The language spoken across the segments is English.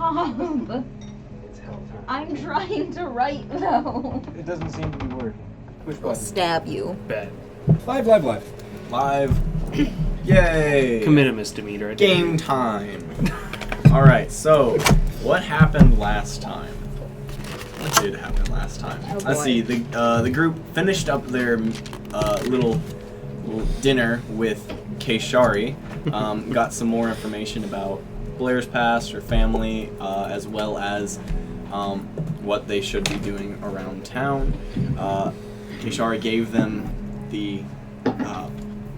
Stop! I'm trying to write though. It doesn't seem to be working. Push I'll button. stab you. Bad. Live. Yay! Commit a misdemeanor. Game time. Alright, so what happened last time? What did happen last time? Oh, Let's boy. see, the group finished up their little dinner with Kaishari, got some more information about Blair's past, her family, as well as what they should be doing around town. Kaishari gave them the...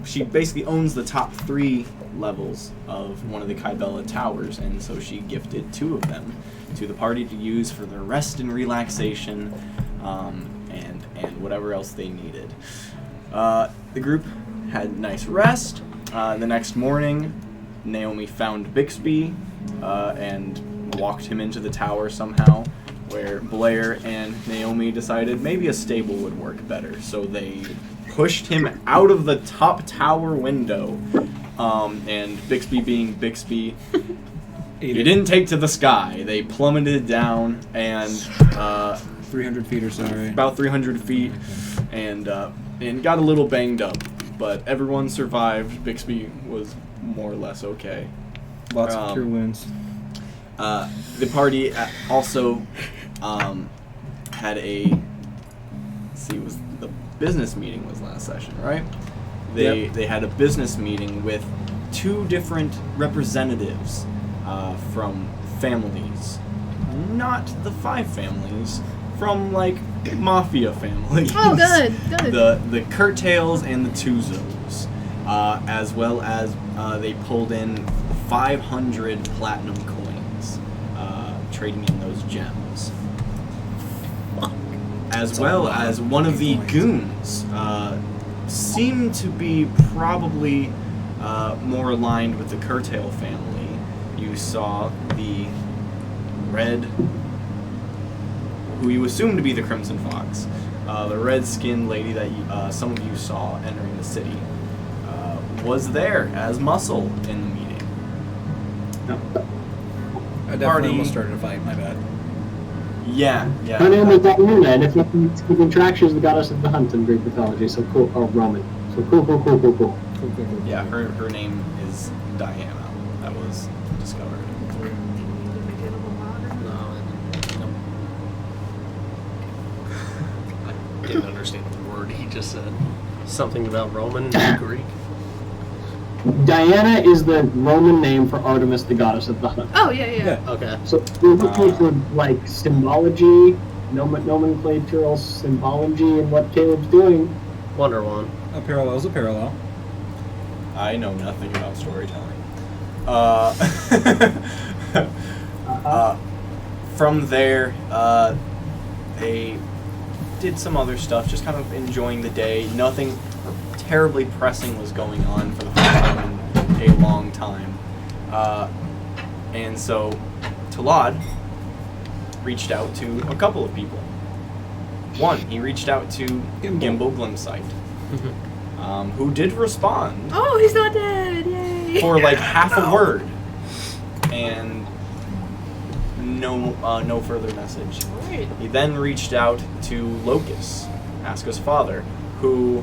she basically owns the top 3 levels of one of the Kybella towers, and so she gifted 2 of them to the party to use for their rest and relaxation, and whatever else they needed. The group had nice rest. The next morning, Naomi found Bixby and walked him into the tower somehow, where Blair and Naomi decided maybe a stable would work better, so they pushed him out of the top tower window, and Bixby being Bixby, he didn't take to the sky. They plummeted down, and 300 feet or so, right? about 300 feet, and got a little banged up, but everyone survived. Bixby was more or less okay. Lots of cure wounds. The party also had a... let's see, it was the business meeting was last session, right? They had a business meeting with 2 different representatives from families. Not the 5 families, from, like, mafia families. Oh, good, good. The Curtails and the Tuzos, as well as they pulled in 500 platinum coins, trading in those gems. As well as one of the goons seemed to be probably more aligned with the Curtail family. You saw the red, who you assume to be the Crimson Fox, the red-skinned lady that some of you saw entering the city, was there as muscle in the meeting. No. I definitely almost started a fight, my bad. Yeah. Her name was Diana, and if you can track, she's the goddess of the hunt in Greek mythology, so cool. Oh, Roman. So cool. Yeah, her name is Diana. That was discovered. I didn't understand the word he just said. Something about Roman and Greek. Diana is the Roman name for Artemis, the goddess of the hunt. Oh, yeah. Okay. So we're looking for, like, symbology, nomenclatural symbology, and what Caleb's doing. Wonder One. A parallel's a parallel. I know nothing about storytelling. From there, they did some other stuff, just kind of enjoying the day. Nothing terribly pressing was going on for the first time in a long time. And so Talad reached out to a couple of people. One, he reached out to Gimbal Glimpsight, who did respond. Oh, he's not dead! Yay! For like half a word, and no further message. Weird. He then reached out to Locus, Aska's father, who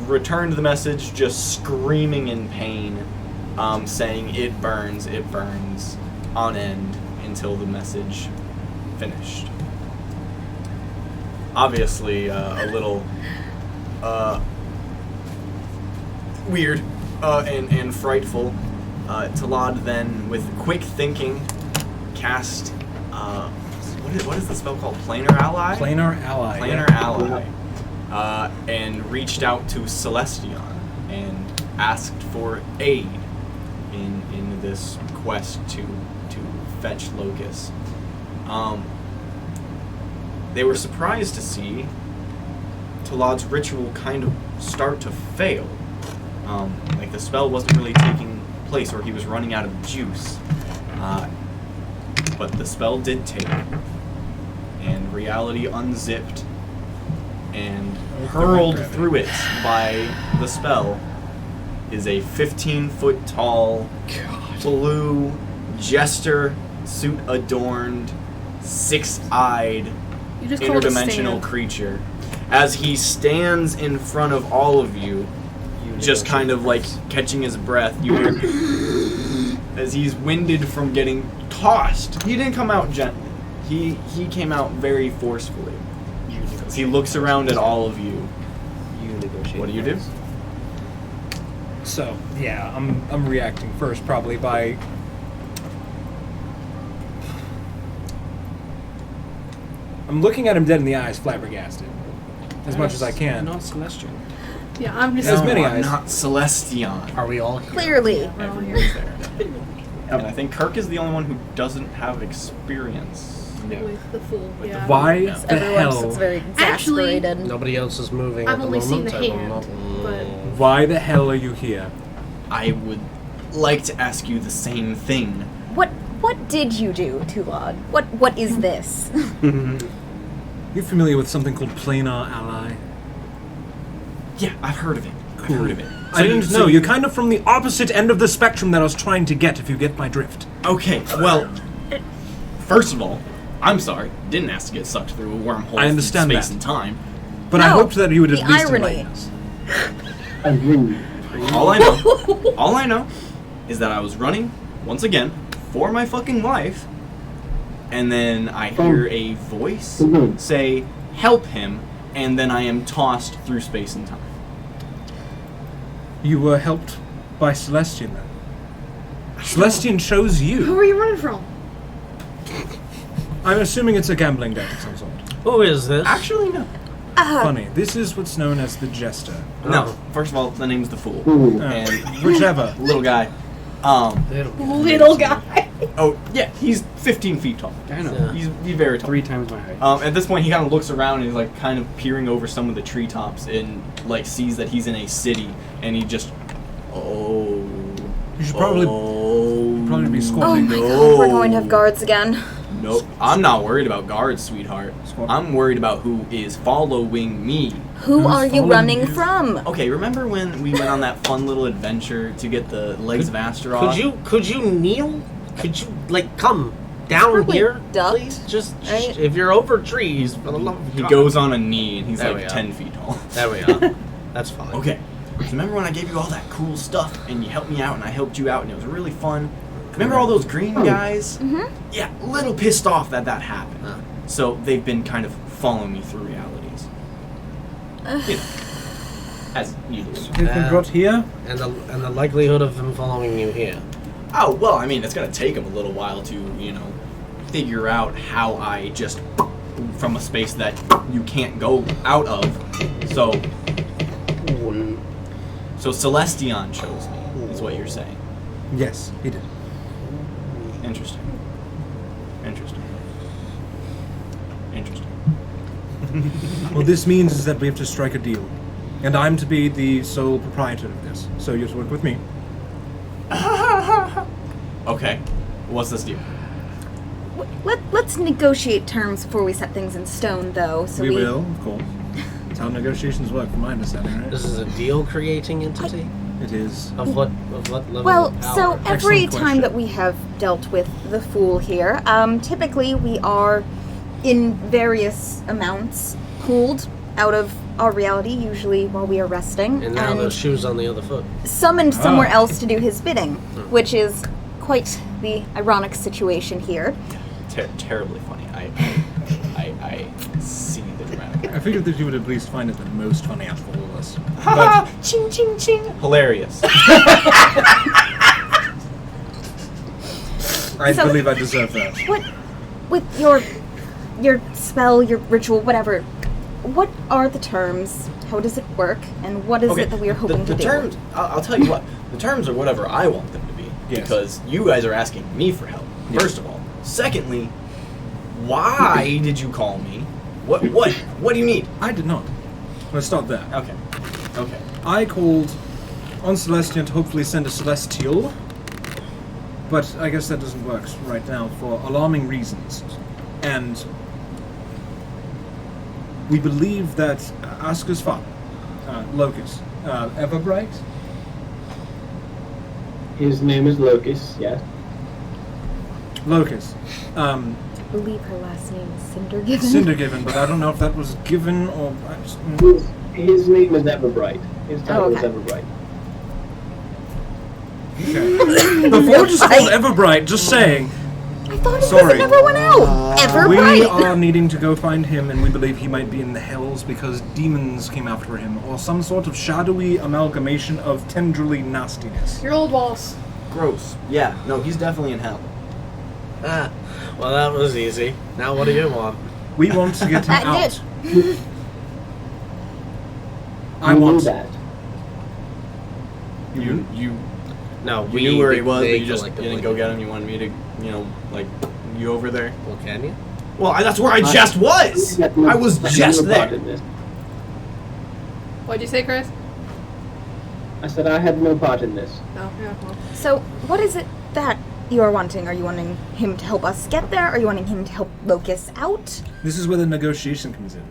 returned the message just screaming in pain, saying it burns on end until the message finished. Obviously a little weird and frightful. Talad then, with quick thinking, cast what is the spell called? Planar Ally? Planar Ally. Planar Ally. And reached out to Celestion and asked for aid in this quest to fetch Locus. They were surprised to see Talad's ritual kind of start to fail. Like the spell wasn't really taking place, or he was running out of juice. But the spell did take, and reality unzipped and hurled through it by the spell is a 15-foot tall blue jester suit-adorned, six-eyed, You just call it a interdimensional stand. creature. As he stands in front of all of you, just kind of like catching his breath, you hear as he's winded from getting tossed. He didn't come out gently. He came out very forcefully. He looks around at all of you. What do you do? So, yeah, I'm reacting first probably by... I'm looking at him dead in the eyes, flabbergasted. As much as I can. Not Celestial. Yeah, I'm just. As many I'm eyes. not Celestion. Are we all here? Clearly. Everyone's there. And I think Kirk is the only one who doesn't have experience. With the fool. Yeah. Why the Everyone hell? looks very Actually- exasperated. Nobody else is moving. I've at the only seen moment. the I will hand, not- but- Why the hell are you here? I would like to ask you the same thing. What did you do, Tulad? What is this? You familiar with something called planar ally? Yeah, I've heard of it. Cool. I've heard of it. I didn't know. You're kind of from the opposite end of the spectrum that I was trying to get, if you get my drift. Okay, well, first of all, I'm sorry. Didn't ask to get sucked through a wormhole I understand through space that. and time. But I No, hoped that you would the at least irony. enlighten us. Agreed. All I know is that I was running, once again, for my fucking life, and then I hear a voice say, help him, and then I am tossed through space and time. You were helped by Celestian then. Celestian chose Who you. are you running from? I'm assuming it's a gambling deck of some sort. Who is this? Actually, no. Funny. This is what's known as the Jester. No. First of all, the name's the Fool. Ooh. And Whichever. little guy. Little guy. Oh, yeah, he's 15 feet tall. I know. Yeah. He's very tall. 3 times my height. At this point, he kind of looks around and he's like kind of peering over some of the treetops and like sees that he's in a city, and he just, You should probably be Oh squatting. my god, we're going to have guards again. Nope. I'm not worried about guards, sweetheart. Squad. I'm worried about who is following me. Who Who's are you following running you? from? Okay, remember when we went on that fun little adventure to get the legs of Astaroth? Could you kneel? Could you like come down Probably here, ducked, please? Just right? if you're over trees, for the love of He God. goes on a knee and he's There we like are. 10 feet tall. There we are. That's fine. Okay. So remember when I gave you all that cool stuff and you helped me out and I helped you out and it was really fun? Remember all those green guys? Mm-hmm. Yeah, a little pissed off that happened. Huh. So they've been kind of following me through realities. You know, as you do. They've been brought here. And the likelihood of them following you here. Oh, well, I mean, it's going to take them a little while to, you know, figure out how I just from a space that you can't go out of. So Celestion chose me, is what you're saying. Yes, he did. Interesting. Well, this means is that we have to strike a deal. And I'm to be the sole proprietor of this. So you have to work with me. Okay. What's this deal? Let's negotiate terms before we set things in stone, though. So We will, of course. That's how negotiations work, from my understanding, right? This is a deal-creating entity. It is. Of what level Well, of power? so every Excellent time question. that we have dealt with the Fool here, typically we are in various amounts pulled out of our reality, usually while we are resting, and now the shoe's on the other foot. summoned Ah. somewhere else to do his bidding, which is quite the ironic situation here. Terribly funny. I see the dramatic. I figured that you would at least find it the most funny out of all of us. Ha! Ching ching ching! Hilarious. I So- believe I deserve that. What, with your spell, your ritual, whatever, what are the terms? How does it work? And what is it that we are hoping the to do? terms, I'll tell you what. The terms are whatever I want them to be. Yes. Because you guys are asking me for help, first of all. Secondly, why did you call me? What do you need? I did not. Let's start there. Okay. I called on Celestian to hopefully send a Celestial, but I guess that doesn't work right now for alarming reasons. And we believe that Asuka's father, Locust, Everbright, His name is Locust, yes. Locus. I believe her last name is Cindergiven. Cindergiven, but I don't know if that was given or... His name is Everbright. His title is okay. Everbright. Okay. The Forge is called Everbright, just saying. I thought it Sorry. was never went out. We Everbright. are needing to go find him, and we believe he might be in the Hells because demons came after him, or some sort of shadowy amalgamation of tendrily nastiness. Your old walls. Gross. Yeah, no, he's definitely in hell. Ah, well, that was easy. Now what do you want? We want to get him I out. did. I You knew want... that. You No, you we knew where he the- was, they but you collectively didn't go did. get him. You wanted me to, like, you over there. Well, can you? Well, that's where I just was! I was just there. What'd you say, Chris? I said I had no part in this. Oh, yeah, well. So, what is it that you are wanting? Are you wanting him to help us get there? Are you wanting him to help Locus out? This is where the negotiation comes in.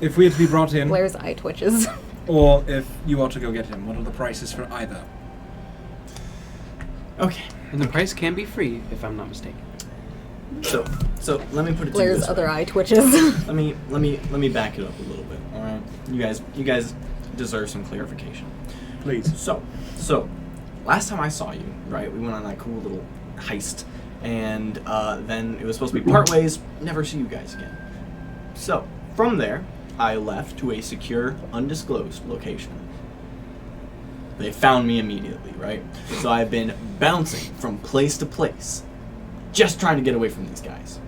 If we are to be brought in, Blair's eye twitches. or if you are to go get him, what are the prices for either? Okay. And the price can be free, if I'm not mistaken. So let me put it to you Blair's this other way. eye twitches. Let me back it up a little bit. All right, you guys deserve some clarification. Please. So, last time I saw you, right, we went on that cool little heist, and then it was supposed to be part ways. Never see you guys again. So from there, I left to a secure, undisclosed location. They found me immediately, right? So I've been bouncing from place to place, just trying to get away from these guys.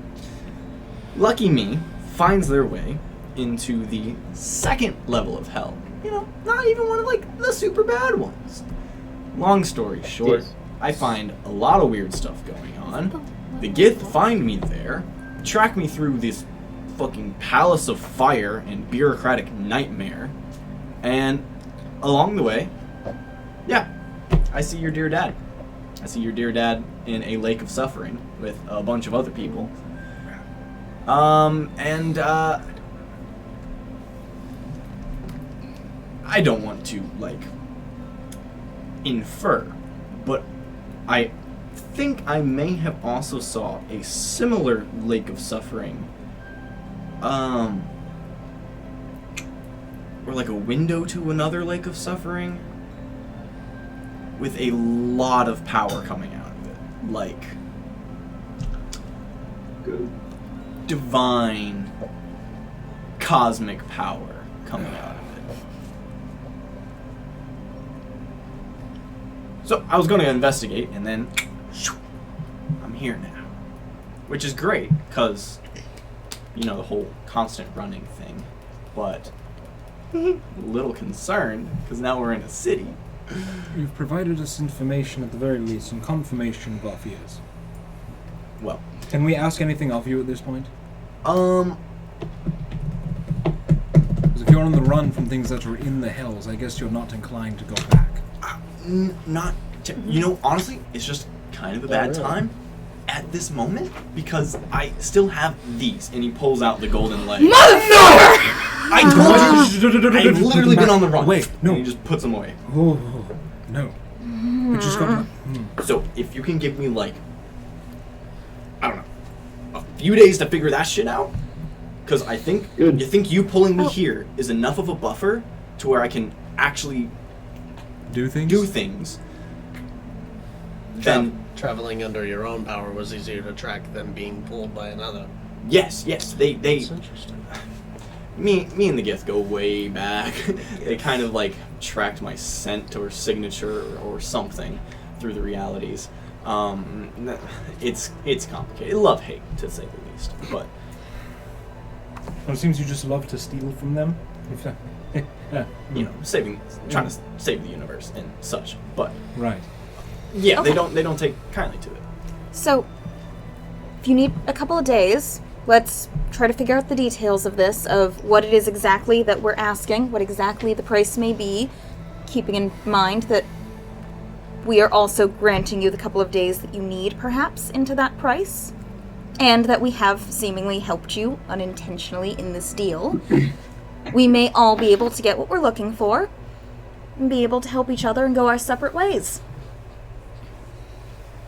Lucky me finds their way into the second level of hell. You know, not even one of, like, the super bad ones. Long story short, Yes. I find a lot of weird stuff going on. The Gith find me there, track me through this fucking palace of fire and bureaucratic nightmare, and along the way, yeah, I see your dear dad. I see your dear dad in a lake of suffering with a bunch of other people. I don't want to, like, infer, but I think I may have also saw a similar lake of suffering, or like a window to another lake of suffering, with a lot of power coming out of it, like Good. divine, cosmic power coming out of it. So I was going to investigate, and then I'm here now, which is great because, you know, the whole constant running thing. But a little concerned because now we're in a city. You've provided us information at the very least, and confirmation of our fears. Well, Can we ask anything of you at this point? um, Because if you're on the run from things that are in the Hells, I guess you're not inclined to go back. not, you know, honestly, it's just kind of a bad time at this moment because I still have these, and he pulls out the golden leg. I told you, I've literally been on the run. Wait, no. And he just puts them away. Oh, no. We just got... So if you can give me, like, I don't know, a few days to figure that shit out, because I think Good. you pulling me here is enough of a buffer to where I can actually Do things? do things. Then Traveling under your own power was easier to track than being pulled by another. yes, they That's interesting. me and the Gith go way back. They kind of like tracked my scent or signature or something through the realities. It's complicated. Love-hate, to say the least. But Well, it seems you just love to steal from them. you know, trying to save the universe and such. But Right. yeah, Okay. they don't take kindly to it. So, if you need a couple of days, let's try to figure out the details of this, of what it is exactly that we're asking, what exactly the price may be, keeping in mind that we are also granting you the couple of days that you need, perhaps, into that price, and that we have seemingly helped you unintentionally in this deal. We may all be able to get what we're looking for, and be able to help each other and go our separate ways.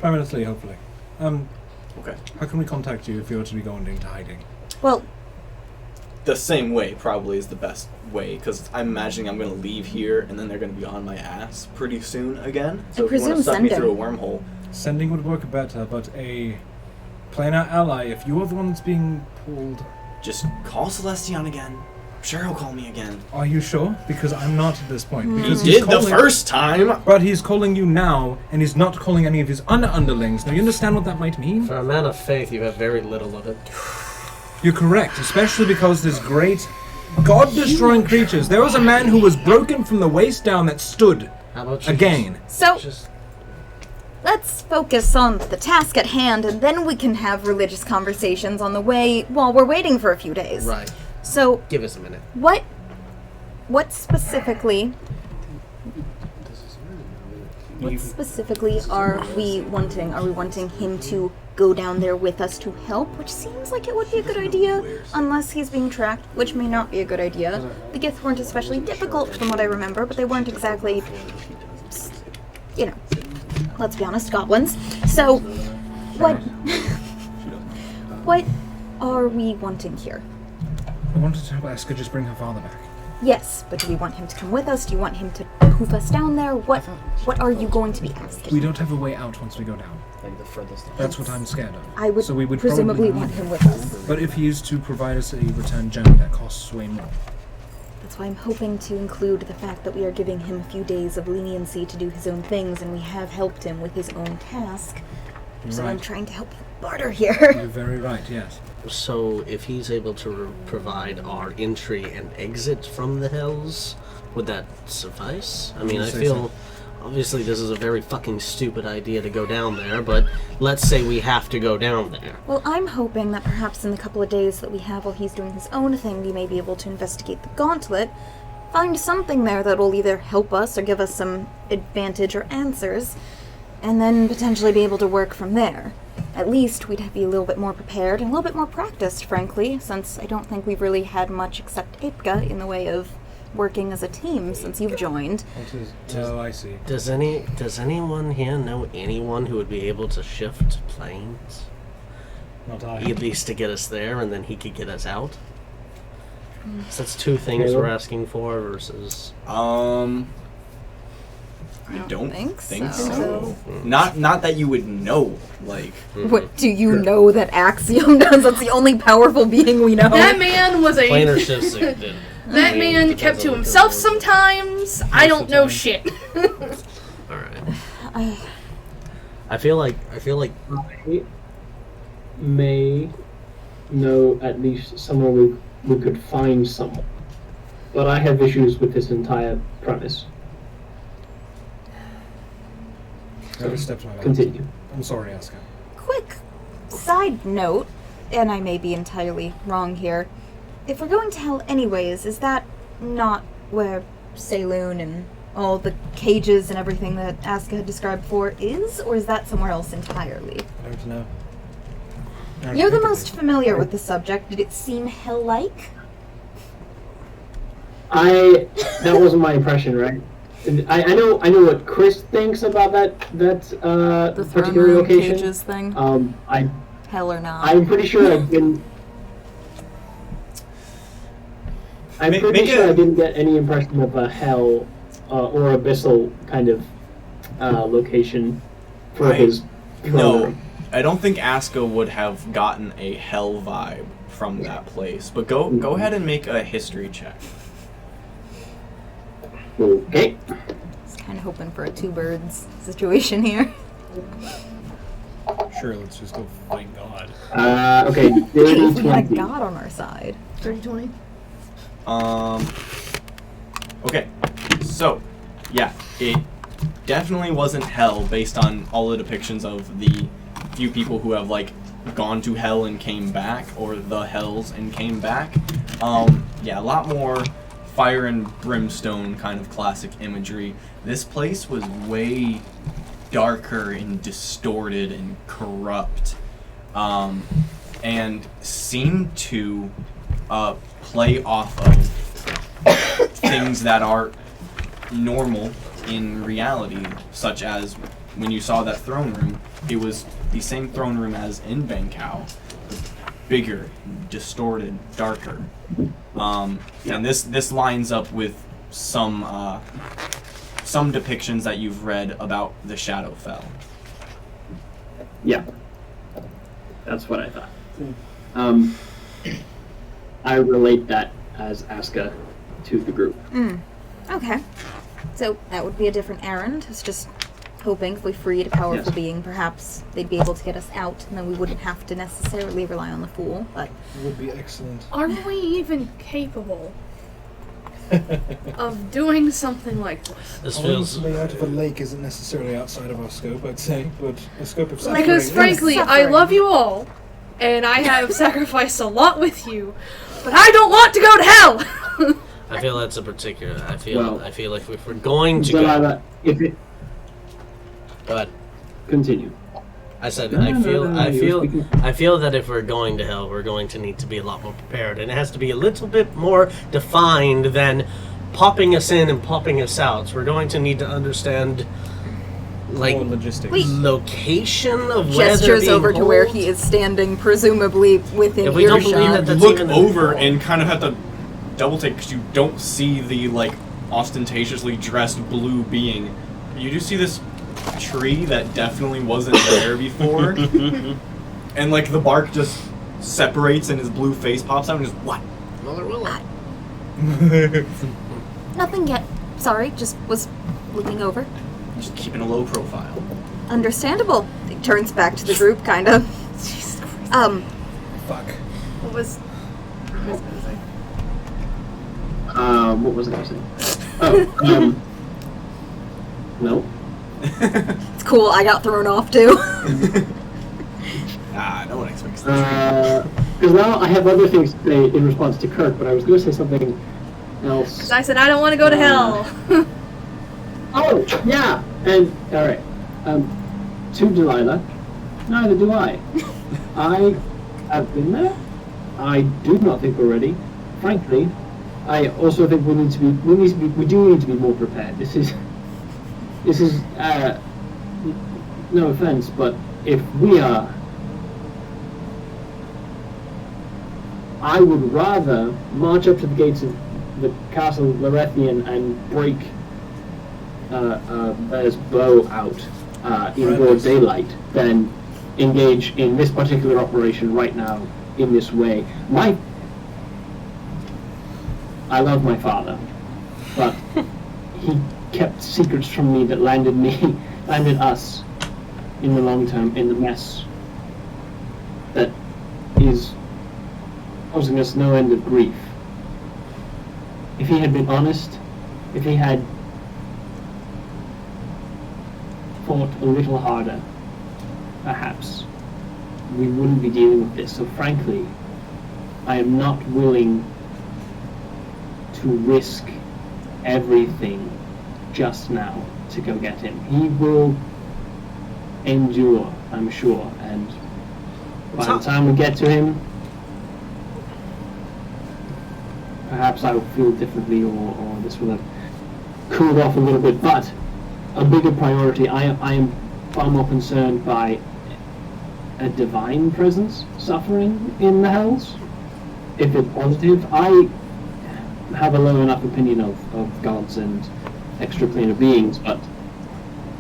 Permanently, hopefully. Okay. How can we contact you if you were to be going into hiding? Well, The same way probably is the best way, because I'm imagining I'm going to leave here and then they're going to be on my ass pretty soon again. So if you want to suck me through a wormhole, Sending would work better, but a planar ally, if you are the one that's being pulled... just call Celestion again. I'm sure he'll call me again. Are you sure? Because I'm not at this point. He Because did calling, the first time! But he's calling you now, and he's not calling any of his underlings. Now, you understand what that might mean? For a man of faith, you have very little of it. You're correct, especially because there's great, god-destroying creatures. There was a man who was broken from the waist down that stood How about you again. so Just let's focus on the task at hand, and then we can have religious conversations on the way while we're waiting for a few days. right. So, Give us a minute. what specifically are we wanting? Are we wanting him to go down there with us to help? Which seems like it would be a good idea, unless he's being tracked, which may not be a good idea. The Gith weren't especially difficult from what I remember, but they weren't exactly, you know, let's be honest, goblins. So, what are we wanting here? I wanted to help Aska just bring her father back. Yes, but do we want him to come with us? Do you want him to poof us down there? What are you going to be asking? We don't have a way out once we go down. Like the furthest. That's what I'm scared of. I would, so we would presumably probably want him with us. But if he is to provide us a return journey, that costs way more. That's why I'm hoping to include the fact that we are giving him a few days of leniency to do his own things, and we have helped him with his own task. So I'm Right. trying to help you barter here. You're very right, yes. So, if he's able to provide our entry and exit from the Hells, would that suffice? I mean, I Say feel... so. Obviously, this is a very fucking stupid idea to go down there, but let's say we have to go down there. Well, I'm hoping that perhaps in the couple of days that we have while he's doing his own thing, we may be able to investigate the gauntlet, find something there that will either help us or give us some advantage or answers, and then potentially be able to work from there. At least we'd be a little bit more prepared and a little bit more practiced, frankly, since I don't think we've really had much except Apka in the way of working as a team since you've joined. Oh, I see. Does anyone here know anyone who would be able to shift planes? Not I. At least to get us there, and then he could get us out? So that's two things we're asking for versus... I don't think think so. so. Not that you would know, like... What do you know that Axiom does? That's the only powerful being we know. That man was a. Planar shifts did. That man kept to himself sometimes. I don't know shit. Alright. I feel like I may know at least somewhere we could find someone. But I have issues with this entire premise. Never stepped my Continue. I'm sorry, Aska. Quick side note, and I may be entirely wrong here. If we're going to hell anyways, is that not where Saloon and all the cages and everything that Aska had described before is? Or is that somewhere else entirely? I don't know. You're the most familiar with the subject. Did it seem hell-like? That wasn't my impression, right? I know what Chris thinks about that The throne particular room location. cages thing? Hell or not? I'm pretty sure I didn't. I'm pretty sure I didn't get any impression of a hell or abyssal kind of location for his throne No, room. I don't think Aska would have gotten a hell vibe from that place. But go ahead and make a history check. Okay. I was kind of hoping for a two birds situation here. Sure, let's just go fight God. Okay. Dirty We had 20. God on our side. 30-20. Okay. So, yeah, it definitely wasn't hell based on all the depictions of the few people who have, like, gone to hell and came back, or the hells and came back. Yeah, a lot more fire and brimstone kind of classic imagery. This place was way darker and distorted and corrupt, and seemed to play off of things that are normal in reality, such as when you saw that throne room, it was the same throne room as in Benkau, bigger, distorted, darker. And this lines up with some depictions that you've read about the Shadowfell. Yeah. That's what I thought. I relate that as Aska to the group. Okay. So that would be a different errand. It's just hoping if we freed a powerful being, perhaps they'd be able to get us out, and then we wouldn't have to necessarily rely on the Fool, but... It would be excellent. Are we even capable of doing something like this? This feels... Honestly, out of a lake isn't necessarily outside of our scope, I'd say, but a scope of suffering... Because frankly, I Suffering. love you all, and I have sacrificed a lot with you, but I don't want to go to hell! I feel that's a particular... I feel Well, like if we're going to go... Delilah, if it... Go ahead. Continue. I said, No, I feel that if we're going to hell, we're going to need to be a lot more prepared, and it has to be a little bit more defined than popping us in and popping us out. So we're going to need to understand, like, More logistics. Wait. location of where Gestures they're being over to where held. he is standing, presumably within If we don't earshot. believe that that's Look even over and kind of have to double take because you don't see the like ostentatiously dressed blue being. You do see this tree that definitely wasn't there before, and like the bark just separates and his blue face pops out and just what? Mother Willow. Nothing yet. Sorry, just was looking over. Just keeping a low profile. Understandable. He turns back to the group, kind of. Jesus Christ. Fuck. What was I gonna say? What was I going to say? No. It's cool, I got thrown off too. No one expects that. Because now I have other things to say in response to Kirk, but I was going to say something else. Because I said I don't want to go to hell. Oh, yeah! And, alright. To Delilah, neither do I. I have been there. I do not think we're ready. Frankly, I also think we do need to be more prepared. This is, no offense, but if we are, I would rather march up to the gates of the Castle Lorethian and break Bear's bow out in broad daylight than engage in this particular operation right now in this way. I love my father, but he kept secrets from me that landed us in the long term in the mess that is causing us no end of grief. If he had been honest, if he had fought a little harder, perhaps we wouldn't be dealing with this. So frankly, I am not willing to risk everything just now to go get him. He will endure, I'm sure, and by the time we get to him, perhaps I will feel differently, or this will have cooled off a little bit. But a bigger priority, I am far more concerned by a divine presence suffering in the hells. If it's positive, I have a low enough opinion of gods and extraplanar beings, but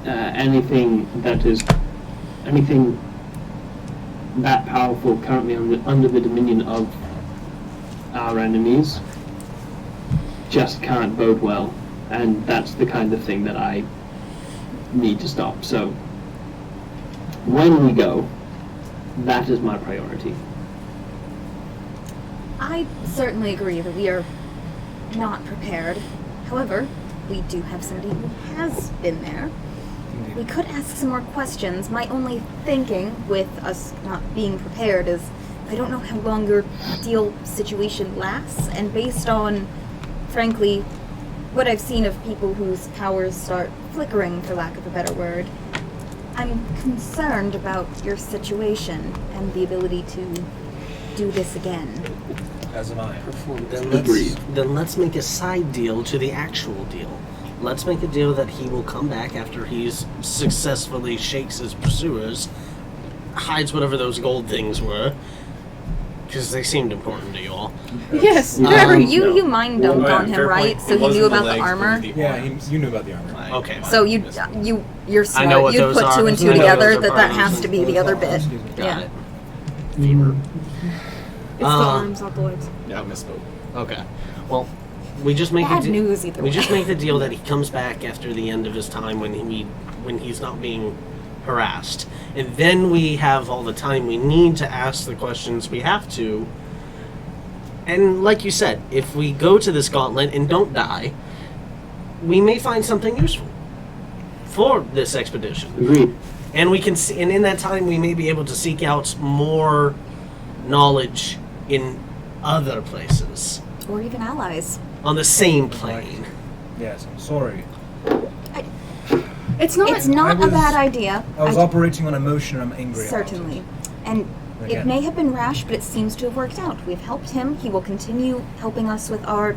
anything that powerful currently under the dominion of our enemies just can't bode well, and that's the kind of thing that I need to stop. So when we go, that is my priority. I certainly agree that we are not prepared. However, we do have somebody who has been there. We could ask some more questions. My only thinking with us not being prepared is I don't know how long your deal situation lasts, and based on, frankly, what I've seen of people whose powers start flickering, for lack of a better word, I'm concerned about your situation and the ability to do this again. As am I. Then let's make a side deal to the actual deal. Let's make a deal that he will come back after he's successfully shakes his pursuers hides whatever those gold things were, because they seemed important to you all. Yes. Remember, Um, you mind dumped Well, on him, fair right? point. So It he knew wasn't about the legs, but armor. the Yeah, arm. you knew about the armor. Like, Okay. So you're I smart. know what You'd those put are. two and two I know together those are that part of has those to be the other bit. Excuse me. Got Yeah. it. Mm, It's the arms, not the legs. Yeah, I misspoke. Okay. Well, we just make Bad the news either we way. just make the deal that he comes back after the end of his time when he's not being harassed, and then we have all the time we need to ask the questions we have to. And like you said, if we go to this gauntlet and don't die, we may find something useful for this expedition. agreed. And we can see, and in that time we may be able to seek out more knowledge in other places Or even allies. on the same plane. Yes, I'm sorry. It's not. It's not I was- a bad idea. I was operating on emotion and I'm angry about it. Certainly. And it Again. may have been rash, but it seems to have worked out. We've helped him. He will continue helping us with our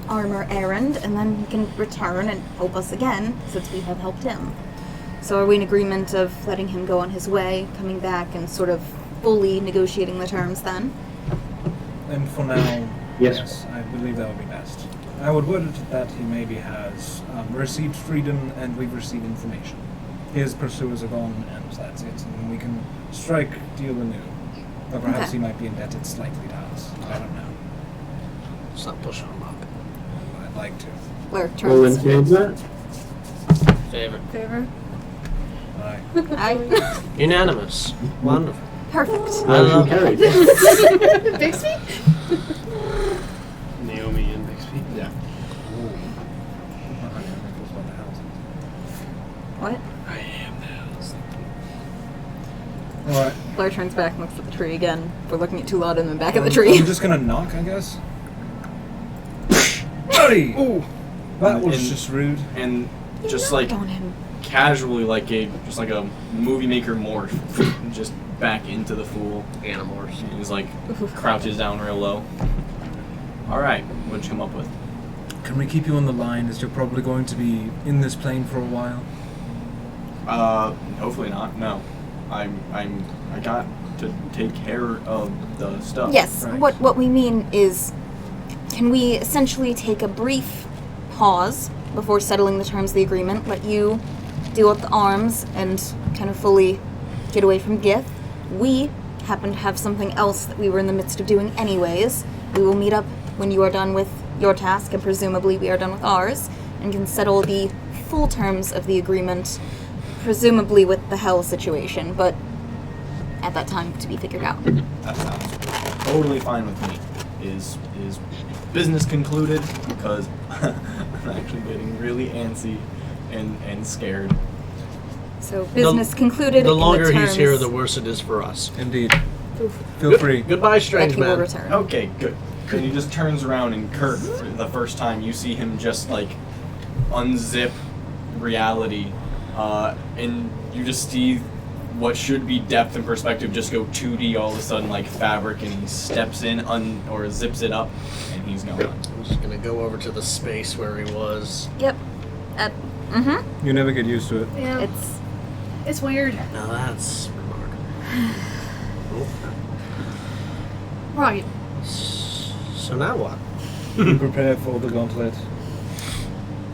armor errand, and then he can return and help us again, since we have helped him. So are we in agreement of letting him go on his way, coming back, and sort of fully negotiating the terms then? And for now, Yes. I believe that would be best. I would word it that he maybe has received freedom and we've received information. His pursuers are gone and that's it. And we can strike deal anew. Or perhaps Okay. he might be indebted slightly to us. I don't know. Let's not push him up. I'd like to. Blair All in turns. favor? Favor. Favor. Aye. I, Unanimous. Wonderful. perfect. I love Motion carried. Bixby? Naomi and Bixby. Yeah. What? I am now. Alright. Blair turns back and looks at the tree again. We're looking at too loud and then back at the tree. I'm just gonna knock, I guess. Buddy! Ooh! That was And- just rude. And You just knocked like on him. casually, like a movie maker morph, just back into the fool. Animorphs. He's like crouches down real low. All right, what'd you come up with? Can we keep you on the line as you're probably going to be in this plane for a while? Hopefully not. No, I got to take care of the stuff. Yes, Right. what we mean is, can we essentially take a brief pause before settling the terms of the agreement, let you deal with the arms and kind of fully get away from Gith? We happen to have something else that we were in the midst of doing anyways. We will meet up when you are done with your task, and presumably we are done with ours, and can settle the full terms of the agreement, presumably with the hell situation, but at that time to be figured out. That sounds totally fine with me. Is business concluded? Because I'm actually getting really antsy and scared. So business concluded. The in longer the he's here, terms the worse it is for us. Indeed. Feel free. Goodbye, that strange he will man. return. Okay, good. And he just turns around and Kirk, for the first time, you see him just like unzip reality, and you just see what should be depth and perspective just go 2D all of a sudden like fabric, and he steps in or zips it up, and he's gone. I'm just gonna go over to the space where he was. Yep. Mm-hmm. You never get used to it. Yeah. It's weird. Now that's remarkable. Right. So now what? Be prepared for the gauntlet.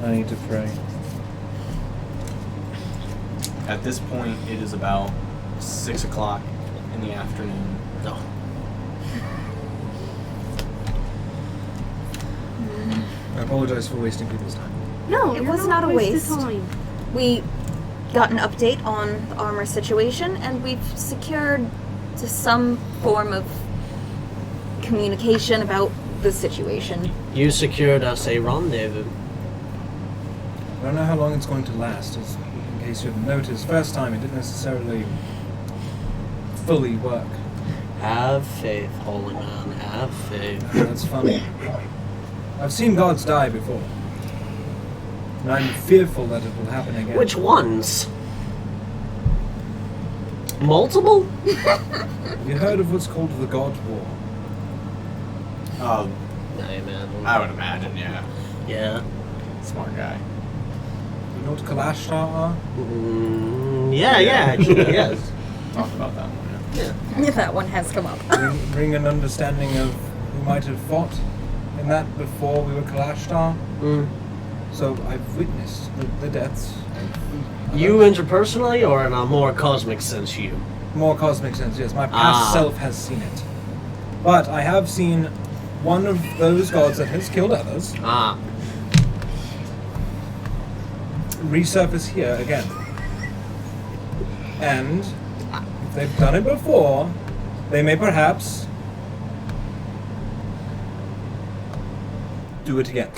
I need to pray. At this point, it is about 6 o'clock in the afternoon. No. I apologize for wasting people's time. No, It you're was not a wasted waste. time. We got an update on the armor situation, and we've secured to some form of communication about the situation. You secured us a rendezvous. I don't know how long it's going to last. As, in case you haven't noticed, first time it didn't necessarily fully work. Have faith, holy man. Have faith. That's funny. I've seen gods die before. And I'm fearful that it will happen again. Which ones? Multiple? Have you heard of what's called the God War? No, man. I would imagine, yeah. Yeah. Smart guy. You know what Kalashtar are? Yeah, actually, yes. Talk about that one. If that one has come up. Bring an understanding of who might have fought in that before we were Kalashtar. So I've witnessed the deaths. You interpersonally, or in a more cosmic sense, you? More cosmic sense, yes. My past self has seen it. But I have seen one of those gods that has killed others resurface here again. And if they've done it before, they may perhaps do it again.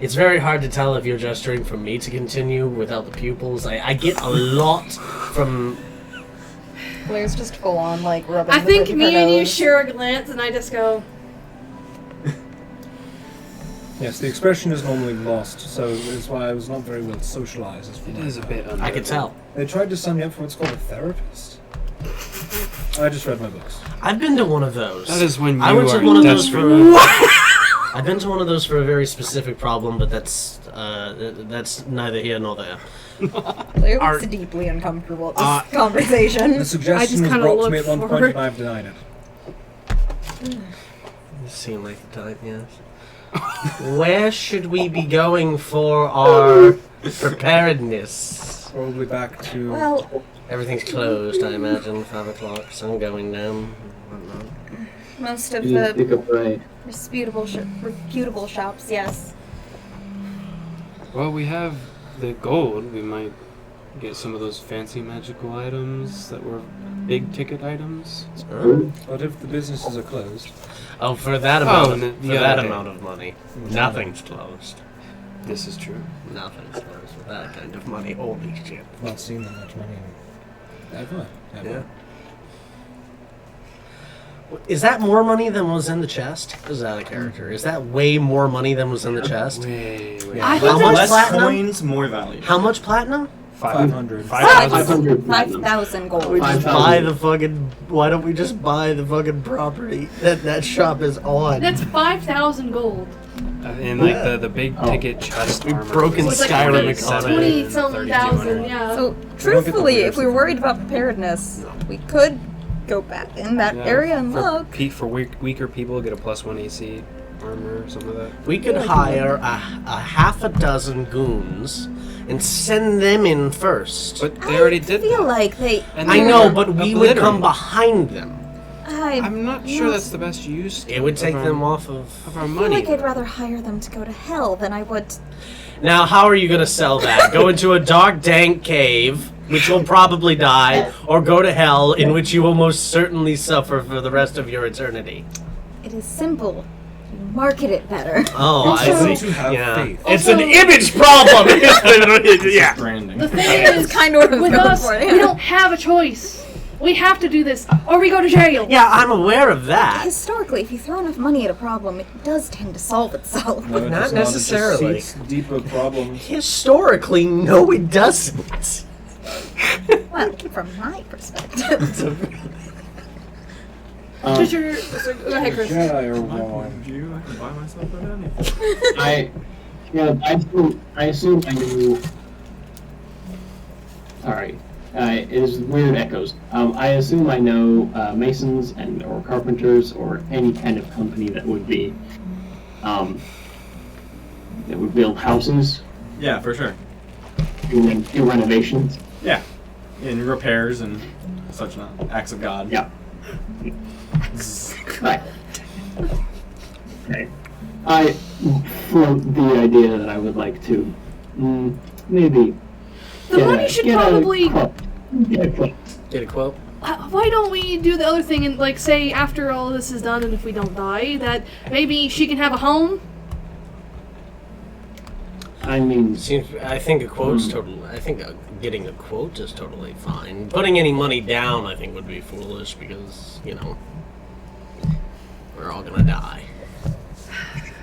It's very hard to tell if you're gesturing for me to continue without the pupils. I get a lot from... Blair's just full on, like, rubbing I the think bridge of me her and you nose. share a glance, and I just go, Yes, the expression is normally lost, so that's why I was not very well socialized. It is a bit I can tell. They tried to sign me up for what's called a therapist. I just read my books. I've been to one of those. That is when you I went to are one of those desperate. for... I've been to one of those for a very specific problem, but that's neither here nor there. Blair Are- looks deeply uncomfortable at this conversation. The suggestion was kinda brought to me look at one point forward. and I've denied it. You seem like the type, yes. Where should we be going for our preparedness? Probably back to... Well, Everything's closed, I imagine. 5 o'clock, sun going down. Whatnot. most of You the pick up right. reputable shops, yes. Well, we have the gold. We might get some of those fancy magical items that were big ticket items. But if the businesses are closed... Oh, for that amount, Oh, of, no, for yeah, that okay. amount of money, nothing's closed. This is true. Nothing's closed with that kind of money. Holy shit! I've not seen that much money ever. Yeah. Is that more money than was in the chest? Is that a character? Is that way more money than was in the chest? Way. I How thought much Less platinum? coins, more value. How much platinum? 500. 500 platinum. 5,000 gold. We just 5,000. buy the fucking. Why don't we just buy the fucking property that shop is on? that's 5,000 gold. And like the big ticket chest We've armor. broken was It's like Skyrim 20 economy. something thousand, yeah. So, truthfully, if we were worried about preparedness, we could go back in that area and look. For weaker people, get a +1 AC armor or something like that. We could hire a half a dozen goons and send them in first. But they already did I feel that. like they. And I they know, were but we would come obliterated. behind them. I'm not sure that's the best use. It would take of them our, off of. of our I feel money. like I'd rather hire them to go to hell than I would. Now, how are you going to sell that? Go into a dark, dank cave, which will probably die, or go to hell, in which you will most certainly suffer for the rest of your eternity. It is simple. You market it better. Oh, Also, I see. to have Yeah. faith. It's Also- an image problem. Yeah. Branding. The thing It's is, kind of what I was with going us, for. we don't have a choice. We have to do this, or we go to jail. Yeah, I'm aware of that. Historically, if you throw enough money at a problem, it does tend to solve itself. No, it Not does necessarily. It just seeks deeper problems. Historically, no, it doesn't. Well, from my perspective. Just your, so, go ahead, Chris. Jedi are wrong. You, I can buy myself with anything. I assume I knew. Sorry, it is weird echoes. I assume I know masons and or carpenters or any kind of company that would be that would build houses, Yeah, for sure. do renovations. Yeah. In repairs and such not. Acts of God. Yeah. Right. Okay. I float the idea that I would like to maybe The money should probably. get a quote. Get a quote? Why don't we do the other thing and, like, say after all this is done and if we don't die, that maybe she can have a home? I mean, I think a quote's totally. I think getting a quote is totally fine. Putting any money down, I think, would be foolish because we're all gonna die.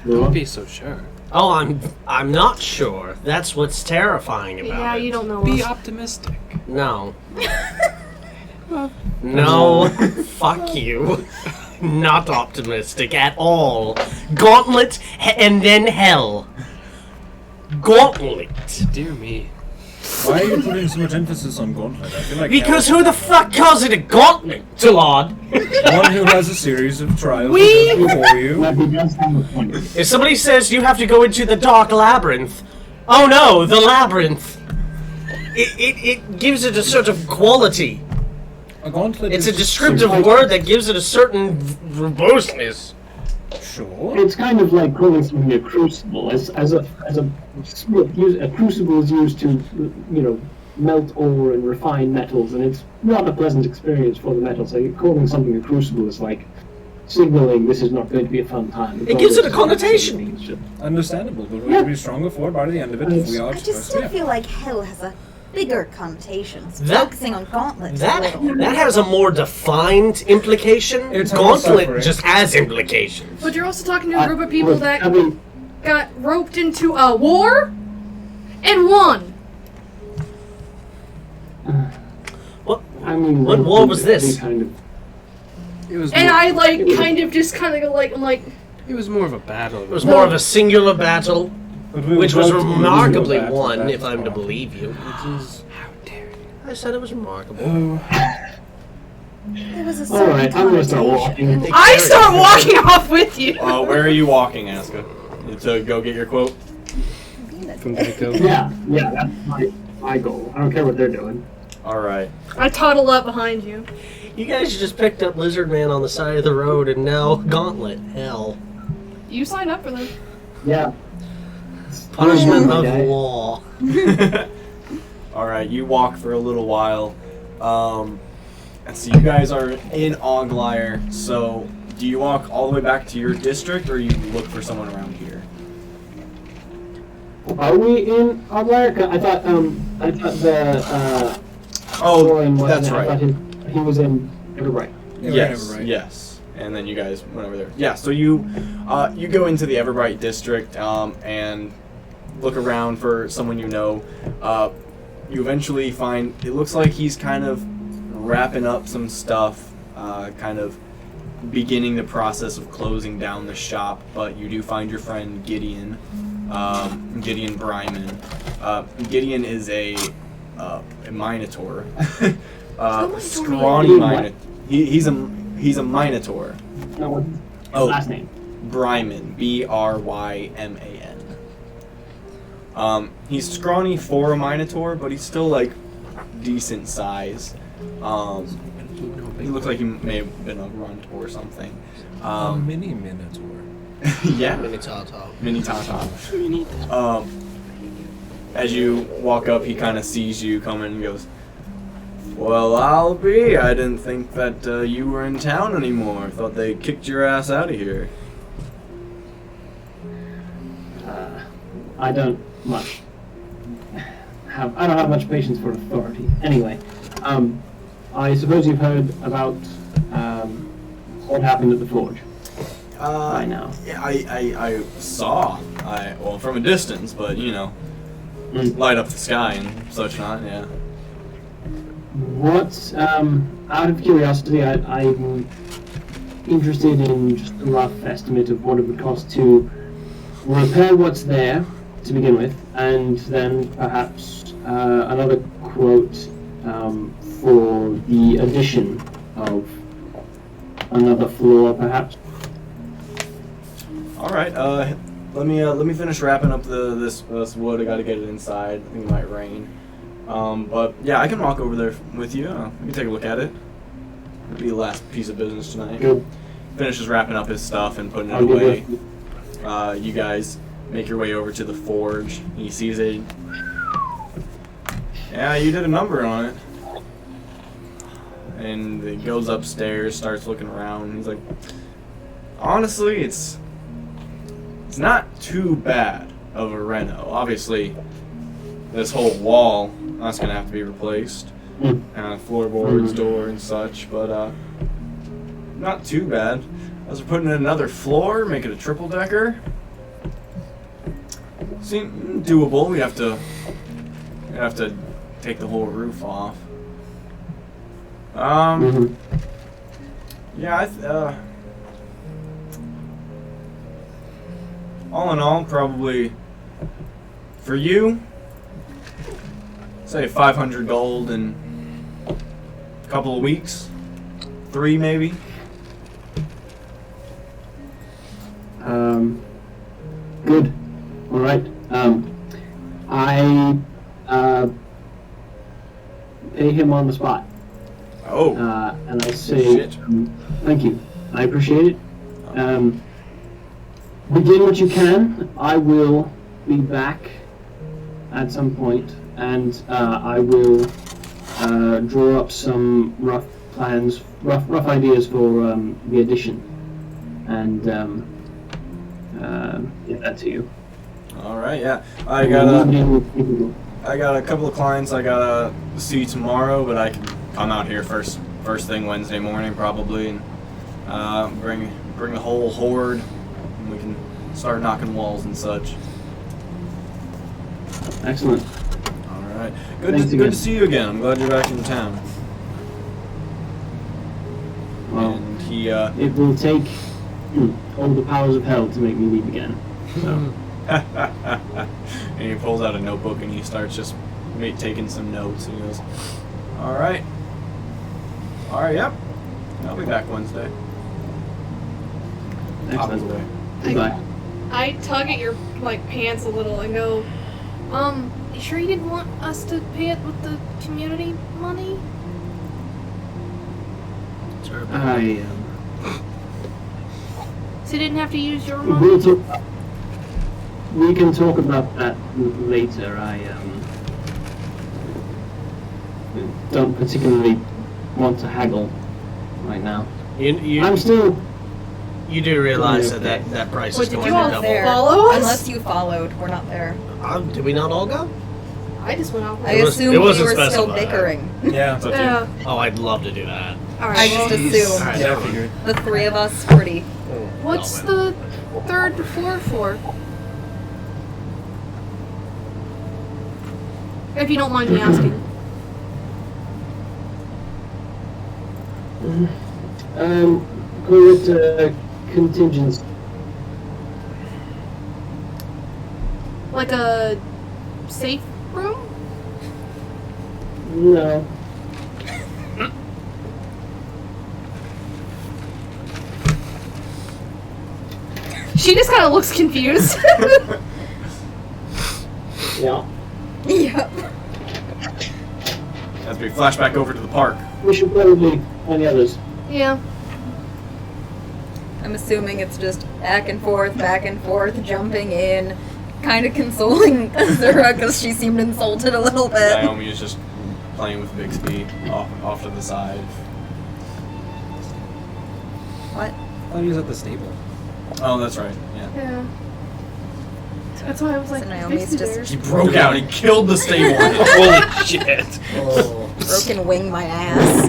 Don't be so sure. Oh, I'm not sure. That's what's terrifying about Yeah, it. you don't know. Be us. optimistic. No. No. Fuck you. Not optimistic at all. Gauntlet and then hell. Gauntlet. Dear me. Why are you putting so much emphasis on Gauntlet? I feel like Because Hell who the fuck calls it a gauntlet, Talon? one who has a series of trials We- that goes before you. But he does have a point. If somebody says you have to go into the dark labyrinth, oh no, the labyrinth. It gives it a sort of quality. A gauntlet It's a is descriptive word that gives it a certain verboseness. sure. It's kind of like calling something a crucible. A crucible is used to, melt ore and refine metals, and it's not a pleasant experience for the metal. So calling something a crucible is like signaling this is not going to be a fun time. It gives it a connotation. It's just- Understandable, but we'll be stronger for it by the end of it if we are I just still feel like hell has a bigger connotation. Focusing on gauntlets a little. That has a more defined implication. It's Gauntlet suffering. just has implications. But you're also talking to a group of people Look, that I mean, got roped into a war and won. What? I mean, What war was they this? Kind of, It was. And more, I I'm like, It was more of a battle. It was more of a singular battle, But we which were was both remarkably that, won, that's if I'm to all. believe you. It is. How dare you? I said it was remarkable. There was a all certain right, I'm gonna start connotation. walking. I start walking off with you. Where are you walking, Asuka? To go get your quote? From Geico. Yeah, that's my goal. I don't care what they're doing. All right. I toddle up behind you. You guys just picked up Lizard Man on the side of the road, and now Gauntlet. Hell. You signed up for them. Yeah. Punishment Yeah, of okay. law. All right. You walk for a little while. And so you guys are in Oglyre. So do you walk all the way back to your district, or you look for someone around here? Are we in America? I thought the Oh, Warren was that's in, I right. thought he was in Everbright. Yeah, Yes, right. yes. And then you guys went over there. Yeah, so you go into the Everbright district and look around for someone you know. You eventually find, it looks like he's kind of wrapping up some stuff, kind of beginning the process of closing down the shop, but you do find your friend Gideon, Gideon Bryman. Gideon is a Minotaur. Scrawny Minotaur. He's a Minotaur. No, what's his Oh. last name? Bryman, Bryman. He's scrawny for a Minotaur, but he's still like decent size. He looks like he may have been a runt or something. A mini minotaur. Yeah, Mini Tata. mini Tata. As you walk up, he kind of sees you coming and goes, "Well, I'll be. I didn't think that you were in town anymore. Thought they kicked your ass out of here." I don't have much patience for authority. Anyway, I suppose you've heard about what happened at the forge by now. Yeah, I saw. Well, from a distance, but you know, light up the sky and such not. Yeah. What? Out of curiosity, I'm interested in just a rough estimate of what it would cost to repair what's there to begin with, and then perhaps another quote for the addition of another floor, perhaps. All right. Let me finish wrapping up this wood. I got to get it inside. I think it might rain. But yeah, I can walk over there with you. We can take a look at it. It'll be the last piece of business tonight. Good. Finishes wrapping up his stuff and putting it I'll give away. you You guys make your way over to the forge. He sees it. Yeah, you did a number on it. And he goes upstairs, starts looking around. He's like, honestly, it's not too bad of a reno. Obviously, this whole wall, that's gonna have to be replaced. Floorboards, door, and such, but not too bad. As we're putting in another floor, make it a triple decker. Seem doable. We have to take the whole roof off. Yeah, all in all, probably for you, say 500 gold in a couple of weeks. 3 maybe. Good. All right. I pay him on the spot. Oh. And I say, Shit. thank you. I appreciate it. Begin what you can. I will be back at some point, and I will draw up some rough plans, rough ideas for the addition, and get that to you. All right. Yeah. I got a couple of clients I gotta see tomorrow, but I can come out here first thing Wednesday morning probably, and bring a whole horde, and we can start knocking walls and such. Excellent. All right. Thanks Good again. to see you again. I'm glad you're back in town. Well, And he it will take all the powers of hell to make me leave again. So. and he pulls out a notebook and he starts just taking some notes, and he goes, all right, yep, I'll be back Wednesday. Excellent. Probably. Goodbye. I tug at your pants a little and go, you sure you didn't want us to pay it with the community money? I So you didn't have to use your we'll money? we can talk about that later. I don't particularly want to haggle right now. I'm still. You do realize that price Wait, is did going you to all double. there. follow us? Unless you followed, we're not there. Did we not all go? I just went out. I It was- assumed it we wasn't were still specified. bickering. Yeah. It's up to you. Yeah. Oh, I'd love to do that. Alright. I just assumed. Alright, Yeah, I figured. The three of us, pretty. What's the third floor for? If you don't mind me asking. Call it contingents. Like a safe room? No. She just kind of looks confused. Yeah. Yep. As we flash back over to the park. We should probably find the others. Yeah. I'm assuming it's just back and forth, jumping in, kind of consoling Azura because she seemed insulted a little bit. Naomi is just playing with Bixby off to the side. What? I thought he was at the stable. Oh, that's right. Yeah. Yeah. That's why I was like, So Naomi's Bixby just- there. He broke out. He killed the stable. Holy shit! Oh. Broken wing my ass.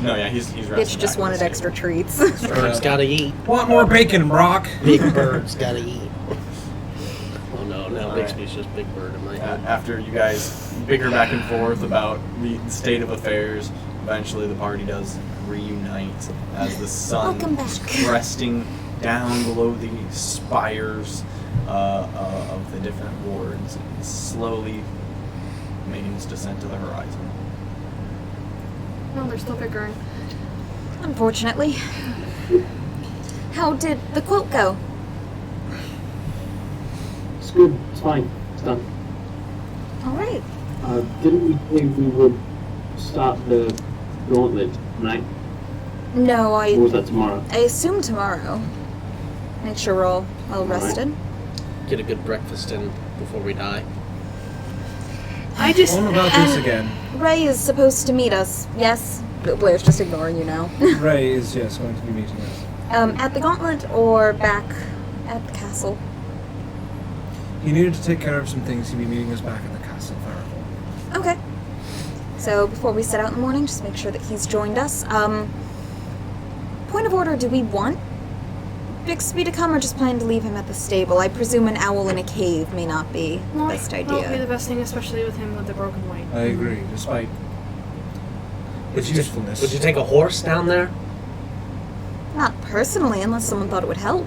No, yeah, he's Bitch resting just back in wanted the extra stable. treats. Birds gotta eat. Want more bacon, Brock? Big birds gotta eat. Oh no, now All Bixby's just Big Bird in my head. After you guys bicker back and forth about the state of affairs, eventually the party does reunite as the sun Welcome back. is cresting down below the spires of the different wards and slowly making its descent to the horizon. No, they're still bickering. Unfortunately. How did the quote go? It's good. It's fine. It's done. Alright. Didn't we say we would start the gauntlet tonight? No, Or was that tomorrow? I assume tomorrow. Make sure we're all well rested. Get a good breakfast in before we die. I just. What about this again? Ray is supposed to meet us, yes? Blair's just ignoring you now. Ray is, yes, going to be meeting us. At the gauntlet or back at the castle? He needed to take care of some things. He'll be meeting us back at the castle, if I recall. Okay. So before we set out in the morning, just make sure that he's joined us. Point of order, do we want Bixby to come or just plan to leave him at the stable? I presume an owl in a cave may not be the best That would be the idea. best thing, especially with him with the broken weight. I agree, despite its usefulness. Would you take a horse down there? Not personally, unless someone thought it would help.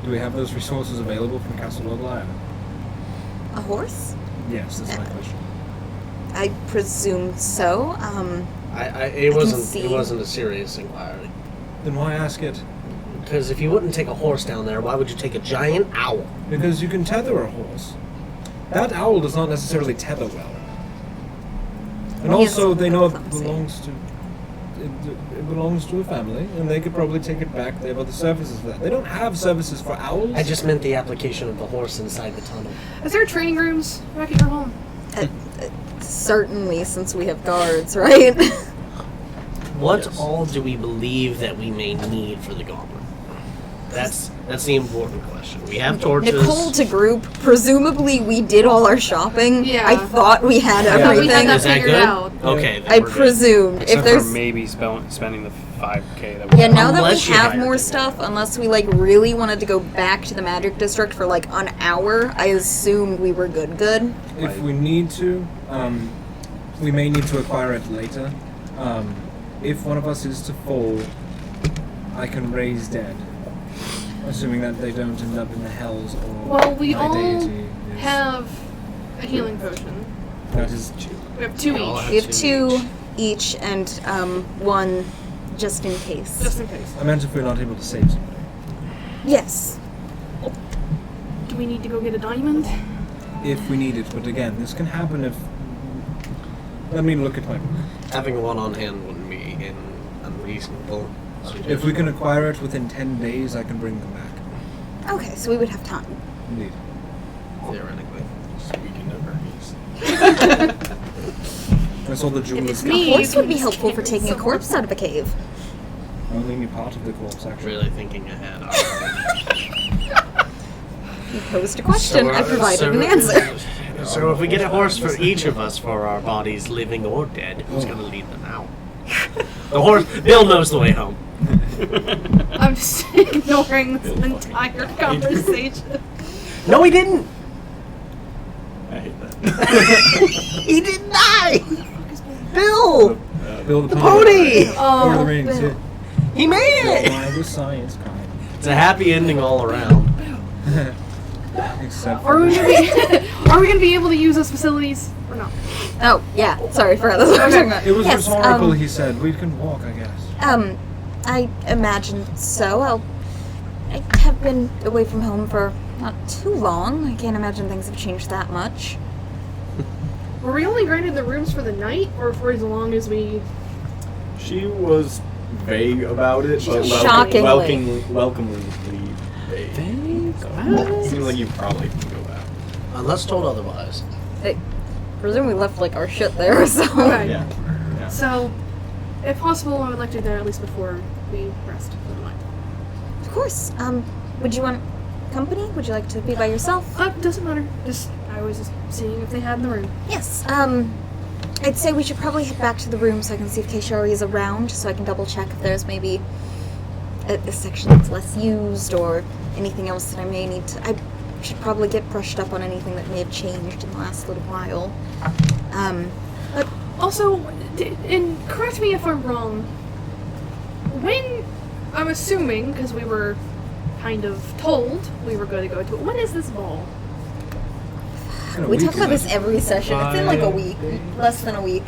Do we have those resources available from Castle Regalia? A horse? Yes, that's my question. I presume so. It can wasn't. see. It wasn't a serious inquiry. Then why ask it? Because if you wouldn't take a horse down there, why would you take a giant owl? Because you can tether a horse. That owl does not necessarily tether well. And Well, also, yes, they know it clumsy. belongs to a family, and they could probably take it back. They have other services for that. They don't have services for owls. I just meant the application of the horse inside the tunnel. Is there training rooms back at your home? Certainly, since we have guards, right? What Yes. all do we believe that we may need for the gauntlet? That's the important question. We have torches. Nicole to group. Presumably, we did all our shopping. Yeah. I thought we had Yeah. We had everything. that Is that figured good? out. Okay. Then I we're good. presumed. Except if there's for maybe spending the 5K that we Yeah, now that we Unless you have hire more people. stuff, unless we like really wanted to go back to the Magic District for like an hour, I assumed we were good. If we need to, we may need to acquire it later. If one of us is to fall, I can raise dead. Assuming that they don't end up in the hells or Well, we my all deity is- have a healing potion. That is true. We have two We all each, have We have two each and one just in case. just in case. I meant if we're not able to save somebody. Yes. Do we need to go get a diamond? If we need it, but again, this can happen if... Let me look at my book. Having one on hand wouldn't be unreasonable. If we can acquire it within 10 days, I can bring them back. Okay, so we would have time. Indeed. Theoretically. Speaking of Hermes. That's all the If jewelers it's get. me, A horse you would can be just helpful for carry taking a someone. corpse out of a cave. Only me part of the corpse, actually. Really thinking ahead. You posed a question, I provided an answer. So if we get a horse for each of us for our bodies, living or dead, who's going to lead them out? The horse. Bill knows the way home. I'm just ignoring this entire conversation. No, he didn't. I hate that. He didn't die. Bill. Build The pony. Oh, Lord of the Rings, Bill. yeah. He made it. Why the science kind? It's a happy ending all around. Except Are for we gonna be? Are we gonna be able to use those facilities or not? Oh, yeah. Sorry, forgot that's what I was talking about. It was Yes, rhetorical, he said. We can walk, I guess. I imagine so. I have been away from home for not too long. I can't imagine things have changed that much. Were we only granted the rooms for the night, or for as long as we? She was vague about it, but Shockingly. welcomingly vague. So, seems like you probably can go back. Unless told otherwise. I presume we left like our shit there, so. Okay. Yeah. So, if possible, I would like to do that at least before we rest for the night. Of course. Would you want company? Would you like to be by yourself? Doesn't matter. I was just seeing if they had in the room. Yes. I'd say we should probably head back to the room so I can see if Keishari is around, so I can double check if there's maybe a section that's less used or anything else that I may need to. I should probably get brushed up on anything that may have changed in the last little while. But Also, and correct me if I'm wrong. When I'm assuming, because we were kind of told we were going to go to it. When is this ball? It's been a we week talk about ago. this every session. It's in like a week, less than a week.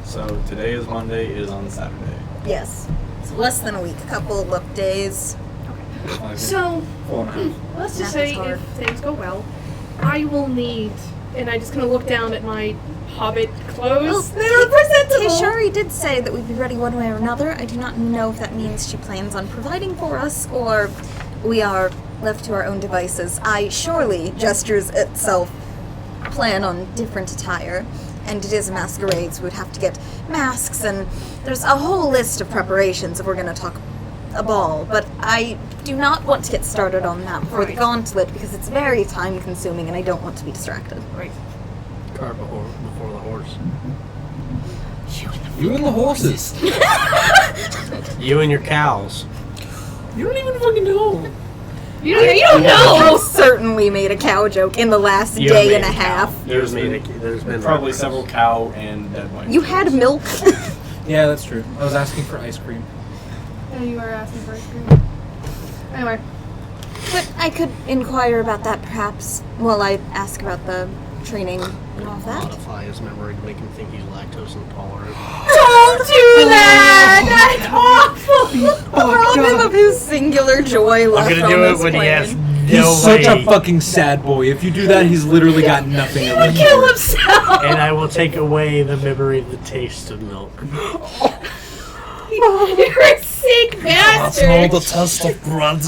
So today is Monday, it is on Saturday. Yes. It's less than a week. A couple of days. 5, So, 4.5. let's just Math is say hard. if things go well, I will need, and I just kind of look down at my hobbit clothes. They're presentable. Keishari did say that we'd be ready one way or another. I do not know if that means she plans on providing for us or we are left to our own devices. I surely, gestures itself, plan on different attire. And it is a masquerade, so we'd have to get masks, and there's a whole list of preparations if we're going to talk a ball. But I do not want to get started on that before the Right. gauntlet because it's very time-consuming, and I don't want to be distracted. Right. Cart before the horse. You and the horses. You and your cows. You don't even fucking know. You don't know. I certainly made a cow joke in the last You day made and a a cow. half. There's been Probably reference. several cow and dead white. You had milk. Yeah, that's true. I was asking for ice cream. Yeah, you are asking for ice cream. Anyway, But I could inquire about that perhaps while I ask about the training and all that. Modify his memory to make him think he's lactose intolerant. Don't do that! That's awful! Rob him of his singular joy left I'm gonna on do it this when he plane. has He's no such way. a fucking sad boy. If you do that, he's literally got nothing to live Kill for. himself! And I will take away the memory of the taste of milk. You're a sick bastard. All the taste of blood,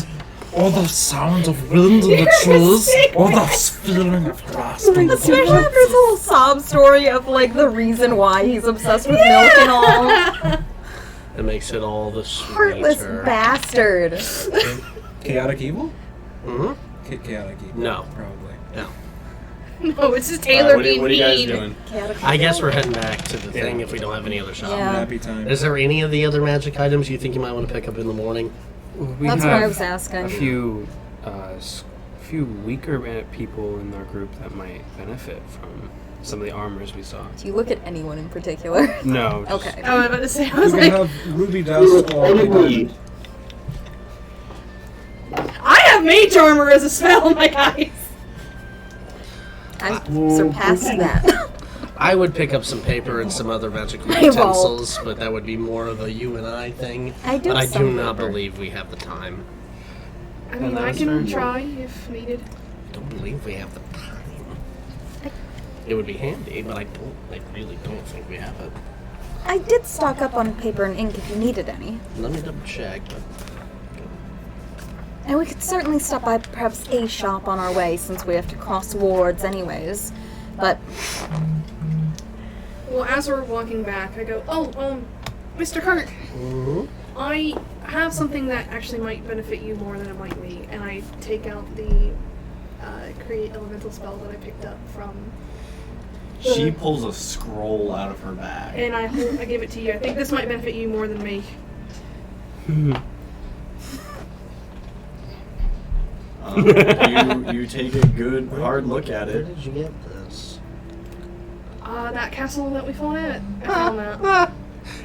all the sound of wind in the trees, all the feeling of grasping. Especially after his whole sob story of, like, the reason why he's obsessed with milk and all. It makes it all the sweeter. Heartless bastard. Chaotic evil? Mm-hmm. Chaotic evil. No. Probably. No, it's just Taylor what, being what are you guys mean. doing? I guess we're heading back to the thing if we don't have any other shop. Yeah. Happy time. Is there any of the other magic items you think you might want to pick up in the morning? We That's have what I was asking. a few weaker people in our group that might benefit from some of the armors we saw. Do you look at anyone in particular? No. just- Okay. I was about to say, I We was can like, have ruby dust or a diamond. I have mage armor as a spell, my guys. I've surpassed that. I would pick up some paper and some other magical I won't. utensils, but that would be more of a you and I thing. I do but I do some not paper. believe we have the time. I mean, I can try if needed. I don't believe we have the time. It would be handy, but I really don't think we have it. I did stock up on paper and ink if you needed any. Let me double check. But And we could certainly stop by perhaps a shop on our way since we have to cross wards anyways. But Well, as we're walking back, I go, Mr. Kurt, I have something that actually might benefit you more than it might me. And I take out the create elemental spell that I picked up from... She pulls a scroll out of her bag. And I give it to you. I think this might benefit you more than me. You take a good hard look at where it. did you get this? That castle that we fought at. I found that.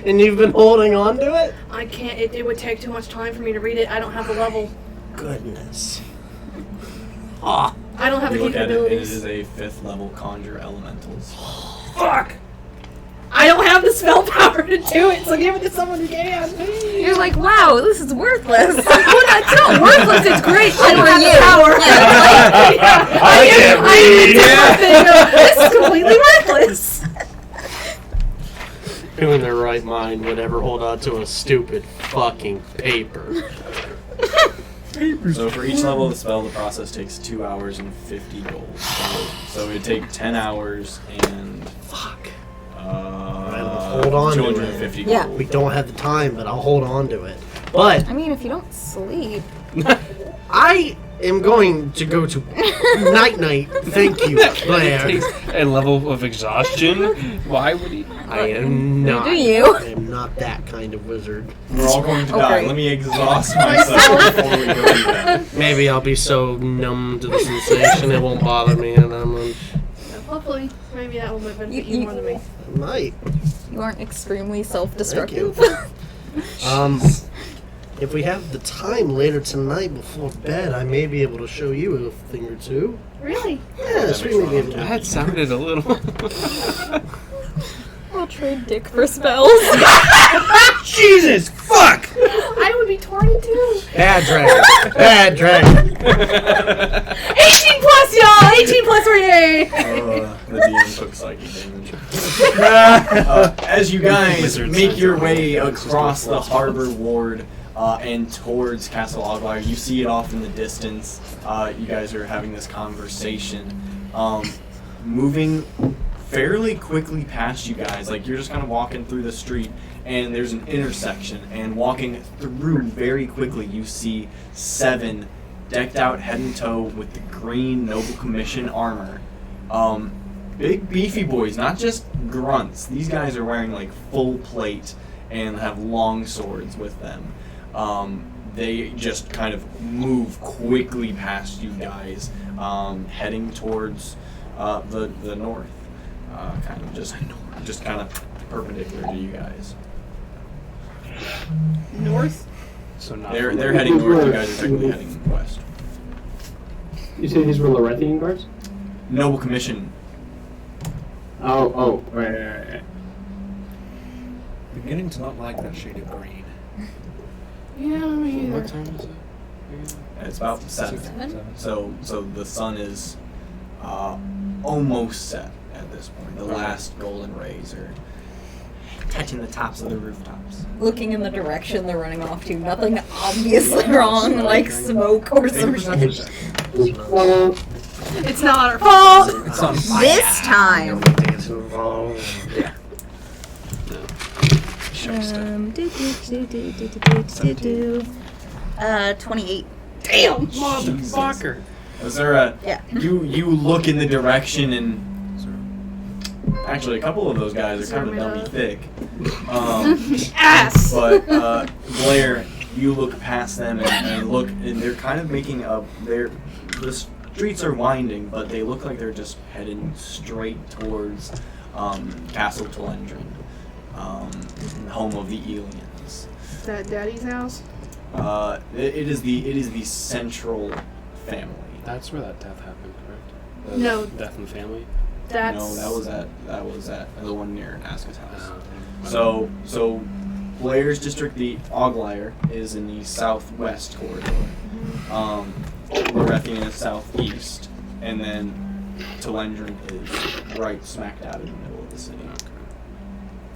And you've been holding on to it? I can't. It would take too much time for me to read it. I don't have the level. Goodness. Ah. I don't have You the look at it, and it capabilities. is a 5th level conjure elementals. Fuck! I don't have the spell power to do it, so give it to someone who can. you're like, wow, this is worthless. Well, that's not worthless. It's great. I don't For have you. the power. Yeah, This is completely worthless. Who in their right mind would ever hold on to a stupid fucking paper? So for each level of the spell, the process takes 2 hours and 50 gold. So it would take 10 hours and Fuck. Hold on to 250 it. Yeah. gold. We don't have the time, but I'll hold on to it. But I mean, if you don't sleep. I am going to go to night-night. Thank you, Blair. Takes a level of exhaustion. Why would he? I am not. Do you? I am not that kind of wizard. We're all going to die. Okay. Let me exhaust myself before we go do that. Maybe I'll be so numb to the sensation it won't bother me, and I'm Hopefully, maybe that will benefit you more than me. might. You aren't extremely self-destructive. If we have the time later tonight before bed, I may be able to show you a thing or two. Really? Yes, we may be able to. That sounded a little. We'll trade dick for spells. Jesus, fuck! I would be torn in two. Bad dragon. Bad dragon. 18 plus, y'all! 18 plus for yay! The DM took psychic damage. As you guys make your way across the harbor ward and towards Castle Oglar, you see it off in the distance. You guys are having this conversation. Moving fairly quickly past you guys, like you're just kind of walking through the street, and there's an intersection, and walking through very quickly, you see 7 decked out head and toe with the green Noble Commission armor. Big beefy boys, not just grunts. These guys are wearing like full plate and have long swords with them. They just kind of move quickly past you guys, heading towards the north. Kind of just kind of perpendicular to you guys. North? So not. They're heading north. You guys are technically heading west. You say these were Lorethian guards? Noble Commission Right. Beginning to not like that shade of green. Yeah, me What either. time is it? It's about 7. Seven? So the sun is almost set at this point. The last golden rays are touching the tops of the rooftops. Looking in the direction they're running off to, nothing obviously wrong, like smoke or some shit. It's not our fault. It's on fire. This time! Yeah. Do. 28. Damn. Motherfucker. Is there a... Yeah. You look in the direction and... Actually, a couple of those guys are kind of dummy thick. Ass. But Blair, you look past them and look, and they're kind of making a... The streets are winding, but they look like they're just heading straight towards Castle Telendrin, home of the aliens. Is that Daddy's house? It is the central family. That's where that death happened, correct? No. Death in the family? That's. No, that was at the one near Nazca's house. Oh. So Blair's district, the Oglyre, is in the southwest corridor. Lorethian is southeast, and then Telendrin is right smack dab in the middle of the city.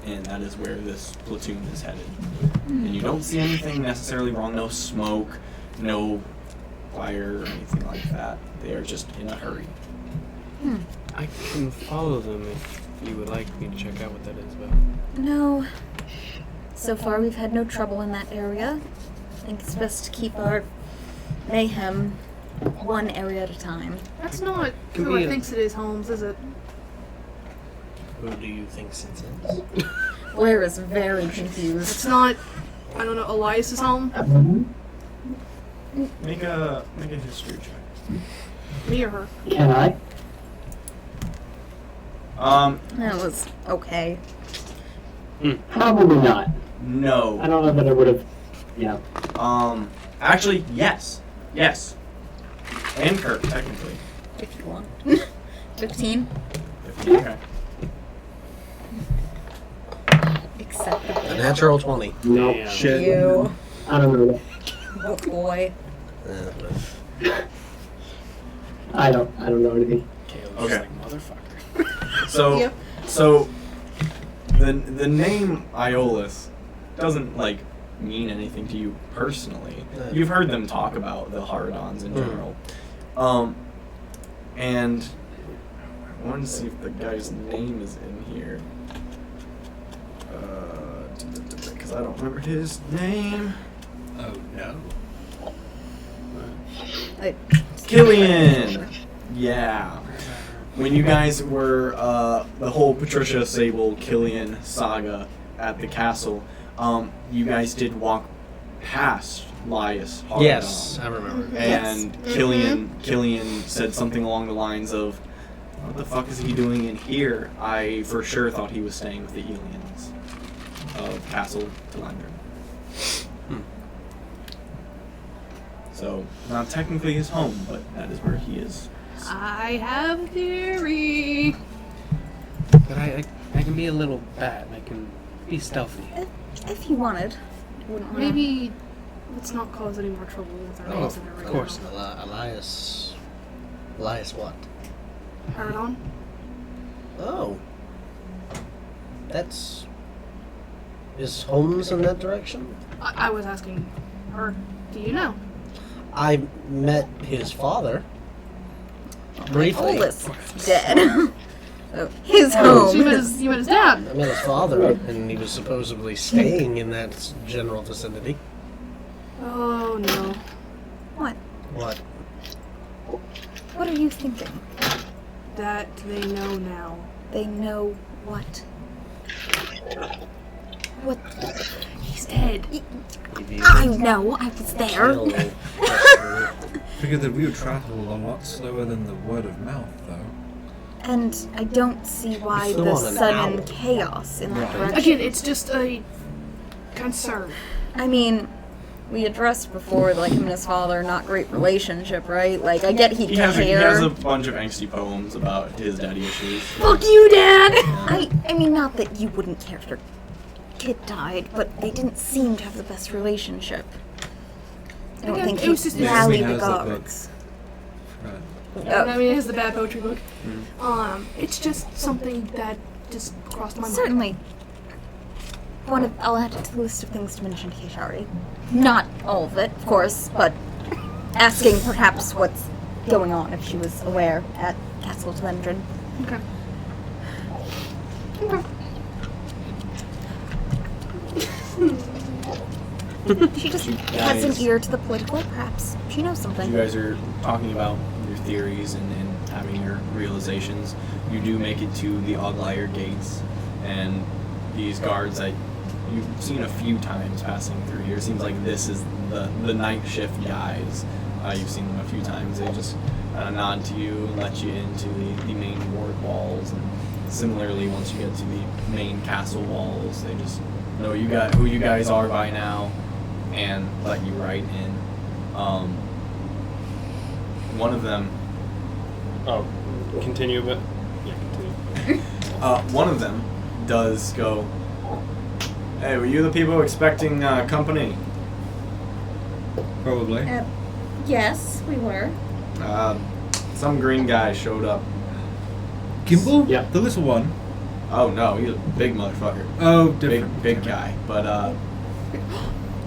And that is where this platoon is headed. And you don't see anything necessarily wrong, no smoke, no fire or anything like that. They are just in a hurry. I can follow them if you would like me to check out what that is about. No. So far, we've had no trouble in that area. I think it's best to keep our mayhem one area at a time. That's not Can who be I a- thinks it is, Holmes, is it? Who do you think it is? Blair is very It's confused. not. I don't know. Elias's home. Make a history check. Me or her? Can I? That was okay. Probably not. No. I don't know that I would have. Yeah. Actually, yes. Yes. And Kurt, technically. If you want. 15? Okay. Acceptable. A natural 20. No. Damn. Shit. You. I don't know. Book boy. I don't know anything. Caleb's Okay. just like, motherfucker. So, Yep. so the name Iolus doesn't mean anything to you personally. You've heard them talk about the Hardons in general. And I wanted to see if the guy's name is in here. Because I don't remember his name. Oh no. Killian! Yeah. When you guys were, the whole Patricia Sable Killian saga at the castle, you guys did walk past Lias Hardon. Yes, I remember. And Killian said something along the lines of, "What the fuck is he doing in here?" I for sure thought he was staying with the aliens of Castle Telendrin. So, not technically his home, but that is where he is. I have a theory. But I can be a little bad. I can be stealthy. If you wanted. Wouldn't wanna- Maybe let's not cause any more trouble with our names in there right of course. now. Elias what? Paradon? Oh. Is Holmes in that direction? I was asking her. Do you know? I met his father. Briefly. Oldest dead. So, his Oh, home. so you met his dad. I met his father, and he was supposedly staying in that general vicinity. Oh no. What? What? What are you thinking? That they know now. They know what? What? He's dead. I know, I was there. Figured that we would travel a lot slower than the word of mouth, though. And I don't see why Still the on an sudden hour. chaos in that Right. direction. Again, it's just a concern. I mean, we addressed before, like, him and his father, not great relationship, right? Like, I get he'd He has care. a bunch of angsty poems about his daddy issues. Fuck you, Dad! I mean, not that you wouldn't care if your kid died, but they didn't seem to have the best relationship. I don't think it was just he'd his- rally Yasmin the has that book. gods. I mean, it has the bad poetry book. It's just something that just crossed my mind. Certainly. I'll add it to the list of things to mention to Keshari. Not all of it, of course, but asking perhaps what's going on if she was aware at Castle Telendrin. Okay. She just You has an guys- ear to the political, perhaps. She knows something. You guys are talking about your theories and having your realizations. You do make it to the Oglyre gates, and these guards that you've seen a few times passing through here. It seems like this is the night shift guys. You've seen them a few times. They just nod to you and let you into the main ward walls. And similarly, once you get to the main castle walls, they just know who you guys are by now and let you right in. One of them, Oh, continue, but yeah, continue. one of them does go, "Hey, were you the people expecting company?" Probably. Yes, we were. Some green guy showed up. Gimbal? Yeah. The little one. Oh no, he's a big motherfucker. Oh, different. Big guy. But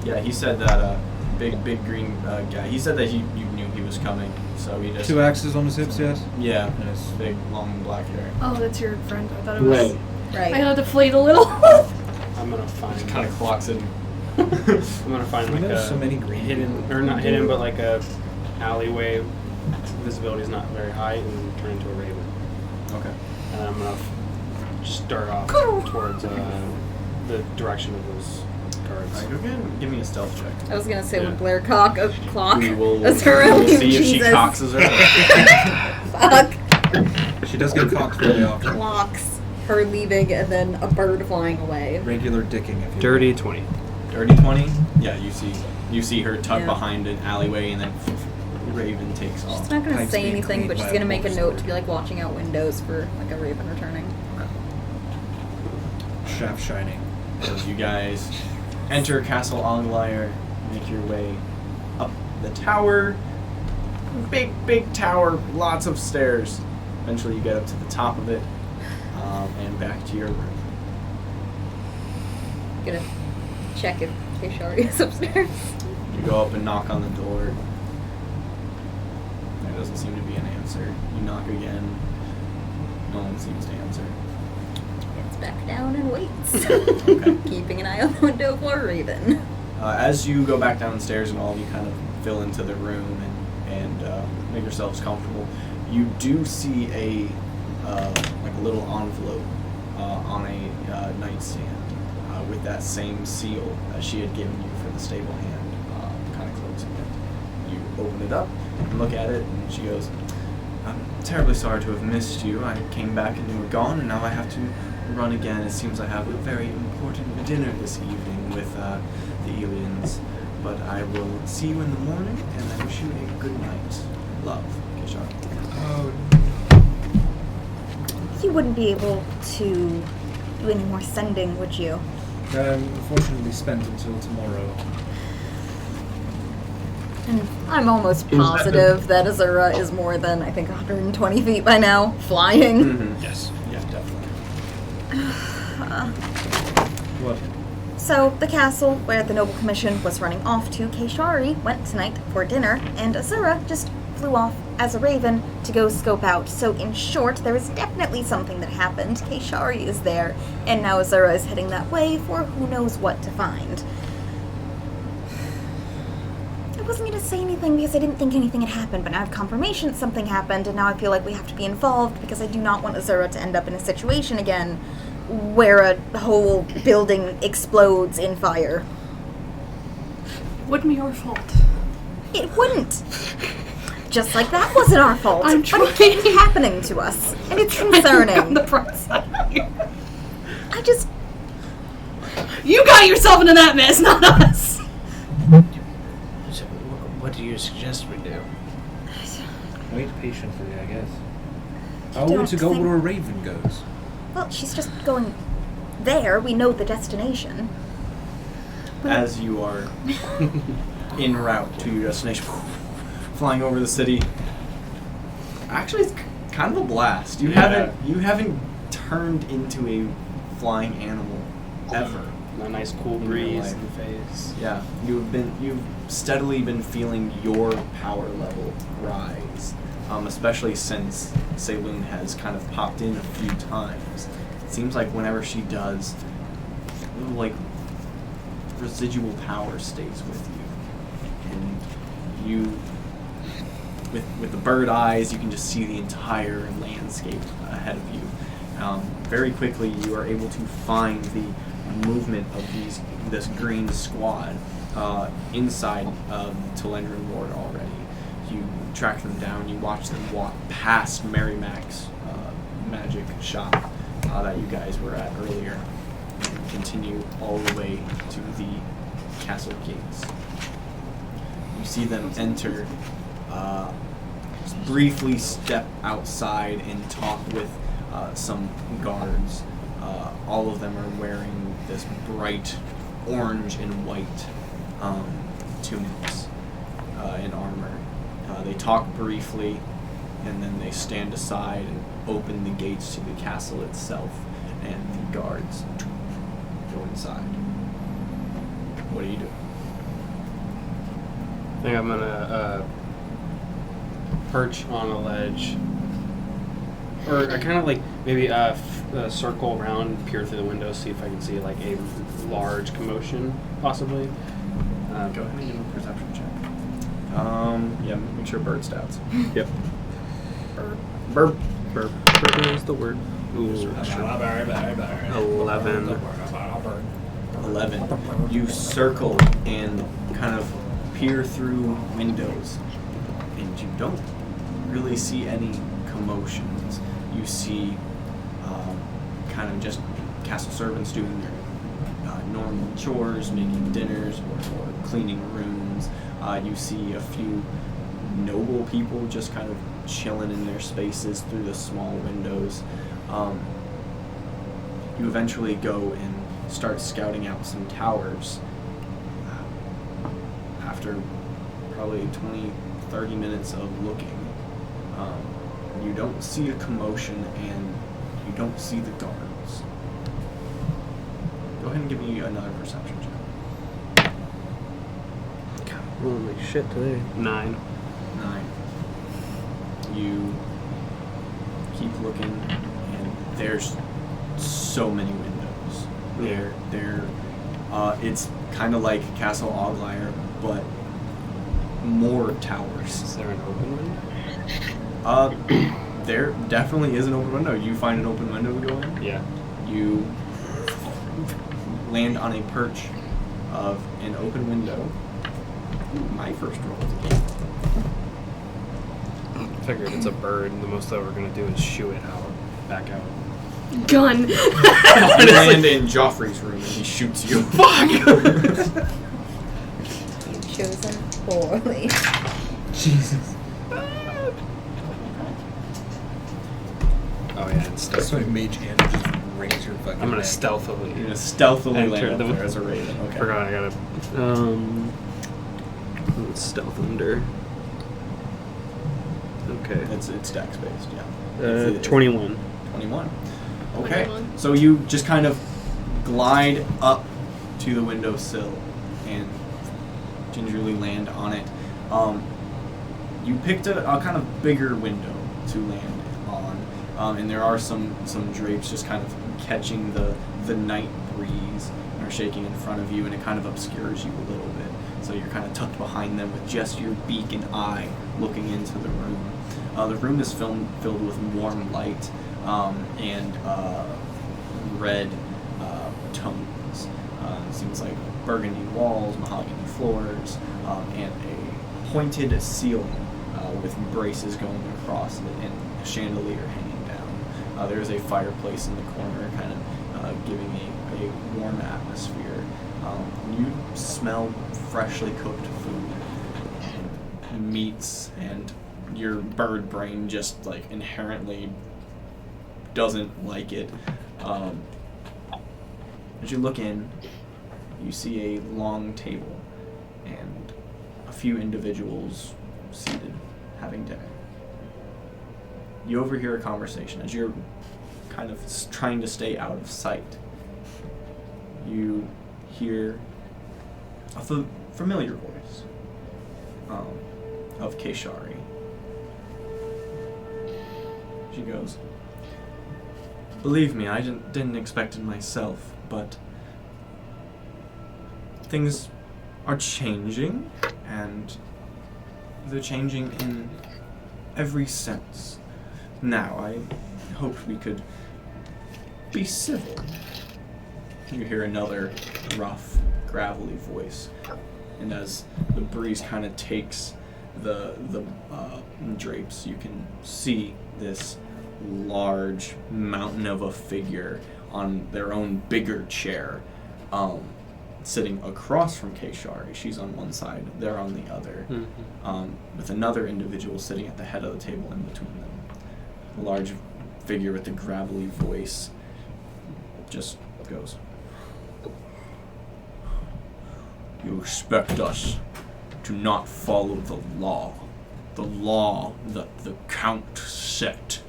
yeah, he said that big green guy. He said that you knew he was coming, so he just 2 axes on his hips, yes? yeah, And his big long black hair. Oh, that's your friend. I thought it was. Right. Right. I had to deflate a little. I'm gonna find. Kind of clocks in. I'm gonna find We like know a so many green hidden, or not hidden, but like a alleyway. Visibility is not very high, and turn into a raven. Okay. And I'm gonna start off towards the direction of those guards. Alright, go ahead and give me a stealth check. I was gonna say, Yeah. would Blair cock a clock? We will As her we'll own see if she Jesus. coxes her. Fuck. She does get cocked fairly often. Clocks. Her leaving and then a bird flying away. Regular dicking, if you Dirty 20. Dirty 20. Yeah, you see her tuck Yeah. behind an alleyway, and then Raven takes She's off. not gonna Pipes say being anything, cleaned but she's by gonna a make a wolf note sword. to be like watching out windows for like a raven returning. Shaft shining. As you guys enter Castle Anglyre, make your way up the tower. Big tower, lots of stairs. Eventually you get up to the top of it, and back to your room. Gonna check if Keshari is upstairs. You go up and knock on the door. There doesn't seem to be an answer. You knock again. No one seems to answer. Gets back down and waits. Okay. Keeping an eye on the window for a raven. As you go back downstairs and all of you kind of fill into the room and make yourselves comfortable, you do see a like a little envelope on a nightstand with that same seal that she had given you for the stable hand, kind of closing it. You open it up and look at it, and she goes, "I'm terribly sorry to have missed you. I came back and you were gone, and now I have to run again. It seems I have a very important dinner this evening with the aliens, but I will see you in the morning, and I wish you a good night. Love, Kishar." Oh, You wouldn't be able to do any more sending, would you? unfortunately spent until tomorrow. And I'm almost Is that positive that Azura is more than, I think, 120 feet by now, flying. Mm-hmm. Yes. Yeah, definitely. What? So, the castle where the Noble Commission was running off to, Keshari went tonight for dinner, and Azura just flew off as a raven to go scope out. So, in short, there is definitely something that happened. Keshari is there, and now Azura is heading that way for who knows what to find. I wasn't going to say anything because I didn't think anything had happened, but now I have confirmation that something happened, and now I feel like we have to be involved because I do not want Azura to end up in a situation again where a whole building explodes in fire. Wouldn't be your fault. It wouldn't. Just like that wasn't our fault. I'm But it keeps happening to us, and it's concerning. On the front side here. I just... You got yourself into that mess, not us. you suggest we do? Wait patiently, I guess. You Are we don't to go think- where Raven goes? Well, she's just going there. We know the destination. As you are en route to your destination, flying over the city. Actually, it's kind of a blast. You haven't turned into a flying animal ever. A nice cool In your breeze life. in the face. Yeah, you've steadily been feeling your power level rise, especially since Saloon has kind of popped in a few times. It seems like whenever she does, a little like residual power stays with you, and you, with the bird eyes, you can just see the entire landscape ahead of you. Very quickly, you are able to find the movement of this green squad inside Telendrin Ward already. You track them down. You watch them walk past Mary Mac's magic shop that you guys were at earlier, and continue all the way to the castle gates. You see them enter, just briefly step outside and talk with some guards. All of them are wearing this bright orange and white tunics and armor. They talk briefly, and then they stand aside and open the gates to the castle itself, and the guards go inside. What do you do? I think I'm gonna perch on a ledge, or kind of like maybe circle around, peer through the window, see if I can see like a large commotion, possibly. Go ahead and give me a perception check. Yeah, make sure bird stats. Yep. Burp. Burp is the word. Ooh, 11. 11. You circle and kind of peer through windows, and you don't really see any commotions. You see kind of just castle servants doing their normal chores, making dinners or cleaning rooms. You see a few noble people just kind of chilling in their spaces through the small windows. You eventually go and start scouting out some towers. After probably 20-30 minutes of looking, you don't see a commotion and you don't see the guards. Go ahead and give me another perception check. Holy shit today. 9. 9. You keep looking, and there's so many windows. It's kind of like Castle Oglyre, but more towers. Is there an open window? There definitely is an open window. You find an open window to go in. Yeah. You land on a perch of an open window. Ooh, my first roll of the game. I figured it's a bird, and the most that we're gonna do is shoo it out, back out. Gun. You land in Joffrey's room and he shoots you. Fuck! You've chosen poorly. Jesus. Oh yeah, it's That's why Mage Hand just rings your fucking I'm gonna neck. stealthily. You're gonna stealthily Enter land up the- there as a raven. Okay. Forgot I gotta. Stealth under. Okay. It's dex based, yeah. 21. 21. Okay. 21. So you just kind of glide up to the windowsill and gingerly land on it. You picked a kind of bigger window to land on, and there are some drapes just kind of catching the night breeze and are shaking in front of you, and it kind of obscures you a little bit. So you're kind of tucked behind them with just your beak and eye looking into the room. The room is filled with warm light and red tones. Seems like burgundy walls, mahogany floors, and a pointed ceiling with braces going across it and a chandelier hanging down. There's a fireplace in the corner, kind of giving a warm atmosphere. You smell freshly cooked food. meets, and your bird brain just like inherently doesn't like it. As you look in, you see a long table and a few individuals seated having dinner. You overhear a conversation as you're kind of trying to stay out of sight. You hear a familiar voice of Keshari. She goes, "Believe me, I didn't expect it myself, but things are changing, and they're changing in every sense. Now, I hoped we could be civil." You hear another rough, gravelly voice, and as the breeze kind of takes the drapes, you can see this large mountain of a figure on their own bigger chair, sitting across from Keshari. She's on one side, they're on the other, with another individual sitting at the head of the table in between them. A large figure with the gravelly voice just goes, "You expect us to not follow the law that the Count set.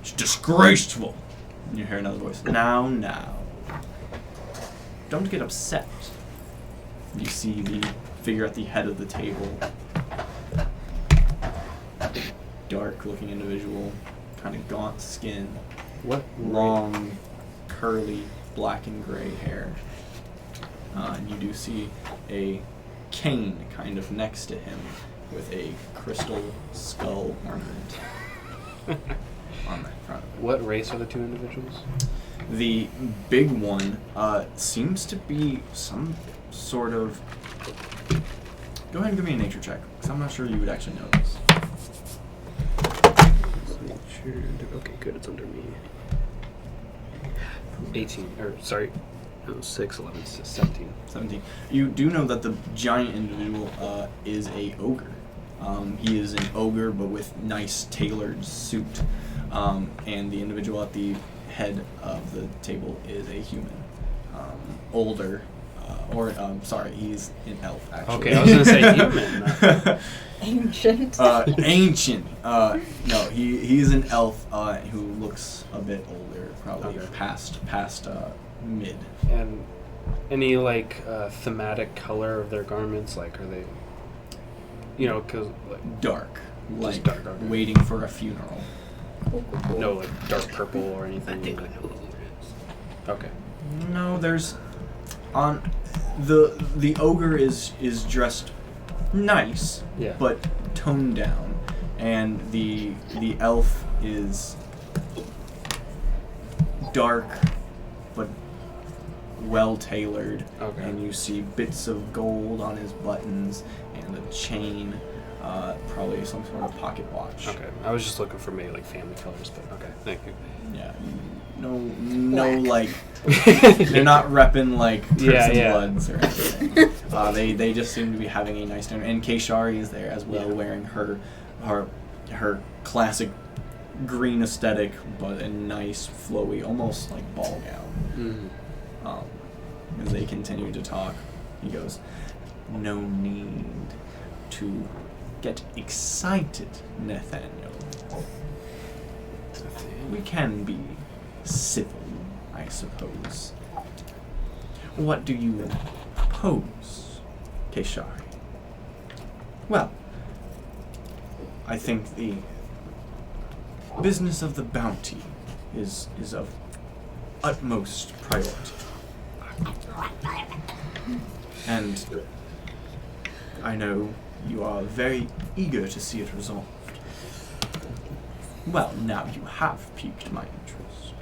It's disgraceful." And you hear another voice, Now. Don't get upset." You see the figure at the head of the table. Dark-looking individual, kind of gaunt skin. What? Long, curly, black and gray hair. And you do see a cane kind of next to him with a crystal skull ornament on the front. What race are the two individuals? The big one seems to be some sort of... Go ahead and give me a nature check, because I'm not sure you would actually know this. Okay, good. It's under me. 18. Or, sorry. No, 6, 11, 17. 17. You do know that the giant individual is a ogre. He is an ogre, but with nice tailored suit. And the individual at the head of the table is a human. Older. He's an elf, actually. Okay, I was going to say human. Ancient. Ancient. No, he's an elf who looks a bit older, probably Okay. past mid. And any, like, thematic color of their garments? Like, are they, because, like... Dark. Like, dark, okay. waiting for a funeral. No, like, dark purple or anything? I think I know who it is. Okay. No, there's... On... The ogre is dressed nice, Yeah. but toned down. And the elf is dark, but well tailored. Okay. And you see bits of gold on his buttons and a chain, probably some sort of pocket watch. Okay. I was just looking for maybe, like, family colors, but okay. Thank you. Yeah. No, like, they're not repping, like, Crips and Bloods or anything. They just seem to be having a nice dinner. And Keshari is there as well, wearing her classic green aesthetic, but a nice, flowy, almost like ball gown. As they continue to talk, he goes, "No need to get excited, Nathaniel. We can be civil, I suppose. What do you propose, Keshari?" "Well, I think the business of the bounty is of utmost priority. And I know you are very eager to see it resolved. Well, now you have piqued my interest."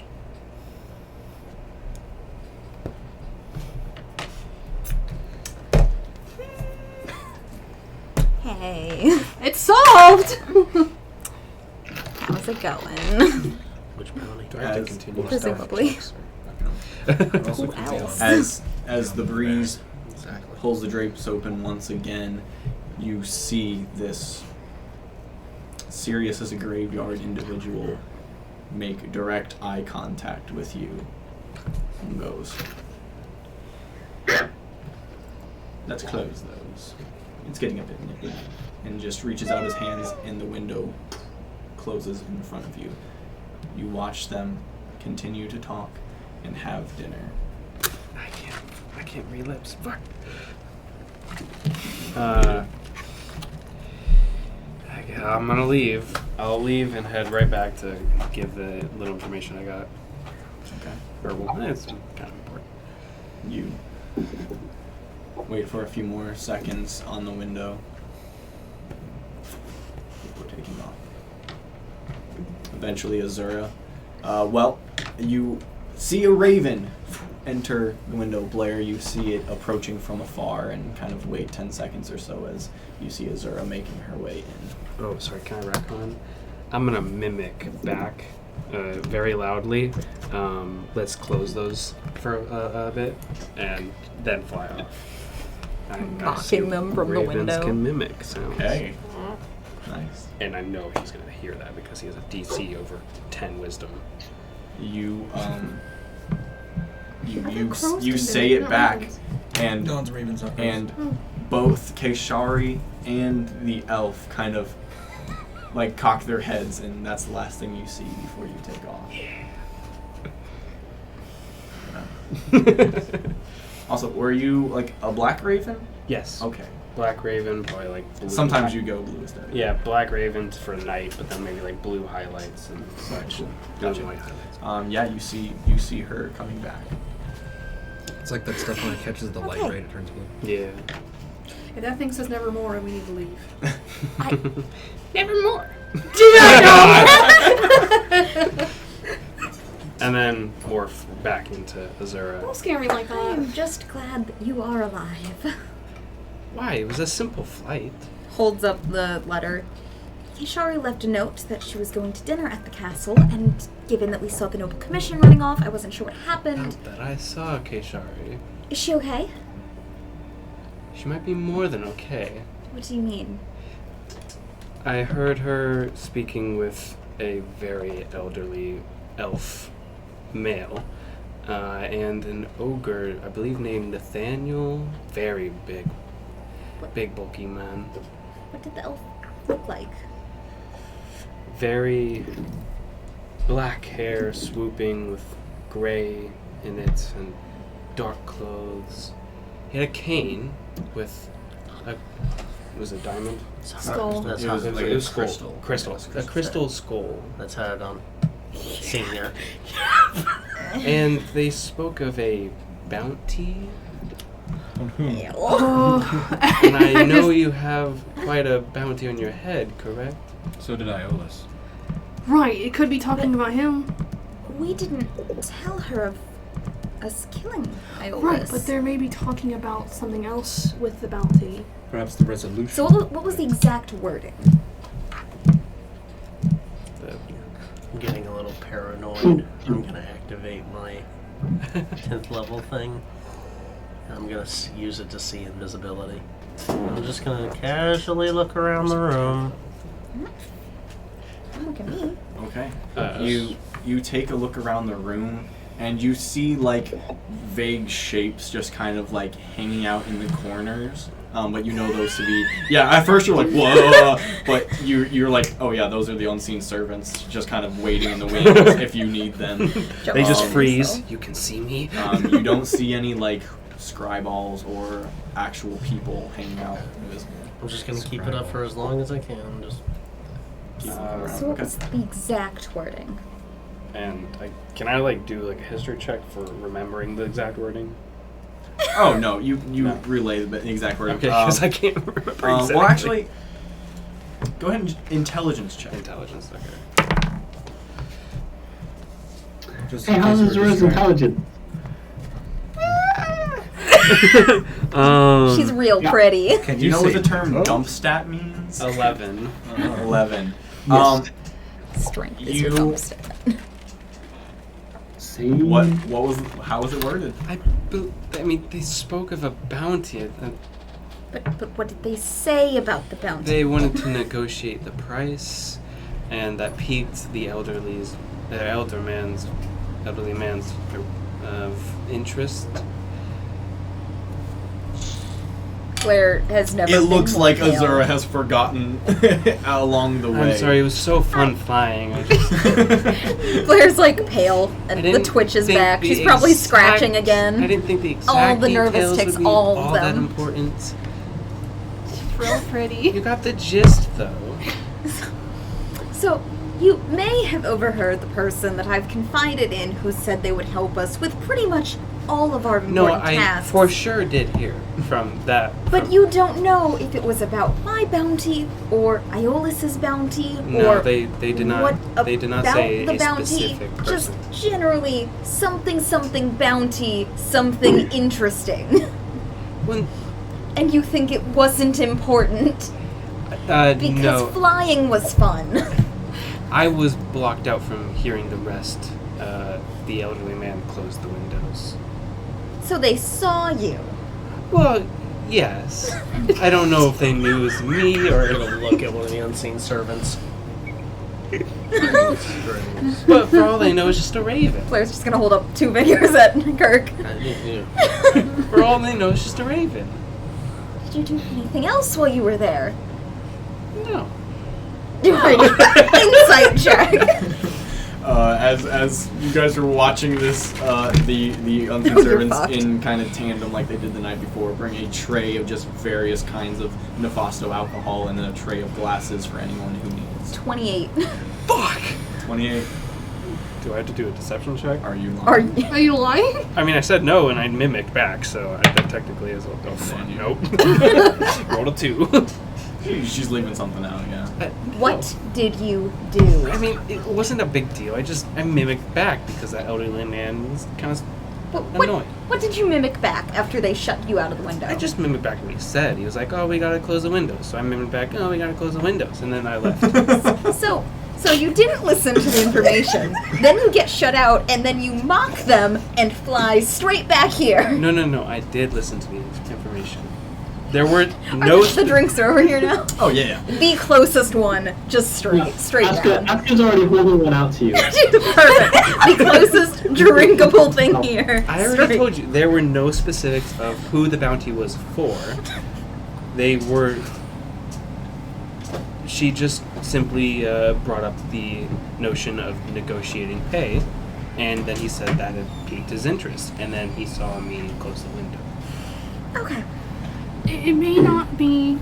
Hey. It's solved! How's it going? Which bounty? Do I have to As- continue? Presumably. Who else? As the breeze Exactly. pulls the drapes open once again, you see this serious as a graveyard individual make direct eye contact with you and goes, "Let's close those. It's getting a bit nippy." And just reaches out his hands and the window closes in front of you. You watch them continue to talk and have dinner. I can't read lips. Fuck. I'm gonna leave. I'll leave and head right back to give the little information I got. Okay. Or, well, it's kind of important. You wait for a few more seconds on the window before taking off. Eventually, Azura. You see a raven enter the window, Blair. You see it approaching from afar and kind of wait 10 seconds or so as you see Azura making her way in. Oh, sorry, can I retcon? I'm gonna mimic back very loudly. Let's close those for a bit and then fly off. Mocking them from the Ravens window. can mimic sounds. Okay. Nice. And I know he's gonna hear that because he has a DC over 10 wisdom. You crows you can say mimic, it not back, ravens. and No, it's ravens. Not and both Keshari and the elf kind of like cock their heads, and that's the last thing you see before you take off. Yeah. Also, were you like a black raven? Yes. Okay. Black Raven, probably like blue. Sometimes you go blue instead. Yeah, Black Raven for night, but then maybe like blue highlights and such. Cool. Blue Gotcha. and white highlights. Yeah, you see her coming back. It's like that stuff when it catches the light, Okay. right? It turns blue. Yeah. If that thing says nevermore, we need to leave. Nevermore. And then morph back into Azura. Don't scare me like I that. am just glad that you are alive. Why? It was a simple flight. Holds up the letter. Keshari left a note that she was going to dinner at the castle, and given that we saw the noble commission running off, I wasn't sure what happened. Not that I saw Keshari. Is she okay? She might be more than okay. What do you mean? I heard her speaking with a very elderly elf male and an ogre, I believe named Nathaniel. Very big bulky man. What did the elf look like? Very black hair swooping with gray in it and dark clothes. He had a cane with a was it diamond? Skull. That's It how was, it's it was skull. crystal. A crystal skull. That's how it senior. And they spoke of a bounty. Oh. And I know you have quite a bounty on your head, correct? So did Iolus. Right, it could be talking about him. We didn't tell her of us killing Iolus. Right, but they may be talking about something else with the bounty. Perhaps the resolution. So what was the exact wording? I'm getting a little paranoid. I'm gonna activate my 10th level thing. I'm gonna use it to see invisibility. I'm just gonna casually look around the room. Don't look at me. Okay. You take a look around the room and you see like vague shapes just kind of like hanging out in the corners. But you know those to be at first you're like whoa, but you're like, oh yeah, those are the unseen servants just kind of waiting in the wings if you need them. They just freeze. So. You can see me. You don't see any like scry balls or actual people hanging out invisible. I'm just gonna keep it up for as long as I can. Just Keep looking around. So what Okay. was the exact wording? And can I like do like a history check for remembering the exact wording? Oh no, you No. relay the exact word. Okay, because I can't remember exactly. Well, actually, go ahead and intelligence check. Intelligence, okay. Just Hey, in how's case we're Azura's distracted. intelligent? She's real yeah. pretty. Can Do you know what say the term both? dump stat means? 11. 11. Yes. Strength is your You- thumbstick. See? How was it worded? I mean, they spoke of a bounty. But what did they say about the bounty? They wanted to negotiate the price, and that piqued the elderly man's interest. Blair has never. It been looks more like pale. Azura has forgotten along the way. I'm sorry, it was so fun flying. I just, Blair's like pale, I and the didn't twitch is think back. the She's probably exact- scratching again. I didn't think the exact All the nervous details tics, would be all of that them. important. Real pretty. You got the gist, though. So, you may have overheard the person that I've confided in who said they would help us with pretty much all of our No, important I tasks. for sure did hear from that. But you don't know if it was about my bounty or Iolis's bounty No, or they did not. what They did not about say the a bounty. specific person. Just generally something bounty, something interesting. When, And you think it wasn't important because no, flying was fun. I was blocked out from hearing the rest. The elderly man closed the windows. So they saw you. Well, yes. I don't know if they knew it was me We're or. gonna look at one of the unseen servants. But for all they know, it's just a raven. Blair's just gonna hold up 2 fingers at Kirk. For all they know, it's just a raven. Did you do anything else while you were there? No. Do an insight check. As you guys are watching this, the unseen You're servants fucked. in kind of tandem like they did the night before bring a tray of just various kinds of Nefasto alcohol and then a tray of glasses for anyone who needs. 28. Fuck! 28. Do I have to do a deception check? Are you Are lying? you? Are you lying? I mean, I said no, and I mimicked back, so that technically is a Then you- Nope. Rolled a 2. She's leaving something out, yeah. What did you do? I mean, it wasn't a big deal. I mimicked back because that elderly man was kind of. But annoying. what did you mimic back after they shut you out of the window? I just mimicked back what he said. He was like, "Oh, we gotta close the windows." So I mimicked back, "Oh, we gotta close the windows," and then I left. So you didn't listen to the information. Then you get shut out, and then you mock them and fly straight back here. No. I did listen to the information. There were Are no. the drinks are over here now? Oh, yeah. The closest one, just straight down. Aska's already holding one out to you. Perfect. The closest drinkable thing here. I already Straight. told you there were no specifics of who the bounty was for. They were. She just simply brought up the notion of negotiating pay, and then he said that it piqued his interest, and then he saw me close the window. Okay. It may not be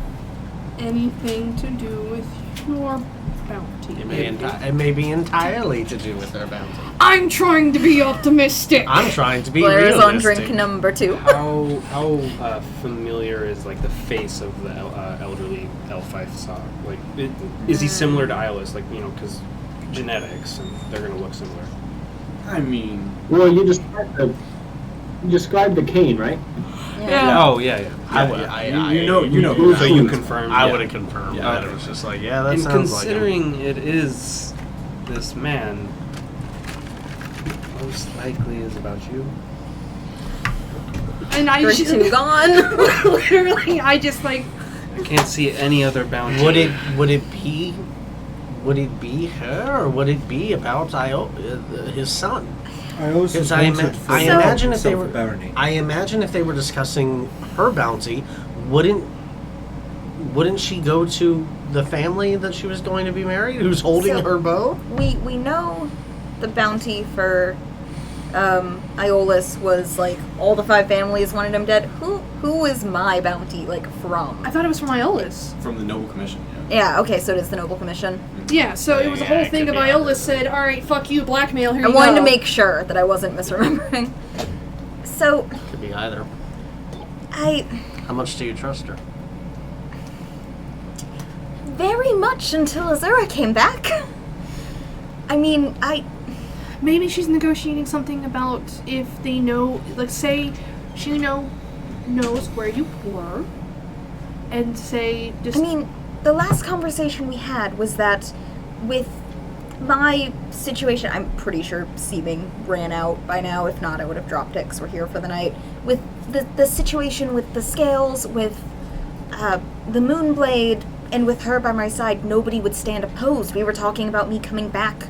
anything to do with your bounty. It may be entirely to do with their bounty. I'm trying to be optimistic. I'm trying to be Blair's realistic. on drink number 2. How familiar is like the face of the elderly elf I saw? Like, is he similar to Iolus? Like, you know, because genetics and they're gonna look similar. I mean, Well, you described the cane, right? Yeah. Oh yeah. you know who So that you is. confirmed. I yeah. would have confirmed Yeah, that. okay. It was just like, yeah, that And sounds like him. considering it is this man, most likely is about you. And I Drink just 2 gone. literally, I just like I can't see any other bounty. Would it be her, or would it be about his son? I also Because I wanted for imagine if they himself were, a barony. I imagine if they were discussing her bounty, wouldn't she go to the family that she was going to be married, who's holding So- her bow? We know the bounty for Iolis was like all the 5 families wanted him dead. Who is my bounty like from? I thought it was from Iolis. From the Noble Commission, yeah. Yeah, okay, so it is the Noble Commission. Yeah, so it was a Yeah, whole it thing could of be Iolis said, "All right, fuck you, blackmail. Here I you wanted go." to make sure that I wasn't misremembering. So Could be either. How much do you trust her? very much until Azura came back. I mean, Maybe she's negotiating something about if they know, like, say she knows where you were, and say just. I mean, the last conversation we had was that with my situation, I'm pretty sure Seeming ran out by now. If not, I would have dropped it because we're here for the night. With the situation with the scales, with the Moonblade, and with her by my side, nobody would stand opposed. We were talking about me coming back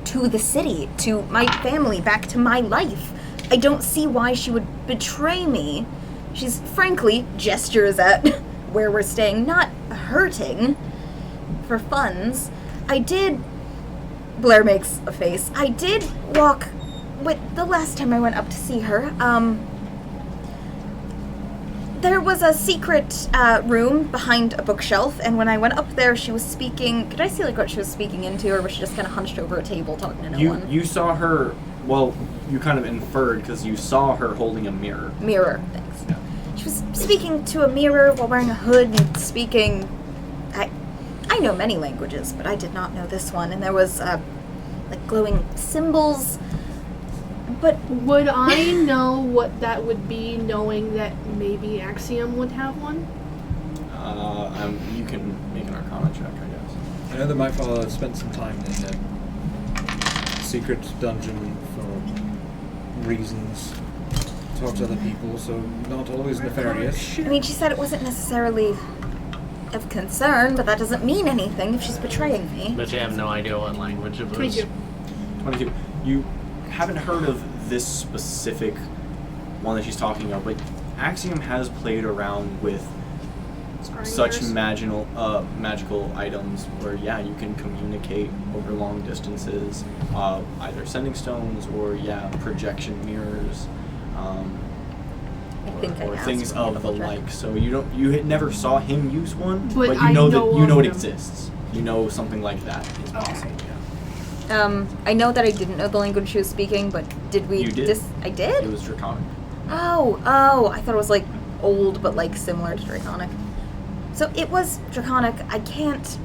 to the city, to my family, back to my life. I don't see why she would betray me. She's frankly gestures at where we're staying, not hurting for funds. Blair makes a face. I did walk with the last time I went up to see her. There was a secret room behind a bookshelf, and when I went up there, she was speaking. Could I see like what she was speaking into, or was she just kind of hunched over a table talking to no one? You saw her. Well, you kind of inferred because you saw her holding a mirror. Mirror, thanks. Yeah. She was speaking to a mirror while wearing a hood and speaking. I know many languages, but I did not know this one. And there was like glowing symbols. But would I know what that would be, knowing that maybe Axiom would have one? You can make an Arcana check, I guess. I know that my father spent some time in a secret dungeon for reasons. Talk to other people, so not always nefarious. I mean, she said it wasn't necessarily of concern, but that doesn't mean anything if she's betraying me. But you have no idea what language it was. 22. You haven't heard of this specific one that she's talking about, but Axiom has played around with such magical items where, yeah, you can communicate over long distances, either sending stones or, projection mirrors, or things of the like. So you had never saw him use one, but you know it exists. You know something like that is possible. Yeah. I know that I didn't know the language she was speaking, but did we? You did. I did. It was Draconic. Oh! I thought it was like old, but like similar to Draconic. So it was Draconic. I can't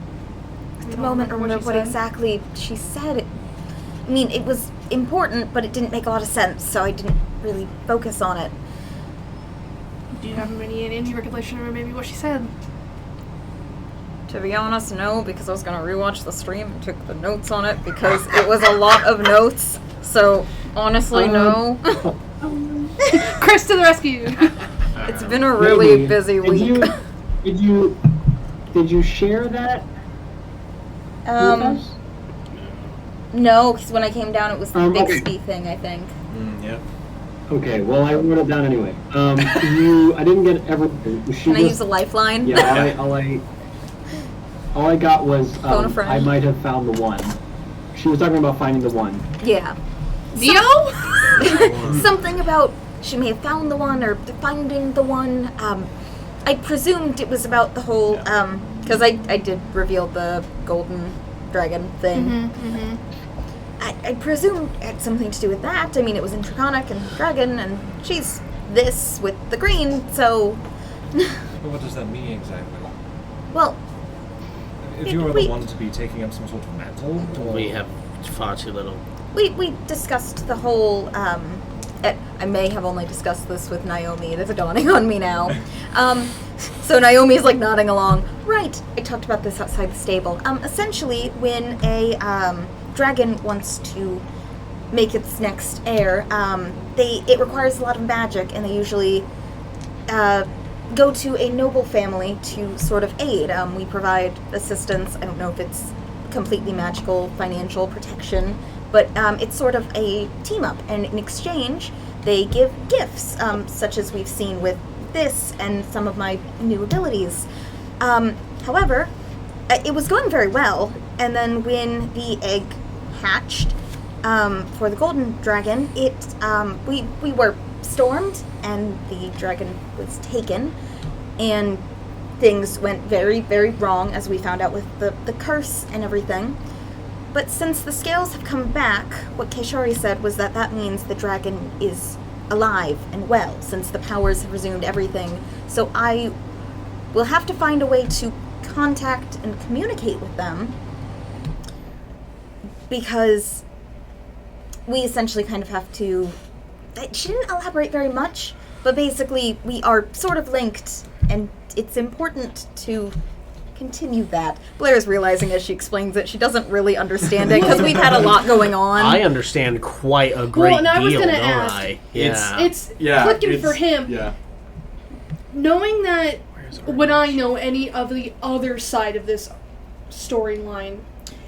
at the moment remember what exactly she said. I mean, it was important, but it didn't make a lot of sense, so I didn't really focus on it. Do you have any recollection or maybe what she said? To be honest, no, because I was going to rewatch the stream and took the notes on it because it was a lot of notes. So, honestly, no. Chris to the rescue! It's been a really busy week. Did you share that with us? No, because when I came down, it was the Bixby okay. thing, I think. Yeah. Okay, well, I wrote it down anyway. I didn't get everything. Can I use a lifeline? Yeah, all I got was, Phone a friend. I might have found the one. She was talking about finding the one. Yeah. Neo? Something about she may have found the one or finding the one. I presumed it was about the whole, because I did reveal the golden dragon thing. I presumed it had something to do with that. I mean, it was in Draconic and dragon, and she's this with the green, so... But what does that mean exactly? Well... If you were the one to be taking up some sort of mantle, or... We have far too little. We discussed the whole, I may have only discussed this with Naomi, it is dawning on me now. So Naomi's like nodding along. Right, I talked about this outside the stable. Essentially, when a dragon wants to make its next heir, it requires a lot of magic, and they usually go to a noble family to sort of aid. We provide assistance. I don't know if it's completely magical, financial protection, but it's sort of a team up, and in exchange, they give gifts, such as we've seen with this and some of my new abilities. However, it was going very well, and then when the egg hatched for the golden dragon, we were stormed, and the dragon was taken, and things went very, very wrong, as we found out with the curse and everything. But since the scales have come back, what Keshari said was that means the dragon is alive and well, since the powers have resumed everything. So I will have to find a way to contact and communicate with them, because we essentially kind of have to... She didn't elaborate very much, but basically we are sort of linked, and it's important to continue that. Blair is realizing as she explains it, she doesn't really understand it, because we've had a lot going on. I understand quite a great Well, and I was deal, gonna don't ask. I? It's clicking for him. Yeah. Knowing that would I know any of the other side of this storyline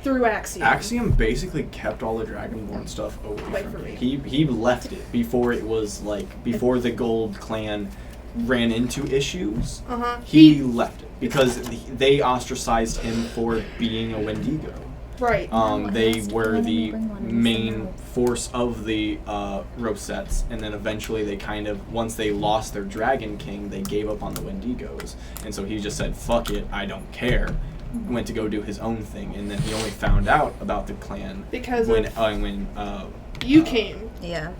through Axiom? Axiom basically kept all the Dragonborn stuff away from me. He left it before it was like before the Gold Clan ran into issues. He left it because they ostracized him for being a Wendigo. Right. They were the main force of the Rosettes, and then eventually they kind of, once they lost their Dragon King, they gave up on the Wendigos. And so he just said, fuck it, I don't care. Went to go do his own thing, and then he only found out about the clan Because when you came. Yeah.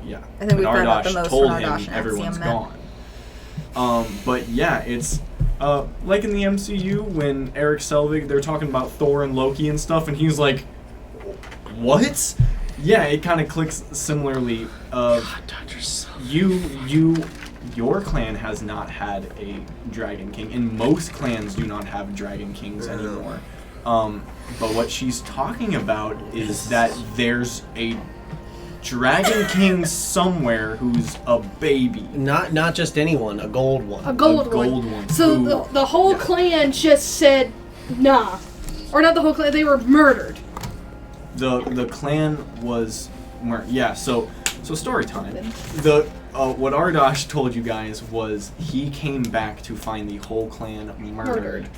yeah. I think we when found out the Ardash most told when him Ardash and everyone's Axiom met. gone. But yeah, it's like in the MCU when Eric Selvig, they're talking about Thor and Loki and stuff, and he's like, what? Yeah, it kind of clicks similarly. Your clan has not had a Dragon King, and most clans do not have Dragon Kings anymore. But what she's talking about is that there's a Dragon King somewhere who's a baby. Not just anyone, a gold one. A gold one. So who- the whole clan just said, nah. Or not the whole clan, they were murdered. The clan was so story time. What Ardash told you guys was he came back to find the whole clan murdered.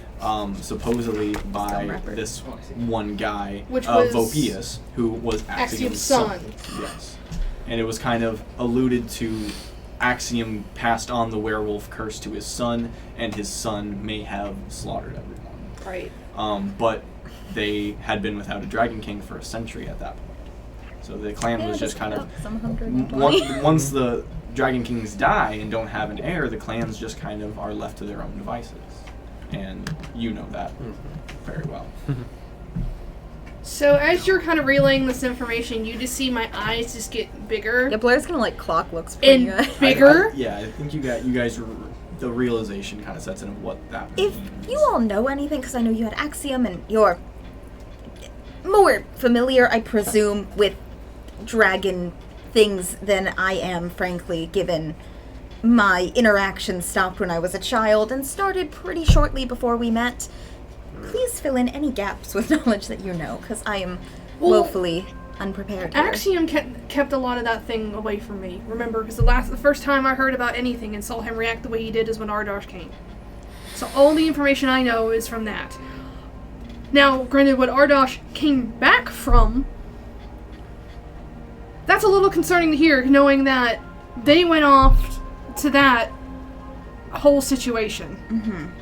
Supposedly by this one guy, Which was Vopius, who was Axiom's son. Yes. And it was kind of alluded to Axiom passed on the werewolf curse to his son, and his son may have slaughtered everyone. Right. But they had been without a Dragon King for a century at that point. So the clan was just kind of... Once the Dragon Kings die and don't have an heir, the clans just kind of are left to their own devices. And you know that very well. So as you're kind of relaying this information, you just see my eyes just get bigger. Yeah, Blair's gonna like clock looks And pretty good. bigger? I think you guys the realization kind of sets in of what that If means. you all know anything, because I know you had Axiom and you're more familiar, I presume, with dragon things than I am, frankly, given my interaction stopped when I was a child and started pretty shortly before we met. Please fill in any gaps with knowledge that you know, because I am woefully unprepared here. Axiom kept a lot of that thing away from me. Remember, because the first time I heard about anything and saw him react the way he did is when Ardash came. So all the information I know is from that. Now, granted, what Ardash came back from, that's a little concerning to hear, knowing that they went off to that whole situation.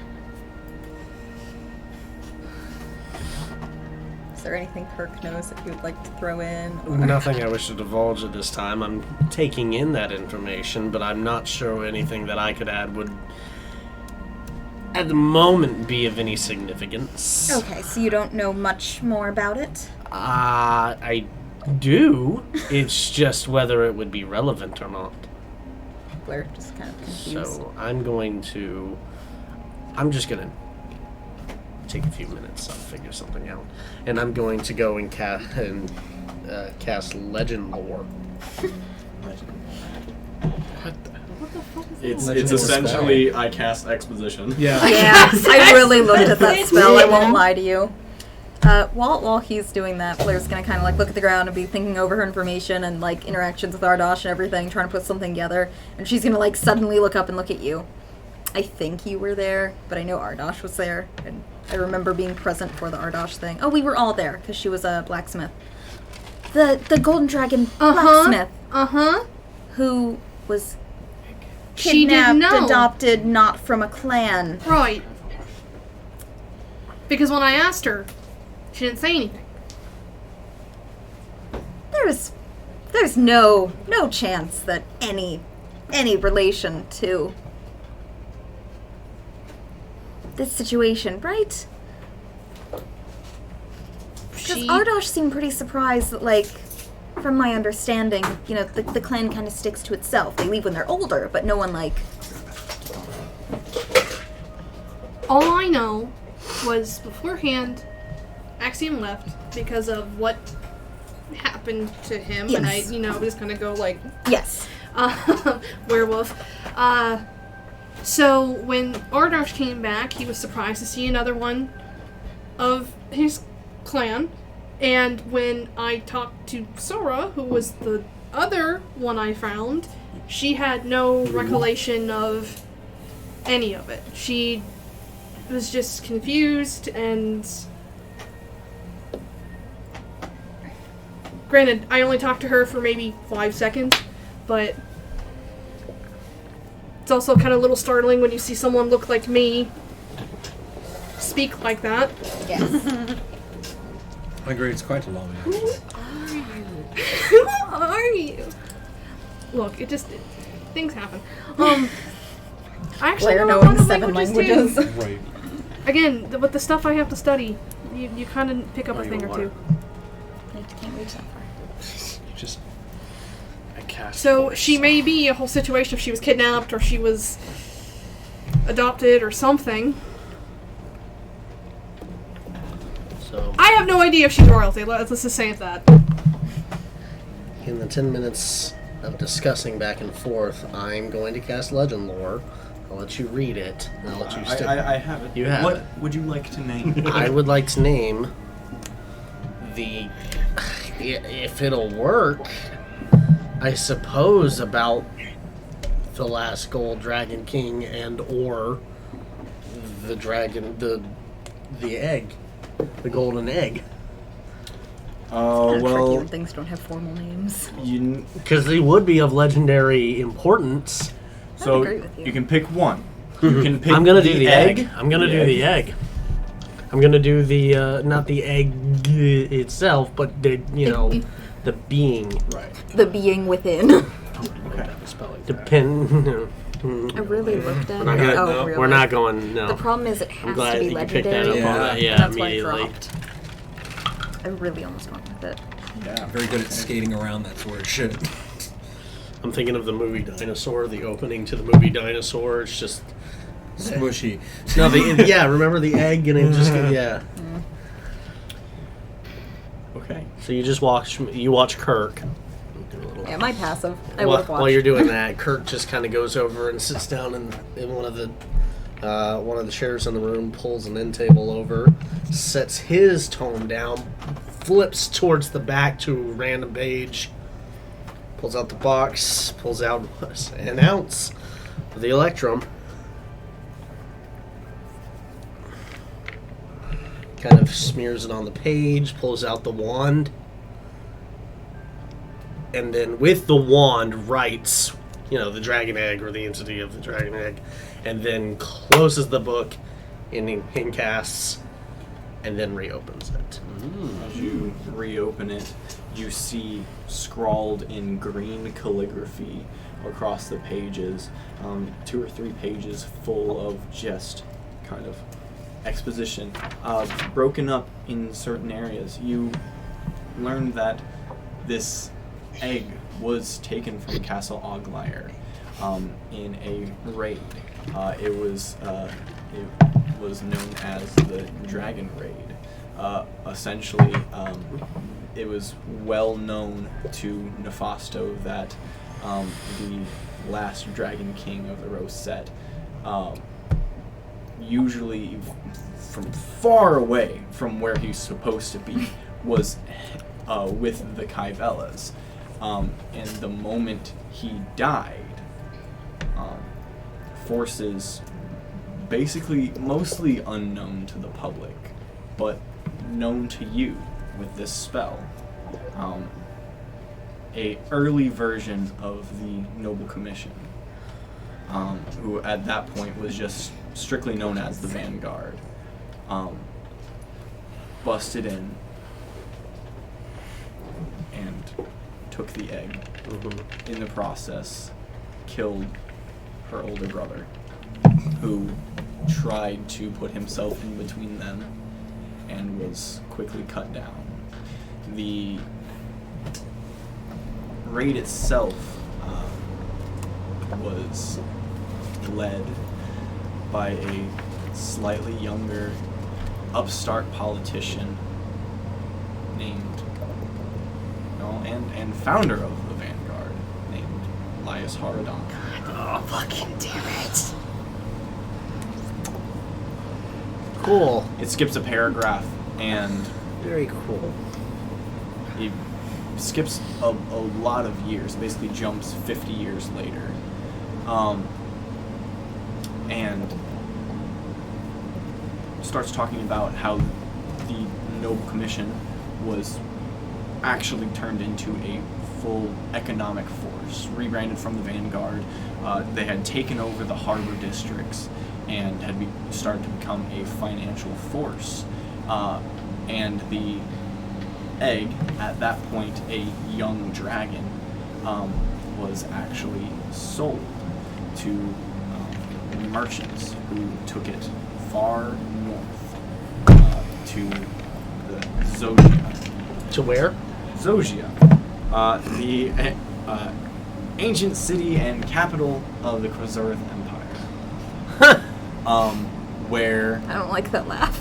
Is there anything Kirk knows that he would like to throw in? Or? Nothing I wish to divulge at this time. I'm taking in that information, but I'm not sure anything that I could add would, at the moment, be of any significance. Okay, so you don't know much more about it? I do. It's just whether it would be relevant or not. Blair just kind of confused. So I'm just gonna take a few minutes. I'll figure something out, and I'm going to go and cast Legend Lore. It's essentially I cast Exposition. Yeah, I really looked at that spell, I won't lie to you. While he's doing that, Blair's gonna kind of like look at the ground and be thinking over her information and like interactions with Ardash and everything, trying to put something together. And she's gonna like suddenly look up and look at you. I think you were there, but I know Ardash was there, and I remember being present for the Ardash thing. Oh, we were all there because she was a blacksmith. The Golden Dragon blacksmith. Who was She didn't kidnapped, know. adopted, not from a clan. Right. Because when I asked her, she didn't say anything. There's no chance that any relation to this situation, right? Because Ardash seemed pretty surprised that, like, from my understanding, you know, the clan kind of sticks to itself. They leave when they're older, but no one, like... All I know was beforehand, Axiom left because of what happened to him, Yes. and I, was gonna go like, Yes. werewolf. So when Ardarsh came back, he was surprised to see another one of his clan. And when I talked to Sora, who was the other one I found, she had no recollection of any of it. She was just confused and... Granted, I only talked to her for maybe 5 seconds, but it's also kind of a little startling when you see someone look like me speak like that. Yes. I agree, it's quite alarming. Who are you? Look, things happen. I actually Blair know a knowing lot of 7 languages too. Right. Again, with the stuff I have to study, you kind of pick up a Running thing or water. two. I can't reach that far. Just I cast. So she may be a whole situation if she was kidnapped or she was adopted or something. So, I have no idea if she's royalty. Let's just say that. in the 10 minutes of discussing back and forth, I'm going to cast Legend Lore. I'll let you read it. And I'll let you stick. I have it. You have what it. would you like to name? I would like to name the... If it'll work, I suppose about the last Gold Dragon King and or the dragon, the egg, the golden egg. Oh, Kinda tricky well, when things don't have formal names. you... Because they would be of legendary importance. So agree with you. you can pick one. You can pick I'm gonna do the egg. egg. I'm gonna do the egg. I'm gonna do the not the egg itself, but the the being. Right. The being within. Okay. Depend. I really looked at We're not it. gonna- Oh, no, really? We're not going. No. The problem is it I'm has glad to be you picked that legendary. up on that. Yeah, and that's why I immediately. dropped. I really almost went with it. Yeah. Very good at skating around that sort of shit. I'm thinking of the movie Dinosaur. The opening to the movie Dinosaur. It's just Smushy. no. Yeah, remember the egg and it just yeah. Okay. So you just watch Kirk. Yeah, my passive. I would have watched. While you're doing that, Kirk just kind of goes over and sits down in one of the chairs in the room, pulls an end table over, sets his tome down, flips towards the back to a random page, pulls out the box, pulls out an ounce of the Electrum, kind of smears it on the page, pulls out the wand, and then with the wand writes, the dragon egg or the entity of the dragon egg, and then closes the book and casts, and then reopens it. As you reopen it, you see scrawled in green calligraphy across the pages, 2 or 3 pages full of just kind of exposition, broken up in certain areas. You learn that this egg was taken from Castle Oglyre in a raid. It was known as the Dragon Raid. Essentially, it was well known to Nefasto that the last Dragon King of the Rose set, usually from far away from where he's supposed to be, was with the Kaivelas. And the moment he died, forces basically mostly unknown to the public, but known to you with this spell, a early version of the Noble Commission, who at that point was just strictly known as the Vanguard, busted in and took the egg. In the process, killed her older brother, who tried to put himself in between them and was quickly cut down. The raid itself was led by a slightly younger, upstart politician named, and founder of the Vanguard, named Elias Haradon. Oh, fucking damn it. Cool. It skips a paragraph, and Very cool. it skips a lot of years. Basically, jumps 50 years later, and starts talking about how the Noble Commission was actually turned into a full economic force, rebranded from the Vanguard. They had taken over the harbor districts and had started to become a financial force. And the egg, at that point a young dragon, was actually sold to merchants who took it far north to the Zogia. To where? Zogia, the ancient city and capital of the Khazarth Empire. Where I don't like that laugh.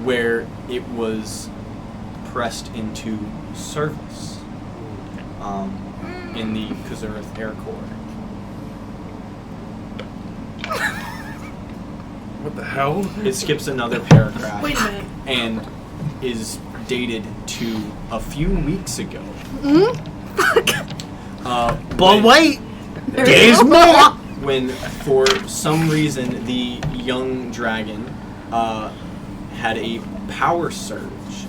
where it was pressed into service in the Khazarth Air Corps. What the hell? It skips another paragraph. Wait a minute. And is dated to a few weeks ago. But wait! There's more! When, for some reason, the young dragon had a power surge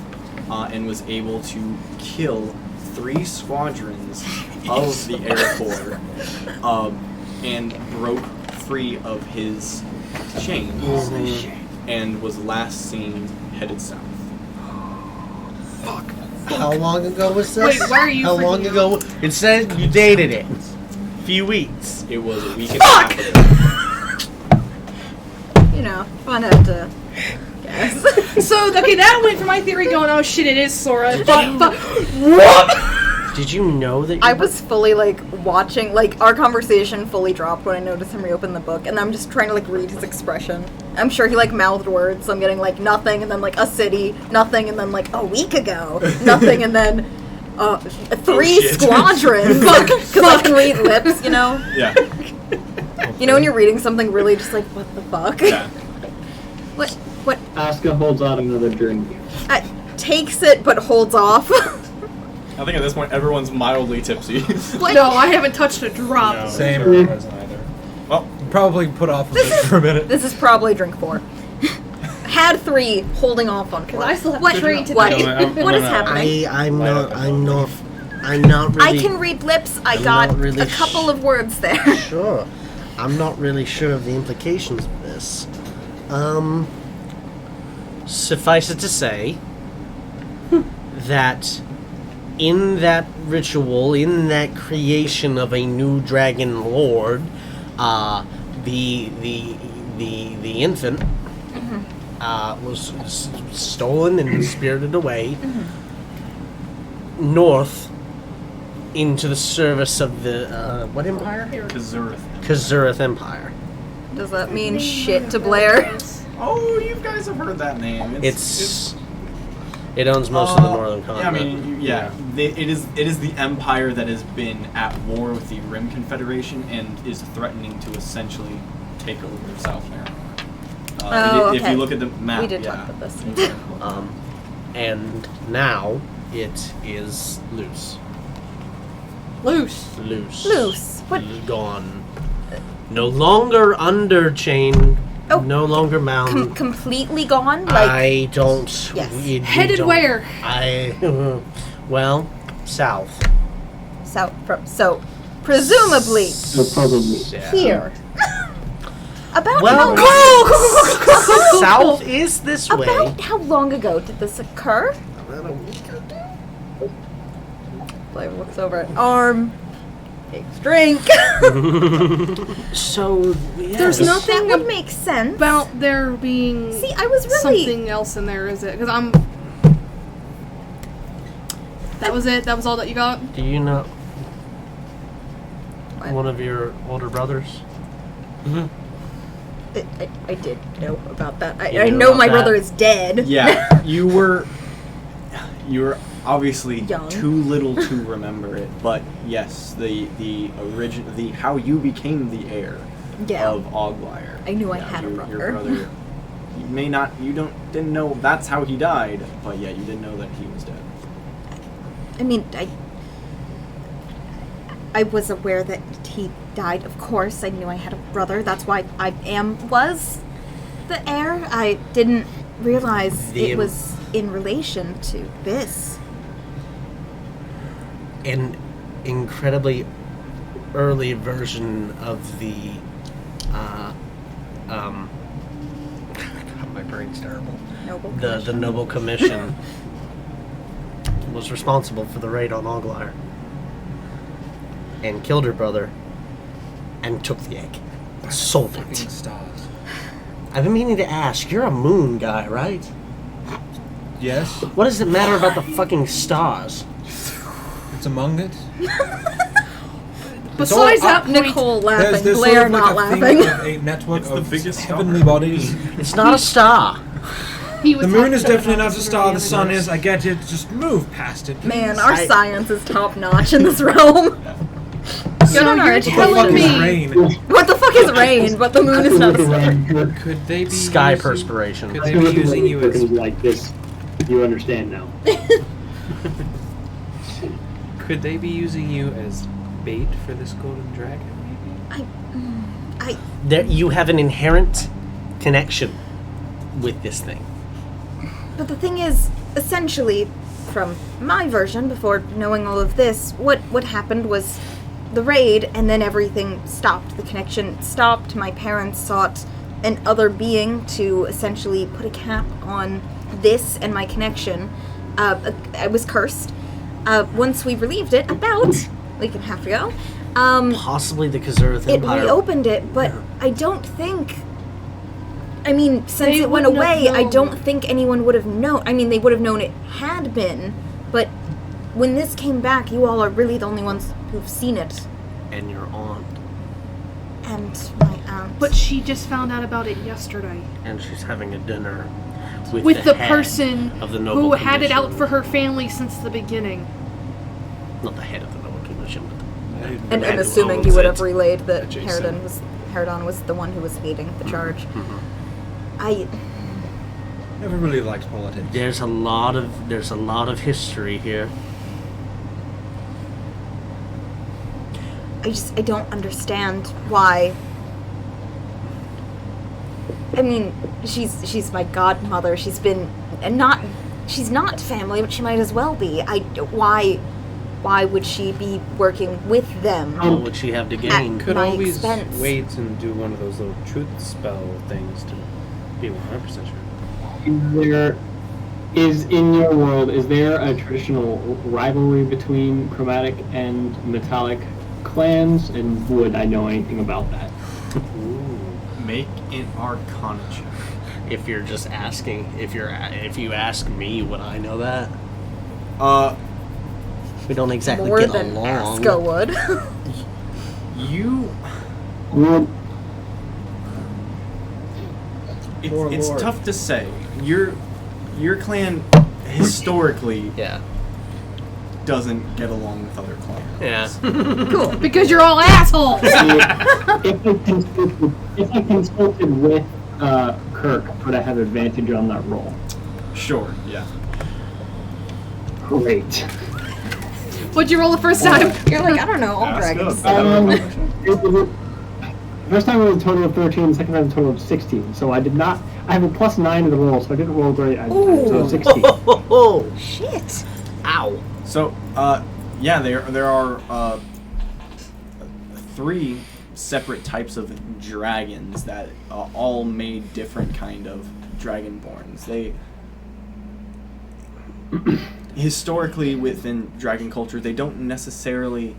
and was able to kill 3 squadrons of the Air Corps and broke free of his chains and was last seen headed south. How long ago was this? Wait, why are you How long freaking ago? It said you dated it. Few weeks. It was a week and a half ago. You know, fun had to guess. So, okay, that went for my theory going, oh shit, it is Sora. But what? Did you know that you I was fully like watching, like our conversation fully dropped when I noticed him reopen the book, and I'm just trying to like read his expression. I'm sure he like mouthed words, so I'm getting like nothing, and then like a city, nothing, and then like a week ago, nothing, and then 3 shit. squadrons, because I can read lips, you know. Yeah. You know when you're reading something really just like what the fuck? Yeah. What? Asuka holds out another drink. Takes it but holds off. I think at this point everyone's mildly tipsy. No, I haven't touched a drop. No. Same. Mm. Hasn't either. Well, Probably put off a bit for a minute. This is probably drink 4. Had 3, holding off on 4. I still have what? 3 to What? do. What is happening? I'm not really. I can read lips. I I'm got not really a couple of words there. Sure. I'm not really sure of the implications of this. Suffice it to say that in that ritual, in that creation of a new dragon lord, the infant was stolen and spirited away north into the service of the what empire? Khazarth. Khazarth Empire. Does that mean shit to Blair? Oh, you guys have heard that name. It owns most of the northern Yeah, I continent. mean, it is the empire that has been at war with the Rim Confederation and is threatening to essentially take over South America. If okay. you look at the map, We did yeah. talk about this. And now it is loose. Loose. Loose. What? Gone. No longer under chain. Oh. No longer bound. Completely gone? Like, I don't. Yes. we Headed don't- where? Well, south. so presumably So probably. Yeah. here. About Well, how south is this way. About how long ago did this occur? About a week ago. Blair looks over at Arm, takes drink. So There's That nothing would make sense. about there being See, I was really. something else in there, is it? Because I'm. That was it? That was all that you got? Do you know What? one of your older brothers? I did know about that. You I knew know about my that? brother is dead. Yeah, you were obviously Young. too little to remember it, but yes, the how you became the heir Yeah. of Oglyre. I knew I had a Your brother. brother. Didn't know that's how he died, but yeah, you didn't know that he was dead. I mean, I was aware that he died, of course. I knew I had a brother. That's why I was the heir. I didn't realize it was in relation to this. An incredibly early version of the my brain's terrible. Noble The Commission. Noble Commission was responsible for the raid on Oglyre and killed her brother and took the egg. Sold Fucking it. stars. I've been meaning to ask, you're a moon guy, right? Yes, What does it matter about the fucking stars? it's among it. Besides all that up- point, Nicole laughing, There's Blair sort of not like a laughing. thing of a network It's the of biggest star. heavenly bodies. It's not a star. he was The moon talking is about definitely not a this star. The earlier. sun is. I get it. Just move past it. Please. Man, our I- science is top notch in this realm. So Good on our you're What the fuck telling is me rain? What the fuck is rain? But the moon is not a star. Could they be Sky using, perspiration. Could they be using you as like this. You understand now. Could they be using you as bait for this golden dragon? Maybe. There, you have an inherent connection with this thing. But the thing is, essentially, from my version, before knowing all of this, what happened was the raid, and then everything stopped. The connection stopped. My parents sought an other being to essentially put a cap on this and my connection. I was cursed. Once we relieved it, about a week and a half ago, Possibly the Kazurth it Empire. reopened it, but I don't think. I mean, since They it went wouldn't have away, I known. don't think anyone would have known. I mean, they would have known it had been, but when this came back, you all are really the only ones who've seen it. And your aunt. And my aunt. But she just found out about it yesterday. And she's having a dinner with, With the head person of the Noble who had it out Commission. for her family since the beginning. Not the head of the Noble Commission, but and man I'm who assuming owns you would it. have relayed that Adjacent. Herodon was the one who was leading the charge. Mhm. I Never really liked politics. There's a lot of history here. I don't understand why. I mean, she's my godmother. She's not family, but she might as well be. Why would she be working with them? What would she have to gain? Could my always expense. wait and do one of those little truth spell things to be 100% sure. In your world, is there a traditional rivalry between chromatic and metallic clans? And would I know anything about that? Make an Arcana check. If you're just asking, if you ask me, would I know that? We don't exactly More get than along. Aska would. You. Well, It's tough to say. Your clan historically Yeah. doesn't get along with other clans. Yeah. Cool. Because you're all assholes! if I consulted with Kirk, would I have advantage on that roll? Sure. Yeah. Great. What'd you roll the first time? You're like, I don't know, all Ask dragons. us. First time it was a total of 13, second time a total of 16. So I have a +9 to the roll, so I didn't roll great. So 16. Oh, Shit. ow. So, yeah, there are 3 separate types of dragons that all made different kind of dragonborns. They historically within dragon culture, they don't necessarily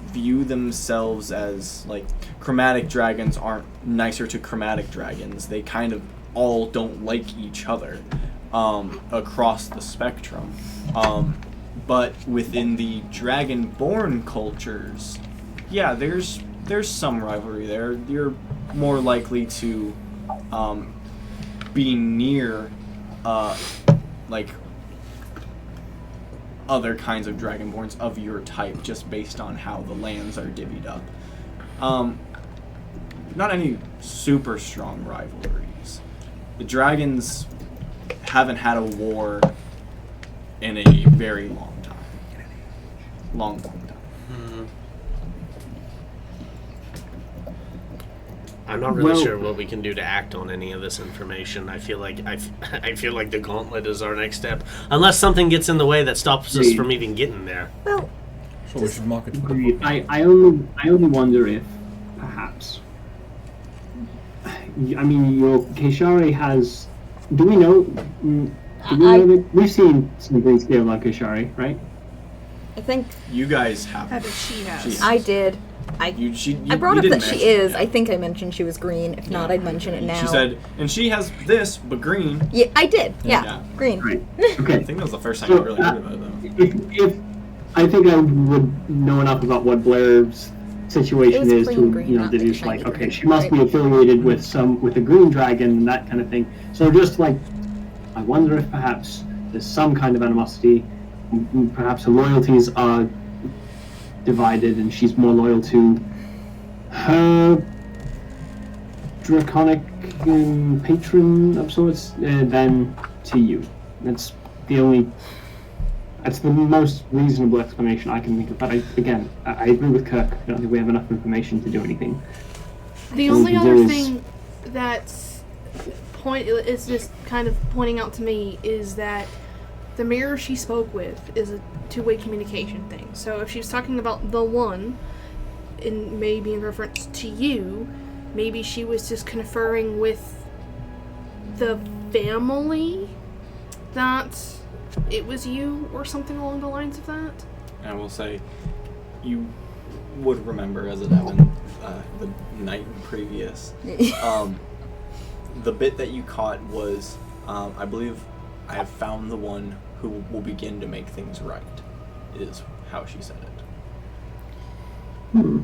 view themselves as like chromatic dragons aren't nicer to chromatic dragons. They kind of all don't like each other across the spectrum. But within the dragonborn cultures, yeah, there's some rivalry there. You're more likely to be near like other kinds of dragonborns of your type just based on how the lands are divvied up. not any super strong rivalries. The dragons haven't had a war in a very long time. Long time. I'm not really Well- sure what we can do to act on any of this information. I feel like I feel like the gauntlet is our next step, unless something gets in the way that stops us from even getting there. Well, So we should mark it. Agreed. I only wonder if perhaps. I mean, your Keshari has. Do we know? Do we know that we've seen some green scale on Keshari, right? I think You guys have. How does she have? She- I did. I brought you up didn't that she mention is. it, yeah. I think I mentioned she was green. If not, I'd mention it now. She said, and she has this, but green. Yeah, I did. Yeah, Yeah. green. Right. I Okay. think that was the first time So, I really heard about it, though. If I think I would know enough about what Blair's situation It was is plain to, green, you know, not the deduce shiny like, okay, green, she must right? be affiliated with a green dragon and that kind of thing. So just like, I wonder if perhaps there's some kind of animosity, perhaps her loyalties are divided and she's more loyal to her draconic patron of sorts than to you. That's the most reasonable explanation I can think of. But I agree with Kirk. I don't think we have enough information to do anything. The All we only can do other is- thing that's is just kind of pointing out to me is that the mirror she spoke with is a two-way communication thing. So if she's talking about the one, and maybe in reference to you, maybe she was just conferring with the family that it was you or something along the lines of that. And I will say, you would remember as it happened the night previous. The bit that you caught was, I believe, I have found the one who will begin to make things right, is how she said it.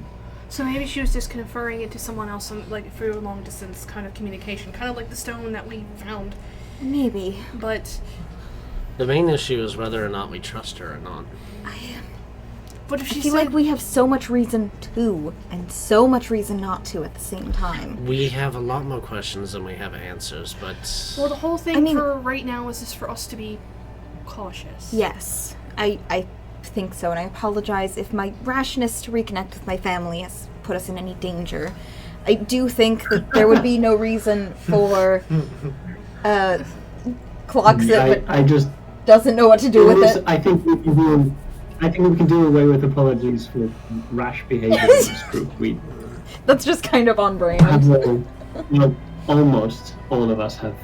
So maybe she was just conferring it to someone else, like through a long distance kind of communication, kind of like the stone that we found. Maybe. But The main issue is whether or not we trust her or not. what if I she feel said like we have so much reason to, and so much reason not to at the same time. We have a lot more questions than we have answers, but Well, the whole thing I mean- for right now is just for us to be cautious. Yes, I think so, and I apologize if my rashness to reconnect with my family has put us in any danger. I do think that there would be no reason for Clocks it, I just but doesn't know what to do with it. I think we can do away with apologies for rash behavior in this group. That's just kind of on brand. Almost all of us have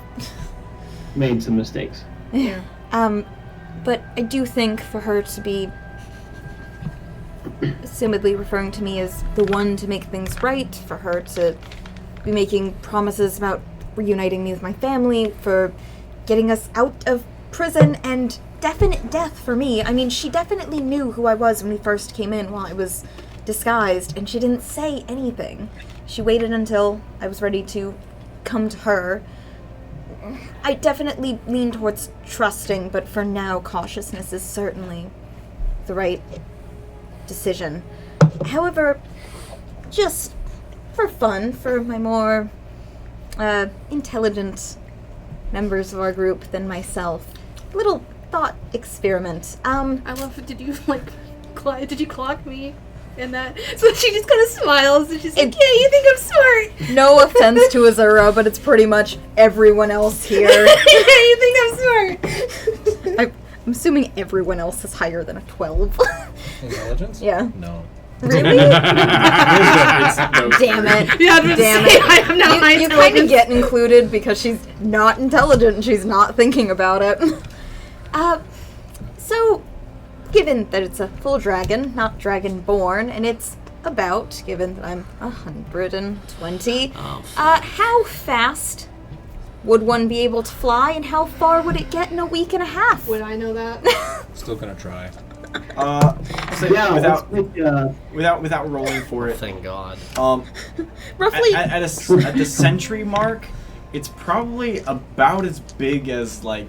made some mistakes. Yeah. But I do think for her to be assumedly referring to me as the one to make things right, for her to be making promises about reuniting me with my family, for getting us out of prison, and definite death for me. I mean, she definitely knew who I was when we first came in while I was disguised, and she didn't say anything. She waited until I was ready to come to her. I definitely lean towards trusting, but for now, cautiousness is certainly the right decision. However, just for fun, for my more intelligent members of our group than myself, little thought experiment. I love it. Did you clock me in that? So she just kind of smiles and she's like, yeah, you think I'm smart. No offense to Azura, but it's pretty much everyone else here. Yeah, you think I'm smart. I'm assuming everyone else is higher than a 12. Intelligence? Yeah. No. Really? Damn it. Yeah, I was gonna Damn say, it. I am not high You kind of intelligence. get included because she's not intelligent and she's not thinking about it. So, given that it's a full dragon, not dragonborn, and it's about, given that I'm 120, how fast would one be able to fly, and how far would it get in a week and a half? Would I know that? Still gonna try. So without rolling for it. Thank God. Roughly. At the century mark, it's probably about as big as like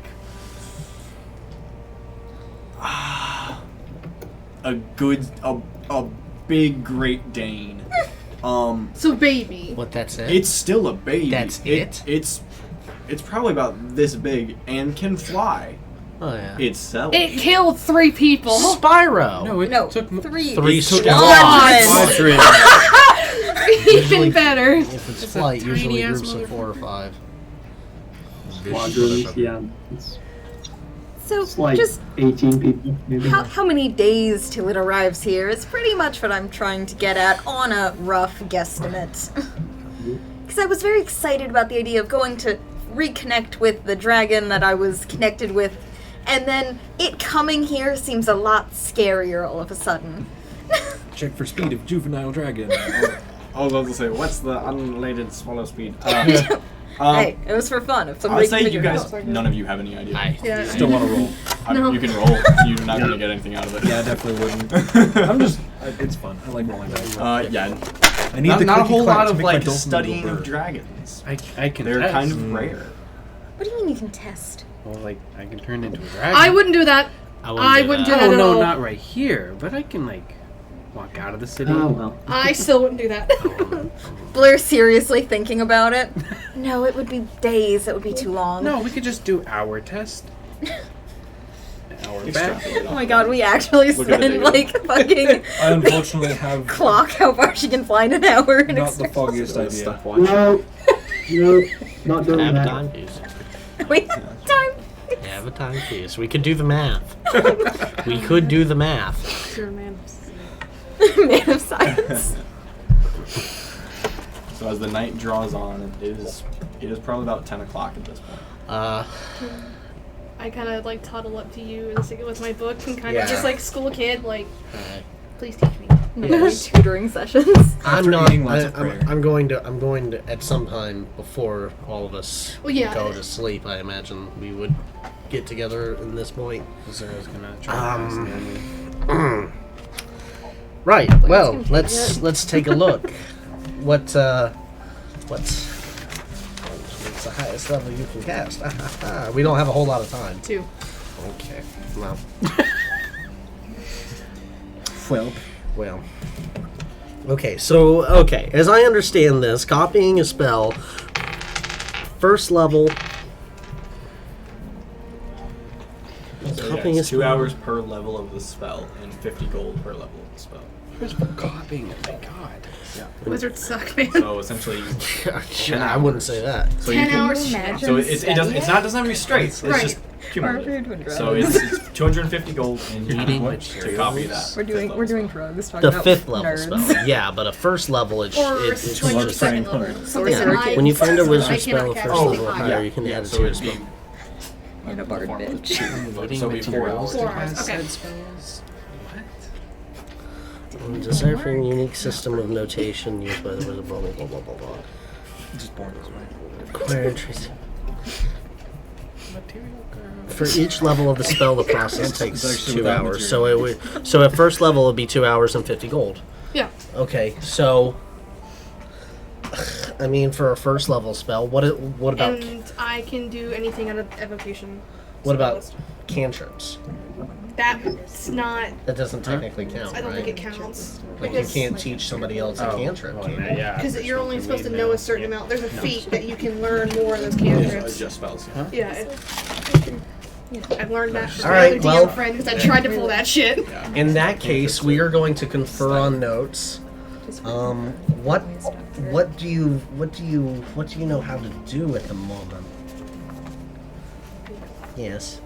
a big Great Dane. So baby. What, that's it? It's still a baby. That's it? It's probably about this big and can fly Oh, yeah. itself. It killed 3 people. Spyro! No, it No, took 3. Three took squads. Even better. If it's flight, usually tiny-ass groups of 4 or 5. Squadrons, yeah. So, It's like just 18 people, maybe. how many days till it arrives here is pretty much what I'm trying to get at on a rough guesstimate. Because I was very excited about the idea of going to reconnect with the dragon that I was connected with, and then it coming here seems a lot scarier all of a sudden. Check for speed of juvenile dragon. I was about to say, what's the unrelated swallow speed? Hey, it was for fun. If I somebody would say can you figure it guys, out. none of you have any idea. Yeah. Still want to roll. No. You can roll. You're not going to get anything out of it. Yeah, I definitely wouldn't. I'm just. It's fun. I like rolling dice. Yeah. I need Not, the not a clicky whole clack lot to of make my like dolphin studying little of bird. dragons. I can They're test. kind of rare. What do you mean you can test? Well, like, I can turn into a dragon. I wouldn't do that. I wouldn't do that Oh, at no, all. not right here. But I can, like, walk out of the city. Oh, well. I still wouldn't do that. Blair's seriously thinking about it. No, it would be days. It would be too long. No, we could just do our test. An hour back. Extrapolate Oh off my of god, that. we actually Look at the spend data. like fucking I unfortunately have clock how far she can fly in an hour. And not the foggiest So idea. stuff watching. No, not doing Have a that. timepiece. Wait, time. Have a timepiece. We could do the math. We could do the math. Sure, man. Man of science. So as the night draws on, it is probably about 10 o'clock at this point. I kind of like toddle up to you and stick it with my book and kind Yeah. of just like school kid, like, Alright. please teach me. Yes. Tutoring sessions. I'm not. eating lots of prayer. I'm going to at some time before all of us Well, yeah. go to sleep. I imagine we would get together in this point. Sarah's gonna try to ask Naomi. Right. Well, gonna be let's take a look. What's the highest level you can cast? We don't have a whole lot of time. 2. Okay. Well. Well, Okay, as I understand this, copying a spell, first level. So Copying yeah, a it's 2 spell. hours per level of the spell and 50 gold per level of the spell. Where's for copying it? My God. Wizards suck, man. So essentially, I wouldn't say that. so 10 you can, hours. so it doesn't have to be straight. It's Right. just cumulative. So it's 250 gold and you Eating can to copy that. We're doing drugs. The fifth level spell, yeah, but a first level, it's Or it's like just second level. Something yeah. that I- When you find a I wizard cannot spell, cast first it level or high. higher, you can add it So to your it'd be spell. And a bard bitch. so it'd be 4 hours. 4 hours. Okay. Deciphering unique system of notation used by the wizard. Blah blah blah blah blah blah. just born this way. Acquire trace. For each level of the spell, the process takes actually 2 without hours. material. So at first level, it'd be 2 hours and 50 gold. Yeah. Okay, so I mean, for a first level spell, what about And I can do anything out of evocation. what about spell cantrips? list. That's not. That doesn't technically count, I don't right? think it counts. Like you can't teach somebody else a cantrip, well, can you? yeah. Because there's you're only something supposed to we know know. a certain amount. There's a feat that you can learn more of those It's cantrips. just spells. Yeah. I've learned that from All my right, other well- DM friend because I tried to pull that shit. In that case, we are going to confer on notes. What do you know how to do at the moment? Yes.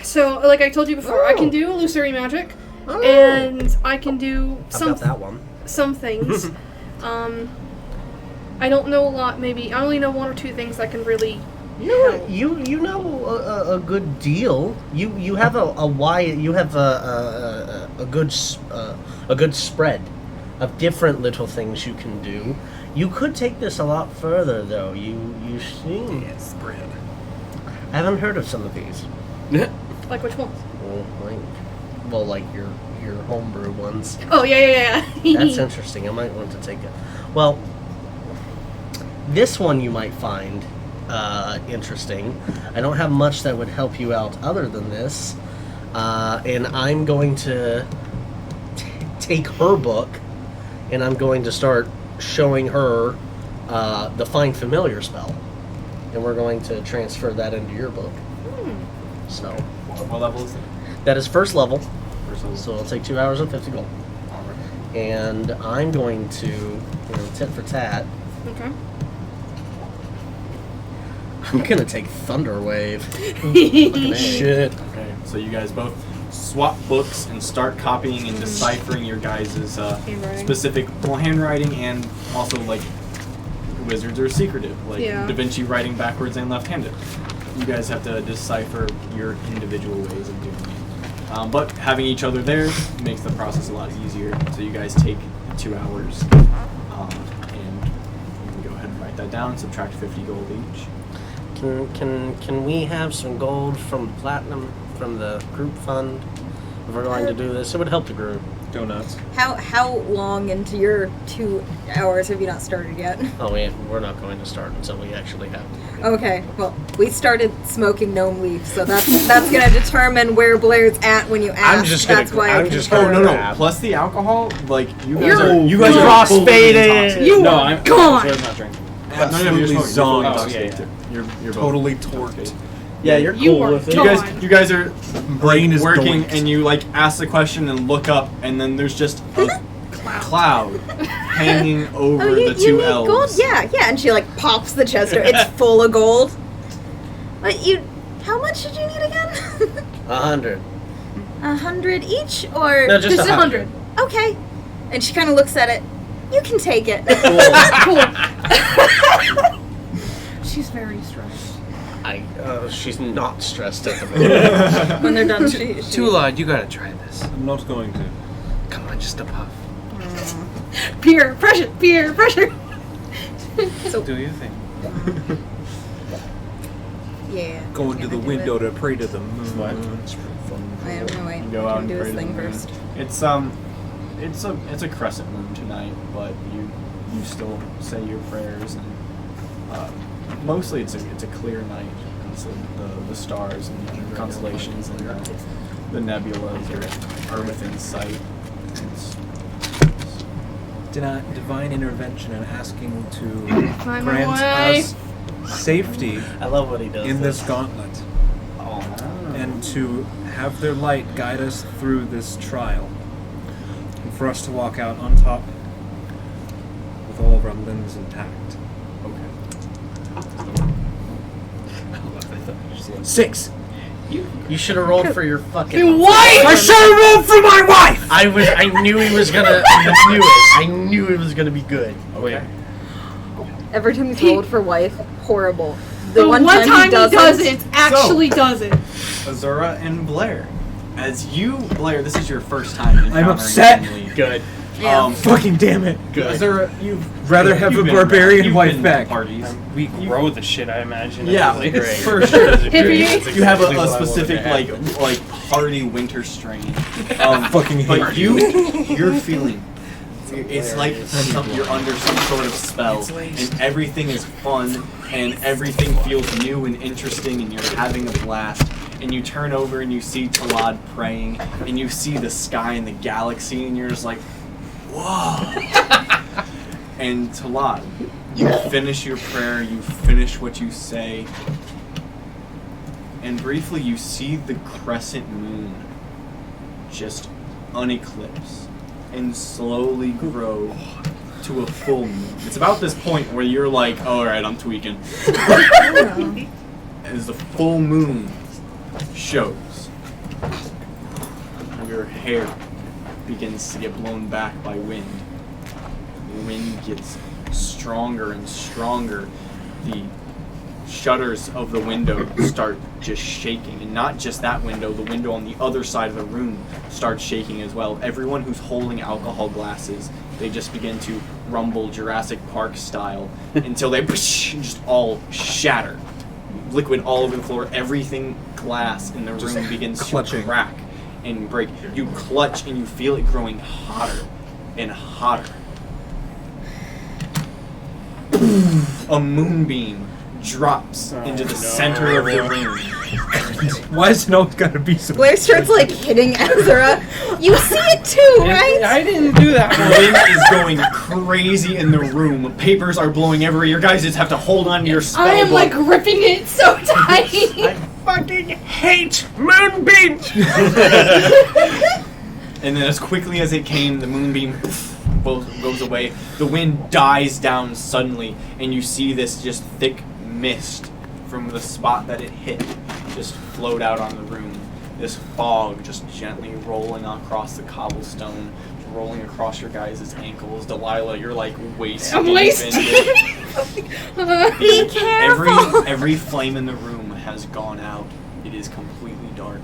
So, like I told you before, I can do illusory magic, and I can do How about that one? some things. I don't know a lot. Maybe I only know 1 or 2 things that can really. help. You know a good deal. You have a wide you have a good spread of different little things you can do. You could take this a lot further, though. You seem. Spread. I haven't heard of some of these. Like which ones? Like your homebrew ones. Oh yeah. That's interesting. I might want to take it. Well, this one you might find interesting. I don't have much that would help you out other than this, and I'm going to take her book and I'm going to start showing her the Find Familiar spell. And we're going to transfer that into your book. So, What level is it? that is first level, First level. so it'll take 2 hours and 50 gold. And I'm going to, tit for tat, Okay. I'm going to take Thunder Wave. Fucking shit. Okay, so you guys both swap books and start copying and deciphering your guys' Handwriting. specific handwriting, and also like wizards are secretive, like Yeah. Da Vinci writing backwards and left-handed. You guys have to decipher your individual ways of doing it. But having each other there makes the process a lot easier. So you guys take 2 hours, and you can go ahead and write that down. Subtract 50 gold each. Can we have some gold from Platinum, from the group fund, if we're going to do this? It would help the group. Donuts. How long into your 2 hours have you not started yet? Oh, we're not going to start until we actually have to. Okay, well, we started smoking gnome leaf, so that's gonna determine where Blair's at when you ask. That's why I confirmed. Oh no! Plus the alcohol, like you guys You're are cross-faded. intoxicated. You No, are I'm gone. not drinking. Absolutely You're zonked. intoxicated. You're both Totally intoxicated. torqued. Yeah, you're You cool are with it. gone. You guys are Brain is working, doinked. and you like ask the question and look up, and then there's just a cloud hanging over Oh, the two need elves. gold? Yeah, and she like pops the chest. It's full of gold. But how much did you need again? 100. 100 each, or No, just 100. okay? And she kind of looks at it. You can take it. She's very stressed. She's not stressed at the moment. When they're done, she Tulad, you gotta try this. I'm not going to. Come on, just a puff. Peer pressure. Peer pressure. Do your thing. Yeah. Going to the gonna do window it. to pray to the moon. What? It's pretty fun. I have no idea. Go out and do pray his to the thing moon. first. It's a crescent moon tonight, but you still say your prayers, and mostly it's a clear night. It's the stars and the constellations and the nebulas are within sight. It's Divine intervention and asking to Find my grant way. us safety I love what he does. in this gauntlet, and to have their light guide us through this trial, and for us to walk out on top with all of our limbs intact. okay. 6. You should have rolled for your fucking Wife! I should have rolled for my wife. I knew he was gonna. I knew it was gonna be good. Okay. Every time he's rolled for wife, horrible. The one time he does it. it, actually does it. Azura and Blair. Blair, this is your first time encountering upset. Emily. Good. Yeah. Fucking damn it. Good. Azura, Rather have you've a been around. barbarian You've wife been back. to parties. We grow the shit, I imagine. Yeah, It's great. for sure. Hippie. You have exactly a what I specific wanted to happen. like hardy winter strain. Fucking hate But you're feeling. It's like you're under some sort of spell, and everything is fun, and everything feels new and interesting, and you're having a blast. And you turn over and you see Talad praying, and you see the sky and the galaxy, and you're just like, whoa. And Talad, you finish your prayer, you finish what you say, and briefly you see the crescent moon just uneclipse and slowly grow to a full moon. It's about this point where you're like, alright, I'm tweaking. As the full moon shows, your hair begins to get blown back by wind. The wind gets stronger and stronger. The shutters of the window start just shaking, and not just that window, the window on the other side of the room starts shaking as well. Everyone who's holding alcohol glasses, they just begin to rumble Jurassic Park style until they just all shatter. Liquid all over the floor. Everything glass in the room begins clutching. to crack and break. You clutch and you feel it growing hotter and hotter. A moonbeam drops into the center of the room. Why is it always gotta be so? Blair starts like hitting Ezra. You see it too, right? I didn't do that. The wind is going crazy in the room. Papers are blowing everywhere. Your guys just have to hold on to your spell I am book. like gripping it so tight. I fucking hate moonbeams! And then as quickly as it came, the moonbeam goes away. The wind dies down suddenly, and you see this just thick mist from the spot that it hit just float out on the room. This fog just gently rolling across the cobblestone, rolling across your guys' ankles. Delilah, you're like waist I'm deep waist into it. Be careful. Every flame in the room has gone out. It is completely dark.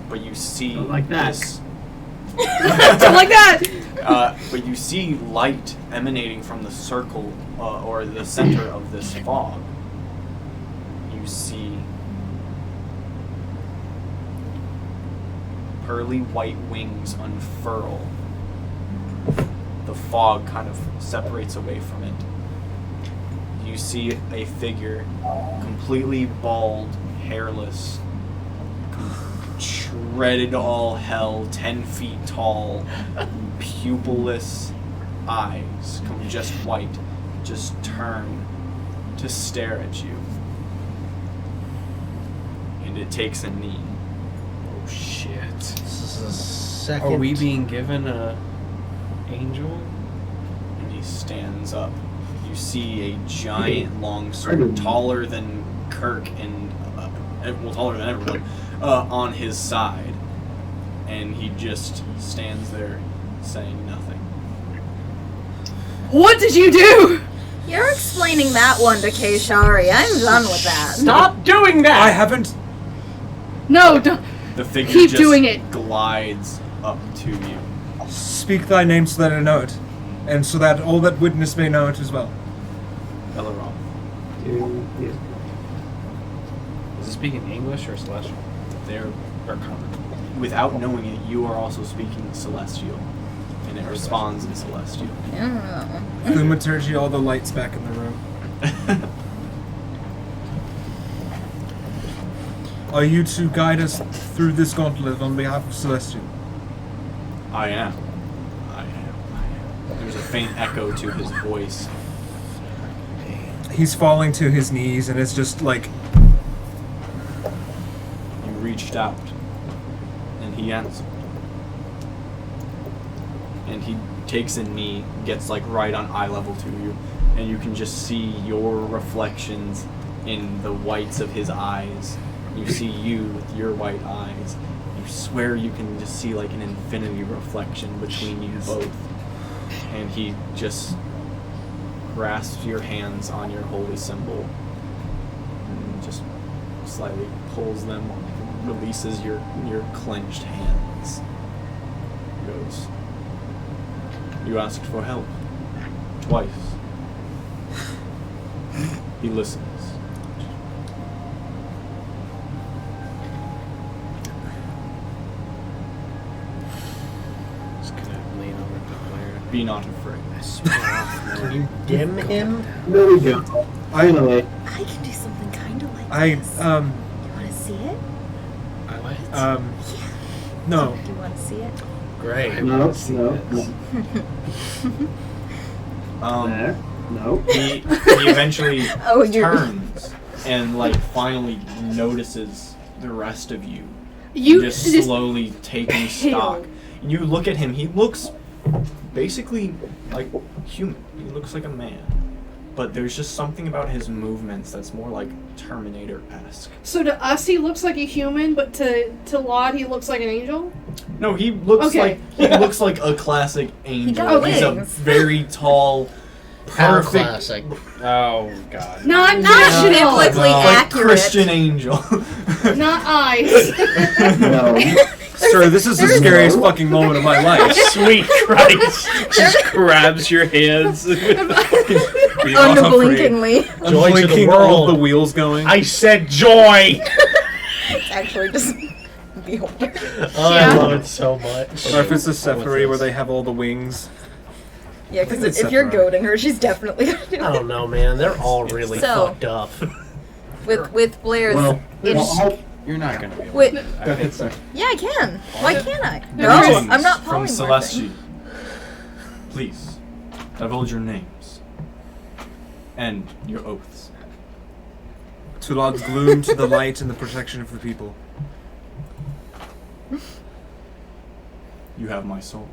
But you see Don't like that. this. Something like that. But you see light emanating from the circle or the center of this fog. You see pearly white wings unfurl. The fog kind of separates away from it. You see a figure, completely bald, hairless, shredded all hell, 10 feet tall, pupilless eyes, just white, just turn to stare at you. And it takes a knee. Oh shit. This is the second. Are we being given a angel? And he stands up. You see a giant longsword, taller than Kirk and, well, taller than everyone, on his side. And he just stands there saying nothing. What did you do? You're explaining that one to Keshari. I'm done with that. Stop doing that! I haven't. No, don't. The figure Keep just doing it. glides up to you. Speak thy name so that I know it, and so that all that witness may know it as well. Belaron. Is it speaking English or Celestial? There, Or common? without knowing it, you are also speaking Celestial. And it responds in Celestial. Thaumaturgy, all the lights back in the room. Are you to guide us through this gauntlet on behalf of Celestial? I am. There's a faint echo to his voice. He's falling to his knees, and it's just like, You reached out, and he answered. And he takes a knee, gets like right on eye level to you, and you can just see your reflections in the whites of his eyes. You see you with your white eyes. You swear you can just see like an infinity reflection between you both. And he just grasps your hands on your holy symbol and just slightly pulls them, releases your clenched hands. He goes, "You asked for help. Twice." He listens. Just gonna lean over to Blair. Be not afraid. Can you dim him? There we go. Finally. I can do something kind of like I, this. You want to see it? no. Do you want to see it? Great. No, no, no. There. No. He eventually Oh, you're- turns and like finally notices the rest of you. You just just slowly taking stock. You look at him. He looks basically like human. He looks like a man, but there's just something about his movements that's more like Terminator-esque. So to us, he looks like a human, but to Laud, he looks like an angel. No, he looks Okay. like a classic angel. got He's a wings. very tall, How perfect, classic. Oh god. Not Not national. biblically like accurate. Christian angel. Not eyes. No. Sir, this is the scariest fucking moment of my life. Sweet Christ. Just grabs your hands. Be not afraid. Unblinkingly. I'm Joy to the blinking, all world. the wheels going. I said joy! It's actually just beholder. Oh, I love it so much. Or if it's the Sephiri where they have all the wings. Yeah, because if you're goading her, she's definitely gonna do it. I don't know, man. They're all really So- fucked up. With Blair's. Well, You're not gonna be able Wait. to do that. Go ahead, sir. Yeah, I can. Why can't I? No, Greetings I'm not from polymorphing. Celestia. Please, divulge your names and your oaths. To Lord's gloom, to the light, and the protection of the people. You have my soul.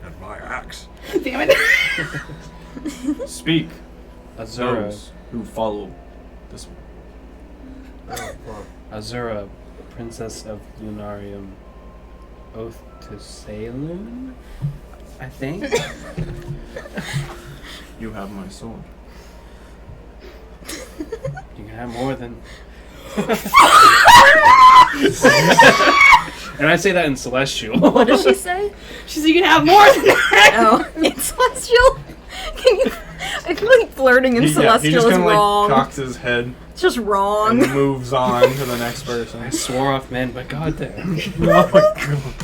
And my axe. Damn it. Speak, Azura, those who follow this one. Azura, Princess of Lunarium, oath to Salem, I think. You have my sword. You can have more than. And I say that in Celestial. What did she say? She's you can have more than that. Oh, in Celestial? Can you... I feel like flirting in he Celestial just is kind of wrong. like cocks his head It's just wrong. and moves on to the next person. I swore off men, but God damn.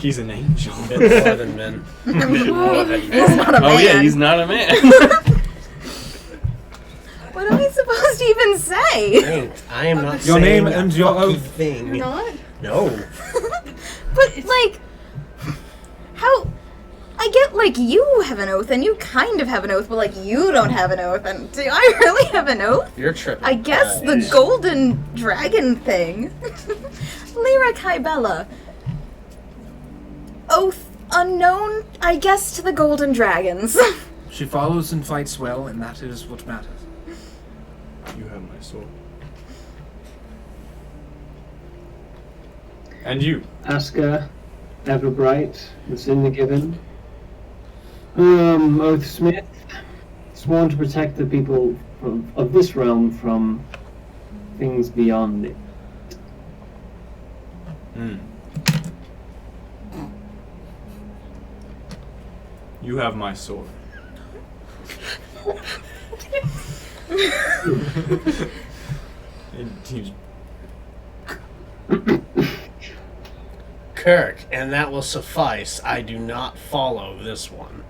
He's an angel. Bit more than men. Bit more than He's men. not a man. Oh yeah, he's not a man. What am I supposed to even say? I am not Your saying name a and your fucking oath. thing. You're not? No. But, like... How... I get, like, you have an oath, and you kind of have an oath, but, like, you don't have an oath, and do I really have an oath? You're tripping. I guess the golden dragon thing. Lyra Kybella. Oath unknown, I guess, to the golden dragons. She follows and fights well, and that is what matters. You have my sword. And you. Asker, Everbright, Lucinda Given. Oathsmith, sworn to protect the people of this realm from things beyond it. You have my sword. And he's Kirk, and that will suffice. I do not follow this one.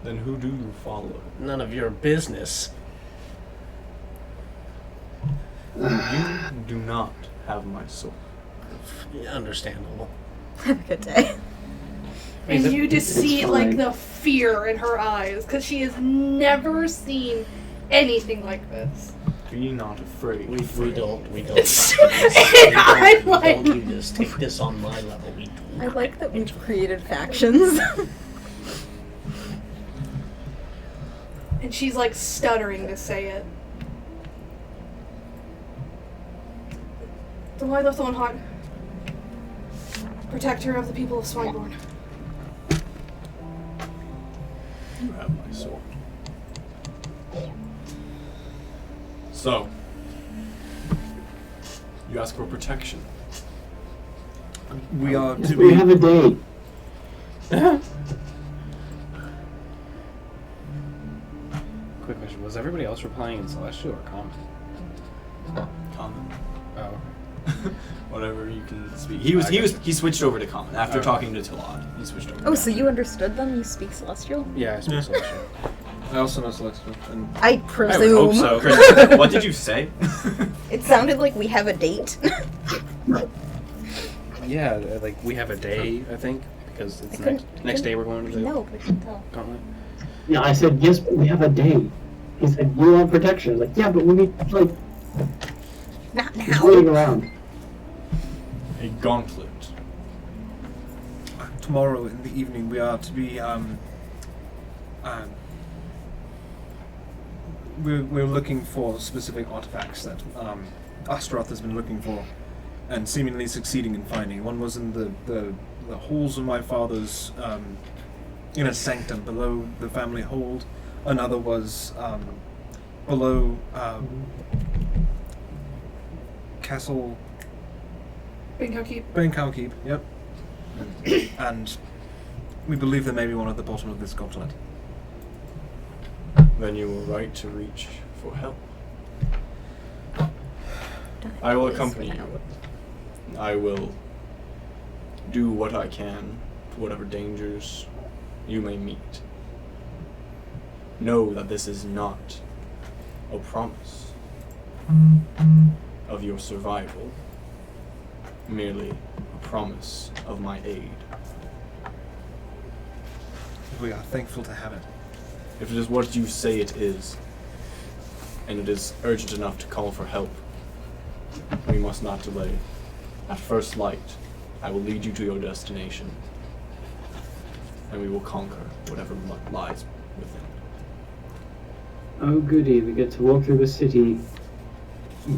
then who do you follow? None of your business. You do not have my sword. Understandable. Have a good day. And you just see It's like fine. the fear in her eyes because she has never seen anything like this. Be not afraid. We don't I'm like- do this. Take this on my level. We do I not. like that we've created factions. And she's like stuttering to say it. The Lord left on heart. Protector of the people of Swineborn. You have my sword. So, you ask for protection. We are Yes, to we be... have a date. Quick question: was everybody else replying in Celestial or Common? Common. Oh. Whatever you can speak. He switched over to common after talking to Tilad. He switched over. Oh, to so you understood them? You speak Celestial? Yeah, I speak Celestial. I also know Celestial. And I I would presume. hope so. Chris, what did you say? It sounded like we have a date. Yeah, like we have a day, I think, because it's I couldn't- next day we're going to the No, but I can tell. gauntlet. Yeah, I said, yes, but we have a day. He said, you want protection. I was like, yeah, but we need, like, Not just now. waiting around. A gauntlet. tomorrow in the evening we are to be we're looking for specific artifacts that Astaroth has been looking for and seemingly succeeding in finding. One was in the halls of my father's inner sanctum below the family hold. Another was below Castle Bangkok Keep. Keep, yep. And we believe there may be one at the bottom of this gauntlet. Then you were right to reach for help. I will accompany you. I will do what I can, to whatever dangers you may meet. Know that this is not a promise of your survival, merely a promise of my aid. We are thankful to have it. If it is what you say it is, and it is urgent enough to call for help, we must not delay. At first light, I will lead you to your destination, and we will conquer whatever lies within. Oh goody, we get to walk through the city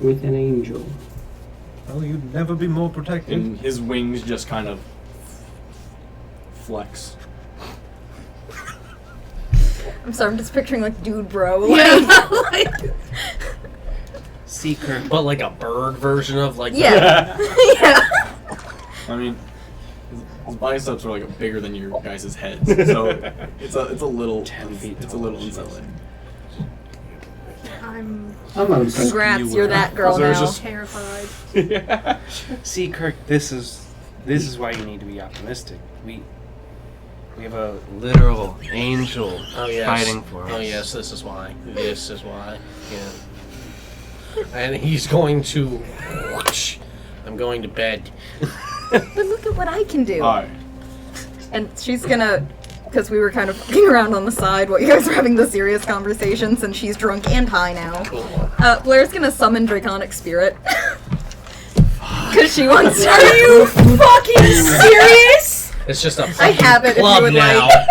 with an angel. Well, you'd never be more protected. And his wings just kind of flex. I'm sorry, I'm just picturing like dude bro. Like, Seeker. But like a bird version of like yeah. Yeah. I mean, his biceps are like bigger than your guys' heads, so it's a little 10 feet it's a tall, little Jesus. unsettling. I'm I'm not impressed. Congrats, you're that girl So there's now. just- terrified. Yeah. See, Kirk, this is why you need to be optimistic. We have a literal angel Oh yes. fighting for us. Oh yes, this is why. This is why. Yeah. And he's going to. Whoosh, I'm going to bed. But look at what I can do. Alright. And she's gonna, because we were kind of fucking around on the side while you guys were having the serious conversations, and she's drunk and high now. Blair's gonna summon Draconic Spirit. Because she wants to. Are you fucking serious? It's just a I have it if you club would now. like.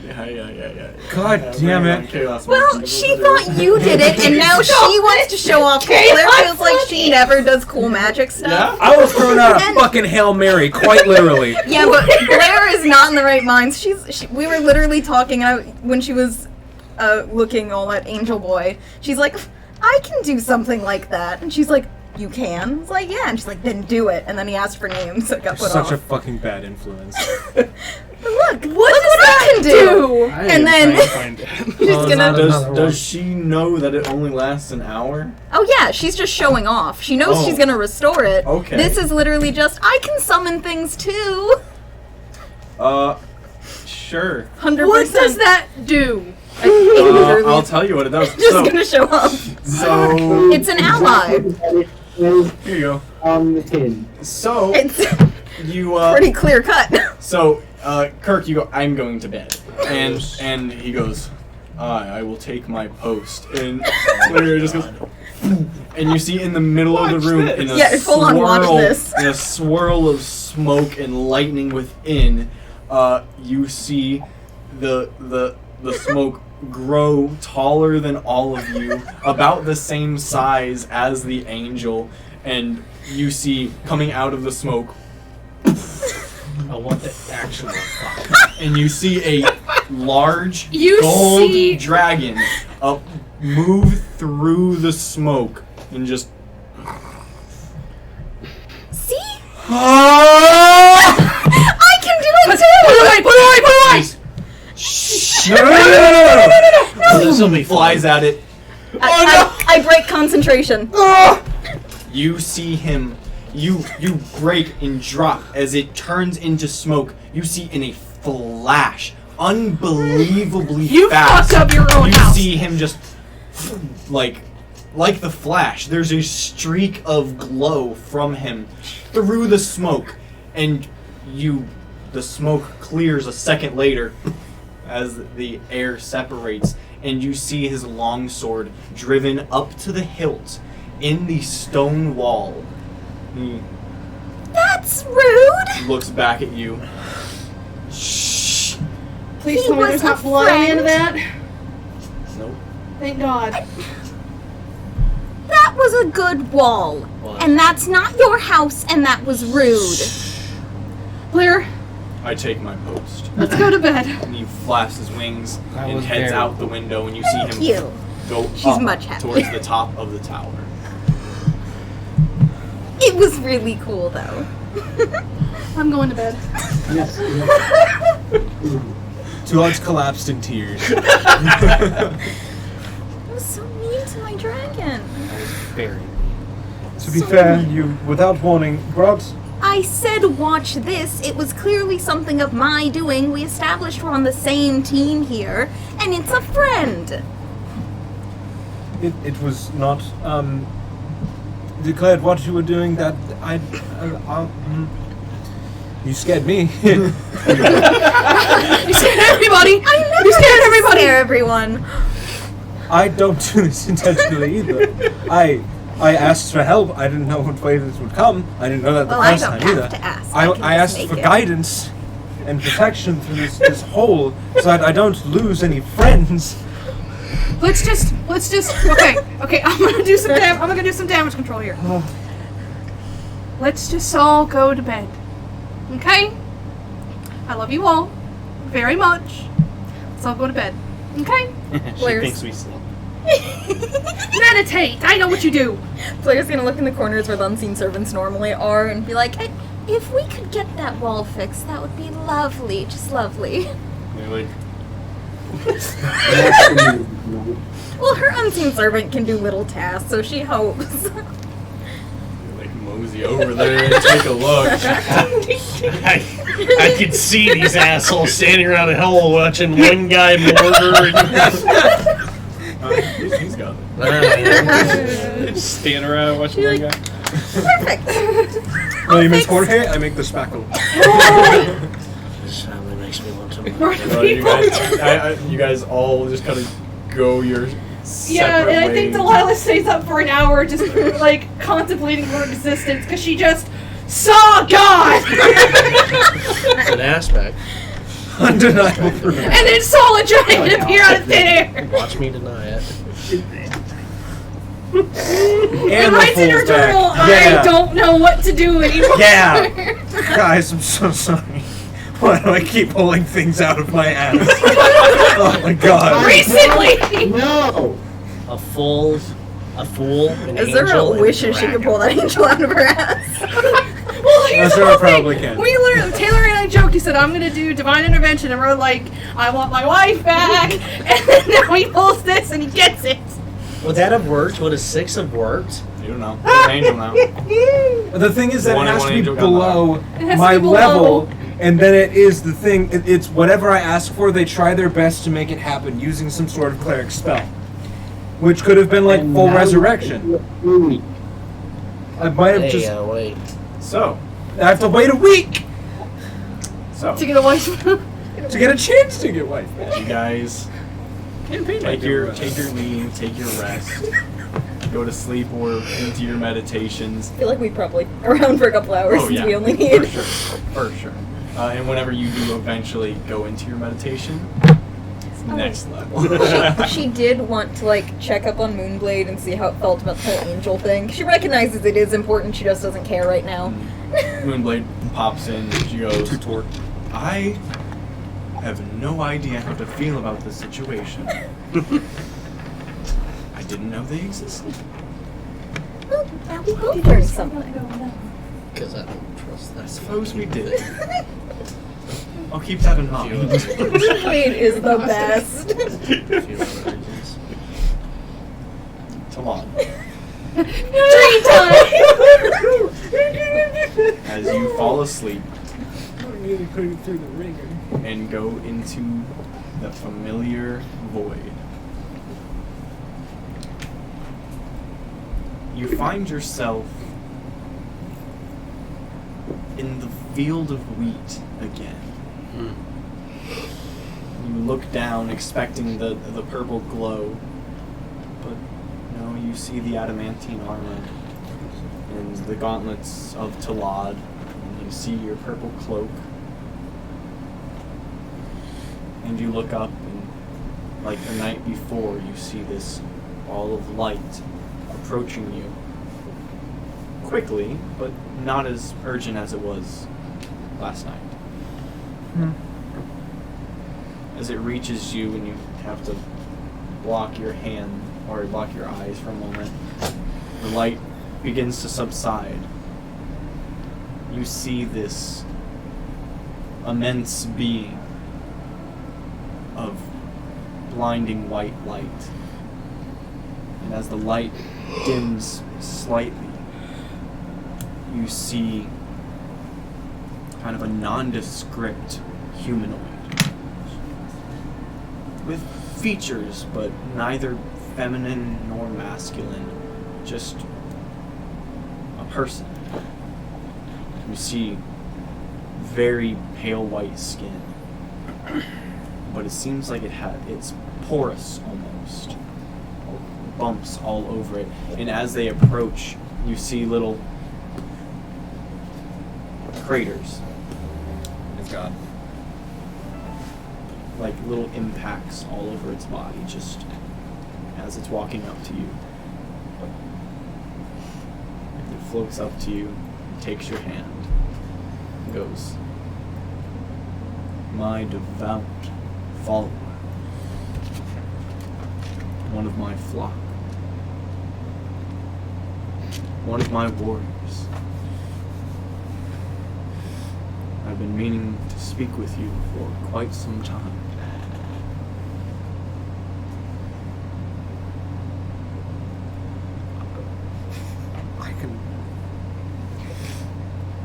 Yeah. God damn it. Chaos Well, Monkey. she thought you did it, and now she wants to show off. Blair feels like she never does cool magic stuff. I was throwing out a And- fucking Hail Mary, quite literally. Yeah, but Blair is not in the right mind. We were literally talking when she was looking all at Angel Boy. She's like, I can do something like that. And she's like, you can? I was like, yeah. And she's like, then do it. And then he asked for names, so it got put Such off. a fucking bad influence. Look what I can do! I And am then trying to find it. she's Oh, gonna. not another one. Does she know that it only lasts an hour? Oh yeah, she's just showing off. She knows Oh. she's gonna restore it. Okay. This is literally just, I can summon things too. Sure. 100%. What does that do? I'll tell you what it does. Just gonna show up. So It's an ally. here you go. On the tin. So It's you pretty clear cut. So Kirk, you go. I'm going to bed, and he goes. I will take my post, and Claire just goes. And you see in the middle of the room, in a Yeah, full on watch this. in a swirl of smoke and lightning within, you see the smoke grow taller than all of you, about the same size as the angel, and you see coming out of the smoke, Oh, what the actual fuck? and you see a large You gold see- dragon move through the smoke and just. See? Ah! I can do it too! Put it away! No! This will be Flies at it. I break concentration. You see him. You break and drop as it turns into smoke. You see in a flash, unbelievably You fast. fucked up your own you house. see him just like the Flash. There's a streak of glow from him through the smoke, and the smoke clears a second later as the air separates, and you see his longsword driven up to the hilt in the stone wall. He That's rude. looks back at you. Please He tell me was there's a not blood on the end of friend. that. Nope. Thank God. That was a good wall. What? And that's not your house, and that was rude. Blair, I take my post. let's go to bed. And he flaps his wings That and was heads very out the window, and you see Thank him you. go She's up much happier. towards the top of the tower. It was really cool, though. I'm going to bed. Yes. Tulogs collapsed in tears. That was so mean to my dragon. Very. To be fair, you, without warning, brought I said watch this. It was clearly something of my doing. We established we're on the same team here, and it's a friend. It was not, declared what you were doing that you scared me. You scared everybody! I never You scared everybody! scare everyone. I don't do this intentionally either. I asked for help. I didn't know what way this would come. I didn't know that the Well, I first don't time either. have to ask. I can just asked make for it. guidance and protection through this hole so that I don't lose any friends. Let's just, okay, I'm gonna do some damage control here. Let's just all go to bed. Okay? I love you all very much. Let's all go to bed. Okay? She Blair's- thinks we sleep. Meditate! I know what you do! Blair's gonna look in the corners where the unseen servants normally are and be like, if we could get that wall fixed, that would be lovely. Just lovely. We're like, Well, her unseen servant can do little tasks, so she hopes. like mosey over there and take a look. I can see these assholes standing around a hole watching one guy murder. He's got it. Just standing around watching one guy. Perfect. My name is Jorge. I make the spackle. This family makes me want to So you guys all just kind of go your separate Yeah, and I think ways. Delilah stays up for an hour just, like, contemplating her existence, because she just saw God! an aspect. Undeniable proof. And then saw a giant appear out of thin air! Watch me deny it. And writes in her fool's back. journal, Yeah. I don't know what to do anymore. Yeah. Guys, I'm so sorry. Why do I keep pulling things out of my ass? Oh my god. Recently! No! A fool, an Is there angel, a and wish if she could pull that angel out of her ass? Well, here's I'm the sure I whole probably thing. can. We literally, Taylor and I joked, he said, I'm gonna do divine intervention, and we're like, I want my wife back, and then now he pulls this and he gets it. Would that have worked? Would a 6 have worked? You don't know. There's an angel now. The thing is that One it and has one to be angel got below It has to my be below. level, and then it is the thing. It's whatever I ask for. They try their best to make it happen using some sort of cleric spell, which could have been like And full now resurrection. you're weak. I might have Hey, just. wait. So, I have to wait a week To get a wife. to get a chance to get wife. you guys take your leave, take your rest, go to sleep or into your meditations. I feel like we probably around for a couple hours Oh since yeah, we only need. for sure. And whenever you do eventually go into your meditation, it's next level. She did want to like check up on Moonblade and see how it felt about the whole angel thing. She recognizes it is important. She just doesn't care right now. Moonblade pops in. She goes, I have no idea how to feel about this situation. I didn't know they existed. Well, now we both learned something. Because I don't trust I that. suppose we did. I'll keep that in mind. Moonblade is the best. Talon, Dream time. as you fall asleep and go into the familiar void, you find yourself in the field of wheat again. You look down expecting the purple glow, but no, you see the adamantine armor and the gauntlets of Talad, and you see your purple cloak. And you look up, and like the night before, you see this ball of light approaching you. Quickly, but not as urgent as it was last night. As it reaches you and you have to block your hand or block your eyes for a moment, the light begins to subside. You see this immense being of blinding white light. And as the light dims slightly, you see kind of a nondescript humanoid. With features, but neither feminine nor masculine. Just a person. You see very pale white skin. But it seems like it's porous almost. Bumps all over it. And as they approach, you see little craters. It's God. Like little impacts all over its body, just as it's walking up to you. It floats up to you, takes your hand, and goes, "My devout follower, one of my flock, one of my warriors. I've been meaning to speak with you for quite some time.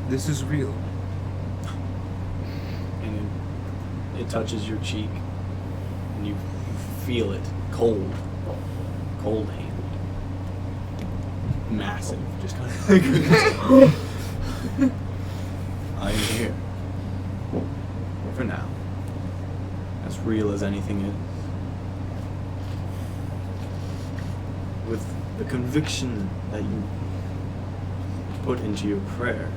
This is real." And it touches your cheek, and you feel it, cold hand, massive, just kind of like I am here, for now, as real as anything is, with the conviction that you put into your prayer.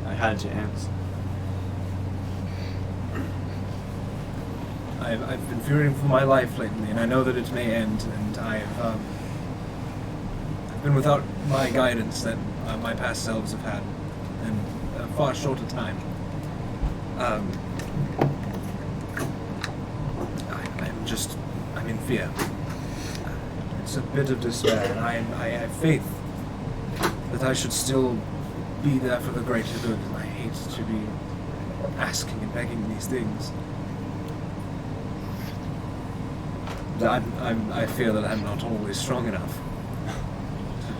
I had to answer. I've been fearing for my life lately, and I know that it may end, and I've been without my guidance that my past selves have had in a far shorter time. I'm in fear. It's a bit of despair, and I have faith that I should still be there for the greater good. I hate to be asking and begging these things. I fear that I'm not always strong enough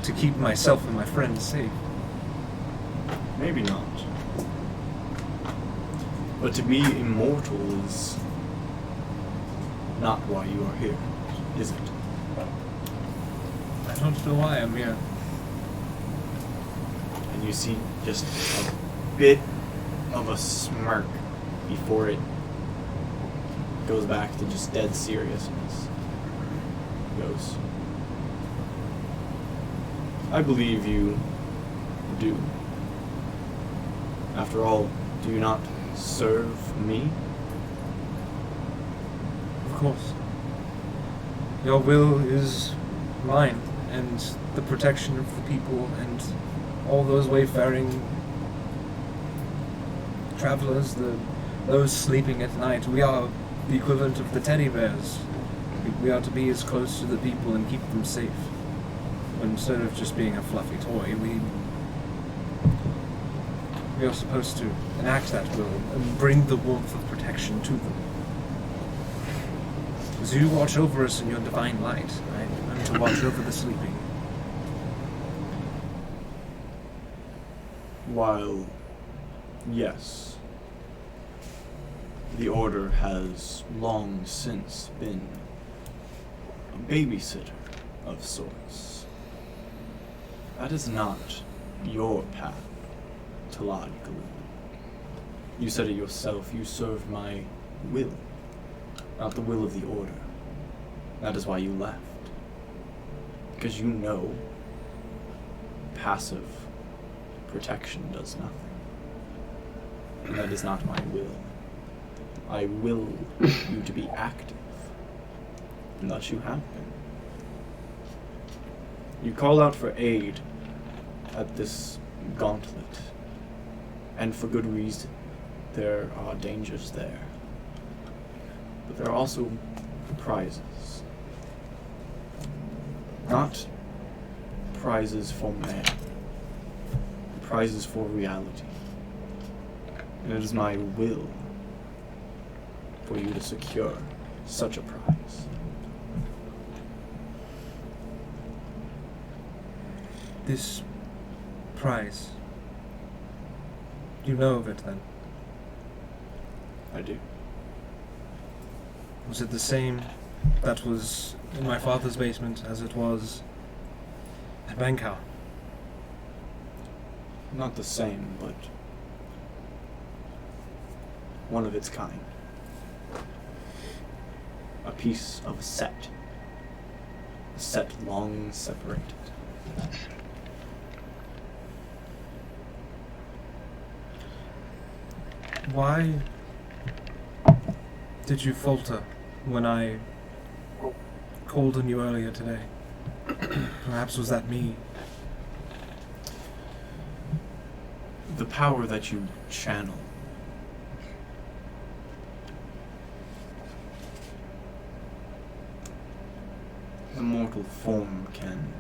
to keep myself and my friends safe. Maybe not. But to be immortal is not why you are here, is it? I don't know why I'm here. And you see just a bit of a smirk before it goes back to just dead seriousness. It goes, I believe you do. After all, do you not serve me? Of course. Your will is mine, and the protection of the people, and all those wayfaring travelers, those sleeping at night. We are the equivalent of the teddy bears. We are to be as close to the people and keep them safe. Instead of just being a fluffy toy, we are supposed to enact that will and bring the warmth of protection to them. As you watch over us in your divine light, I'm to watch over the sleeping. While, yes, the Order has long since been a babysitter of sorts, that is not your path to Lodgalu. You said it yourself, you serve my will, not the will of the Order. That is why you left. Because you know passive protection does nothing. And that is not my will. I will you to be active. And thus you have been. You call out for aid at this gauntlet. And for good reason. There are dangers there. But there are also prizes. Not prizes for man. Prizes for reality. And it is my will for you to secure such a prize. This prize, You know of it, then? I do. Was it the same that was in my father's basement as it was at Bangkok? Not the same, but one of its kind. A piece of a set. A set long separated. Why did you falter when I called on you earlier today? Perhaps was that me? The power that you channel. The mortal form can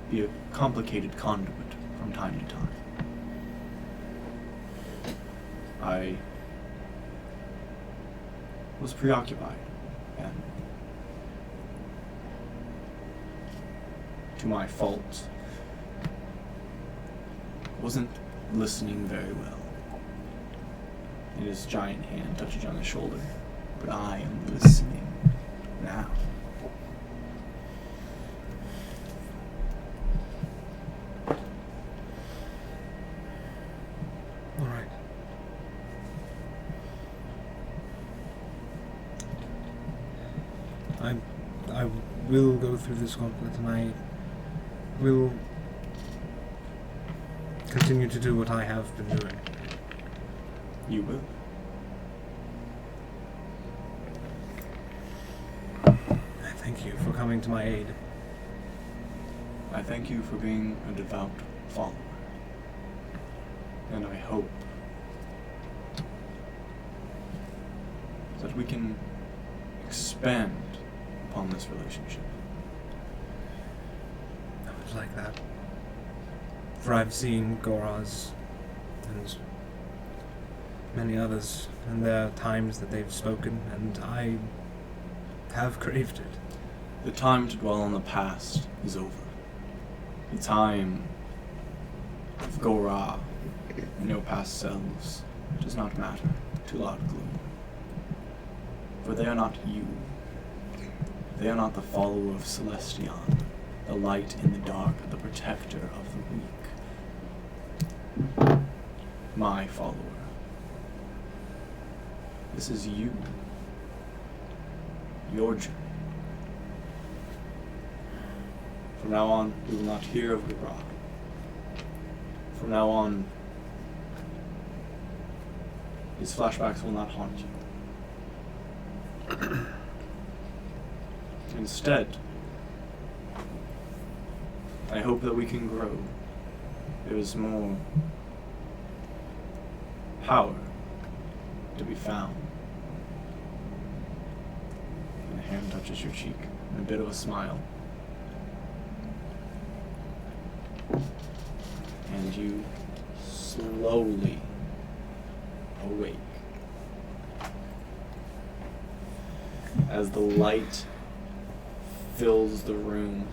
be a complicated conduit from time to time. I was preoccupied and, to my fault, wasn't listening very well. And his giant hand touches you on the shoulder. But I am listening now. All right. I will go through this gauntlet, and I will continue to do what I have been doing. You will. I thank you for coming to my aid. I thank you for being a devout follower. And I hope that we can expand upon this relationship. I would like that. For I've seen Brawlerz and many others, and there are times that they've spoken, and I have craved it. The time to dwell on the past is over. The time of Gora and no past selves does not matter to Lord Gloom. For they are not you. They are not the follower of Celestion, the light in the dark, the protector of the weak. My follower. This is you. Your journey. From now on, we will not hear of Gora. From now on, these flashbacks will not haunt you. Instead, I hope that we can grow. There is more power to be found. And a hand touches your cheek, and a bit of a smile. And you slowly awake. As the light fills the room,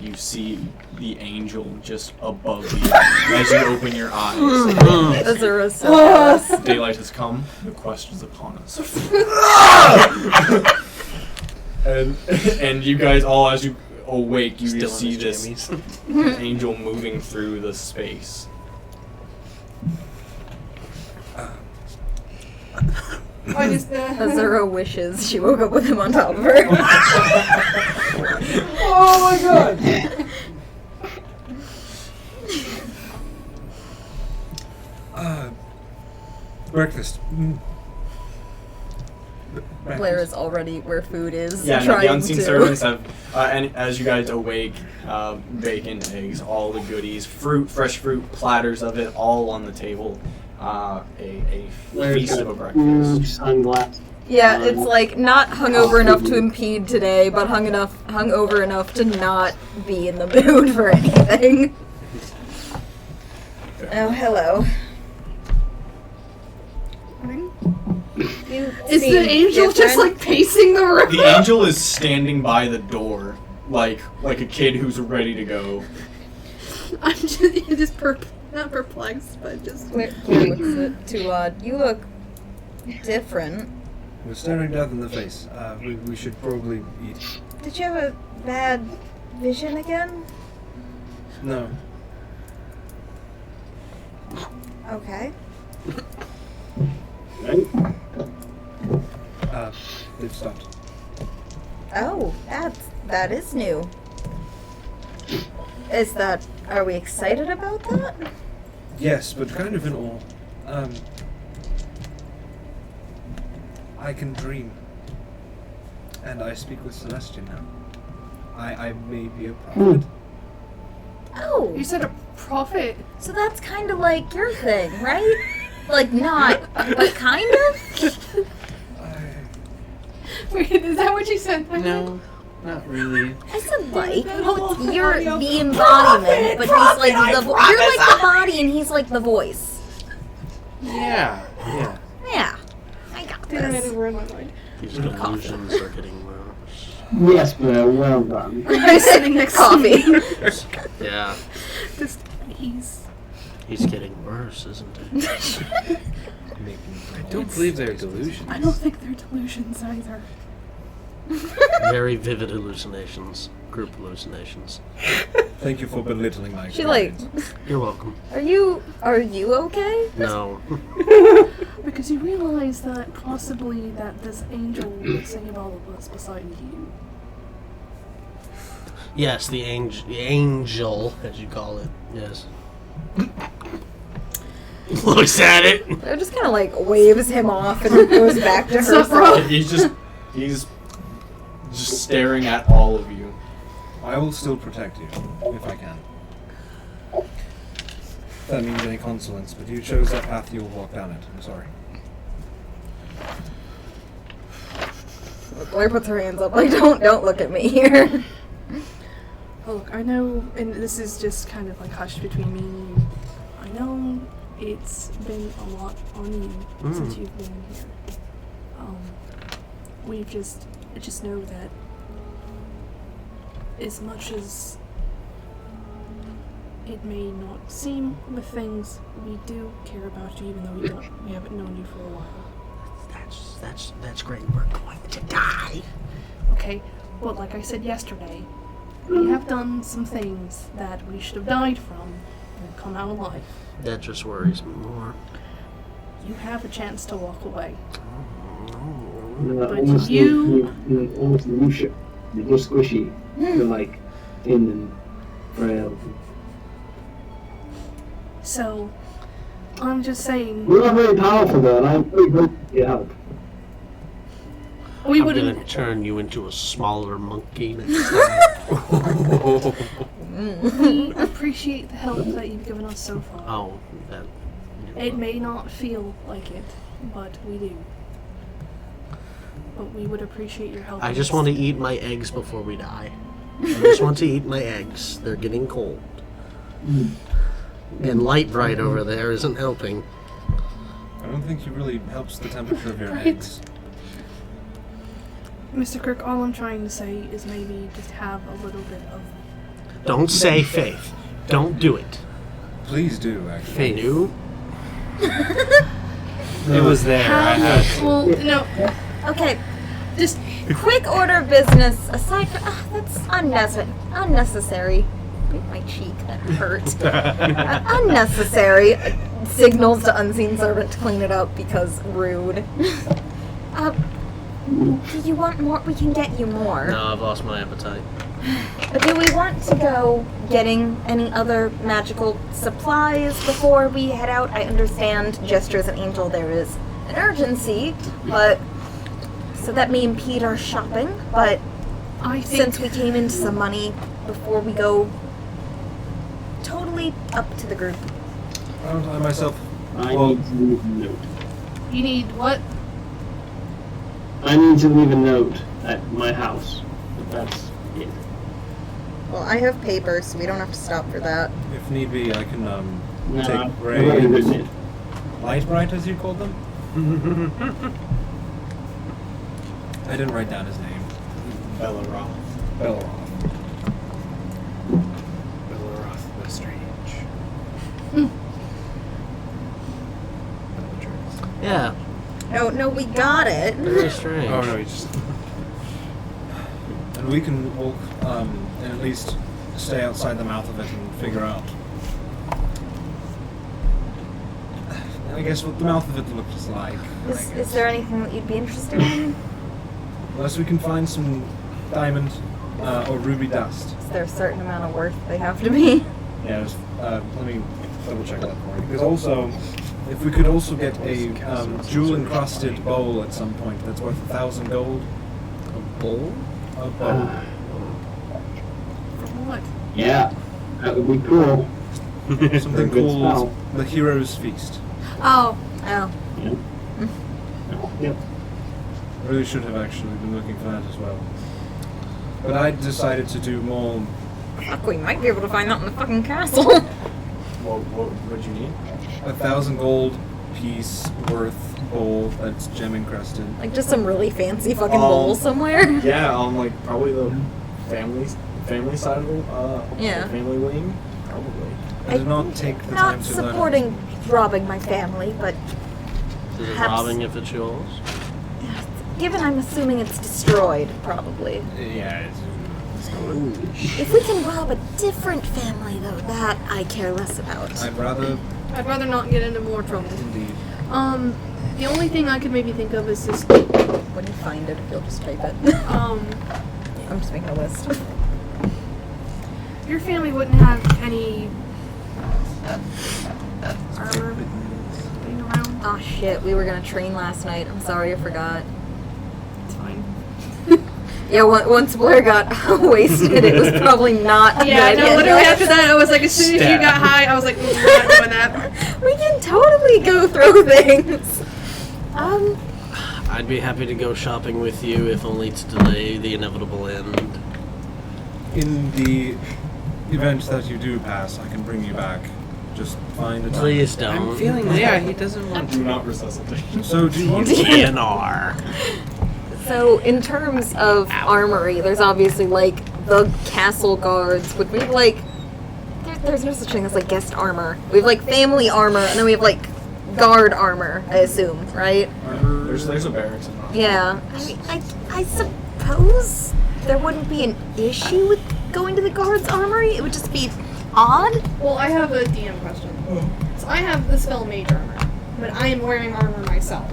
you see the angel just above you as you open your eyes. Azura's so jealous. Daylight has come, the quest is upon us. and you guys all, as you awake, you Still just see in his this jammies. angel moving through the space. What is that? Azura wishes she woke up with him on top of her. Oh my god! Breakfast. Blair is already where food is. Yeah, no, trying the unseen to. servants have, and as you guys awake, bacon, eggs, all the goodies, fruit, fresh fruit, platters of it, all on the table. A feast of a breakfast. Sunglasses. Yeah, it's like not hungover enough to impede today, but hungover enough to not be in the mood for anything. Oh, hello. Is the angel just like pacing the room? The angel is standing by the door, like a kid who's ready to go. I'm just not perplexed, but just. Claire looks at Tuad. You look different. We're staring death in the face. We should probably eat. Did you have a bad vision again? No. Okay. Right? They've stopped. Oh, that is new. Are we excited about that? Yes, but kind of in awe. I can dream. And I speak with Celestia now. I may be a prophet. Oh, You said a prophet. so that's kind of like your thing, right? Like not, but kind of? Wait, is that what you said? No, not really. I said like. Oh, you're the embodiment, but he's like the you're like the body and he's like the voice. Yeah. Yeah, I got Did I this. never in my mind? These delusions are getting worse. Yes, Blair, well done. I'm sitting next to Coffee. me. Yeah, Just he's. he's getting worse, isn't he? I don't believe they're delusions. I don't think they're delusions either. Very vivid hallucinations, group hallucinations. Thank you for belittling my She like, experience. You're welcome. are you okay? No. Because you realize that possibly that this angel was singing all of us beside you. Yes, the angel, as you call it. Yes. Looks at it. It just kind of like waves him off and goes back to herself. He's just staring at all of you. I will still protect you, if I can. If that means any consolence, but you chose that path, you will walk down it. I'm sorry. Blair puts her hands up like, don't look at me here. Oh, look, I know, and this is just kind of like hushed between me and you. I know it's been a lot on you since you've been here. I just know that as much as it may not seem with things, we do care about you, even though we haven't known you for a while. That's great. We're going to die. Okay, but like I said yesterday, we have done some things that we should have died from and come out alive. That just worries me more. You have a chance to walk away. Almost But you- almost Lucia. You're just squishy. You're like thin and frail. So, I'm just saying, You're not very powerful though, and I'm very grateful for your help. we I'm wouldn't. gonna turn you into a smaller monkey next time. We appreciate the help that you've given us so far. Oh, that. It may not feel like it, but we do. But we would appreciate your help. I just want to eat my eggs before we die. I just want to eat my eggs. They're getting cold. And light bright over there isn't helping. I don't think it really helps the temperature of your Right. eggs. Mr. Kirk, all I'm trying to say is maybe just have a little bit of. Don't say faith. Don't do it. Please do, actually. Faith. You? It was there. I had. Well, no, Okay, just quick order of business. Aside from that's unnecessary. Bit my cheek, that hurt. Unnecessary. Signals to unseen servant to clean it up because rude. Do you want more? We can get you more. No, I've lost my appetite. But do we want to go getting any other magical supplies before we head out? I understand, Gesture as an angel, there is an urgency, but so that may impede our shopping. But I think since we came into some money before we go, totally up to the group. I myself. I Well- need to leave a note. you need what? I need to leave a note at my house. But that's it. Well, I have paper, so we don't have to stop for that. If need be, I can No, take I've already written Ray. it. Light bright, as you called them? I didn't write down his name. Belaroth. Bellroth. Brawlerz mystery. don't know we got it. Very strange. Oh no, he just. And we can walk, and at least stay outside the mouth of it and figure out. I guess what the mouth of it looks like. Is there anything that you'd be interested in? Unless we can find some diamond or ruby dust. Is there a certain amount of worth they have to be? Yeah, let me double check that for you. Because also, if we could also get a jewel encrusted bowl at some point that's worth 1,000 gold. A bowl? A bowl. What? Yeah, that would be cool. Something Good called spell. the Hero's Feast. Oh. Yeah. Yep. Really should have actually been looking for that as well. But I decided to do more. Fuck, we might be able to find that in the fucking castle. What'd you need? 1,000 gold piece worth bowl that's gem encrusted. Like just some really fancy fucking bowl somewhere. Yeah, on like probably the family side of the Yeah. family wing, probably. I did not take the Not time to learn. supporting robbing my family, but Is it Perhaps- robbing if it's yours? given I'm assuming it's destroyed, probably. Yeah. If we can rob a different family, though, that I care less about. I'd rather I'd rather not get into more trouble. indeed. The only thing I could maybe think of is just, When you find it, if you'll just type it. um, I'm just making a list. your family wouldn't have any armor laying around. Oh shit, we were gonna train last night. I'm sorry, I forgot. It's fine. Yeah, once Blair got wasted, it was probably not a Yeah, good no, idea. literally after that, I was like, as soon as you got high, I was like, we're not doing that. We can totally go through things. I'd be happy to go shopping with you, if only to delay the inevitable end. In the event that you do pass, I can bring you back. Just find a time. Please don't. I'm feeling. Yeah, he doesn't want Do to. not resuscitate. So do you want DNR. So, in terms of armory, there's obviously, like, the castle guards. Would we have, like... There's no such thing as, like, guest armor. We have, like, family armor, and then we have, like, guard armor, I assume, right? There's a barracks in Rock. Yeah. I mean, I suppose there wouldn't be an issue with going to the guard's armory. It would just be odd. Well, I have a DM question. So I have the spell mage armor, but I am wearing armor myself.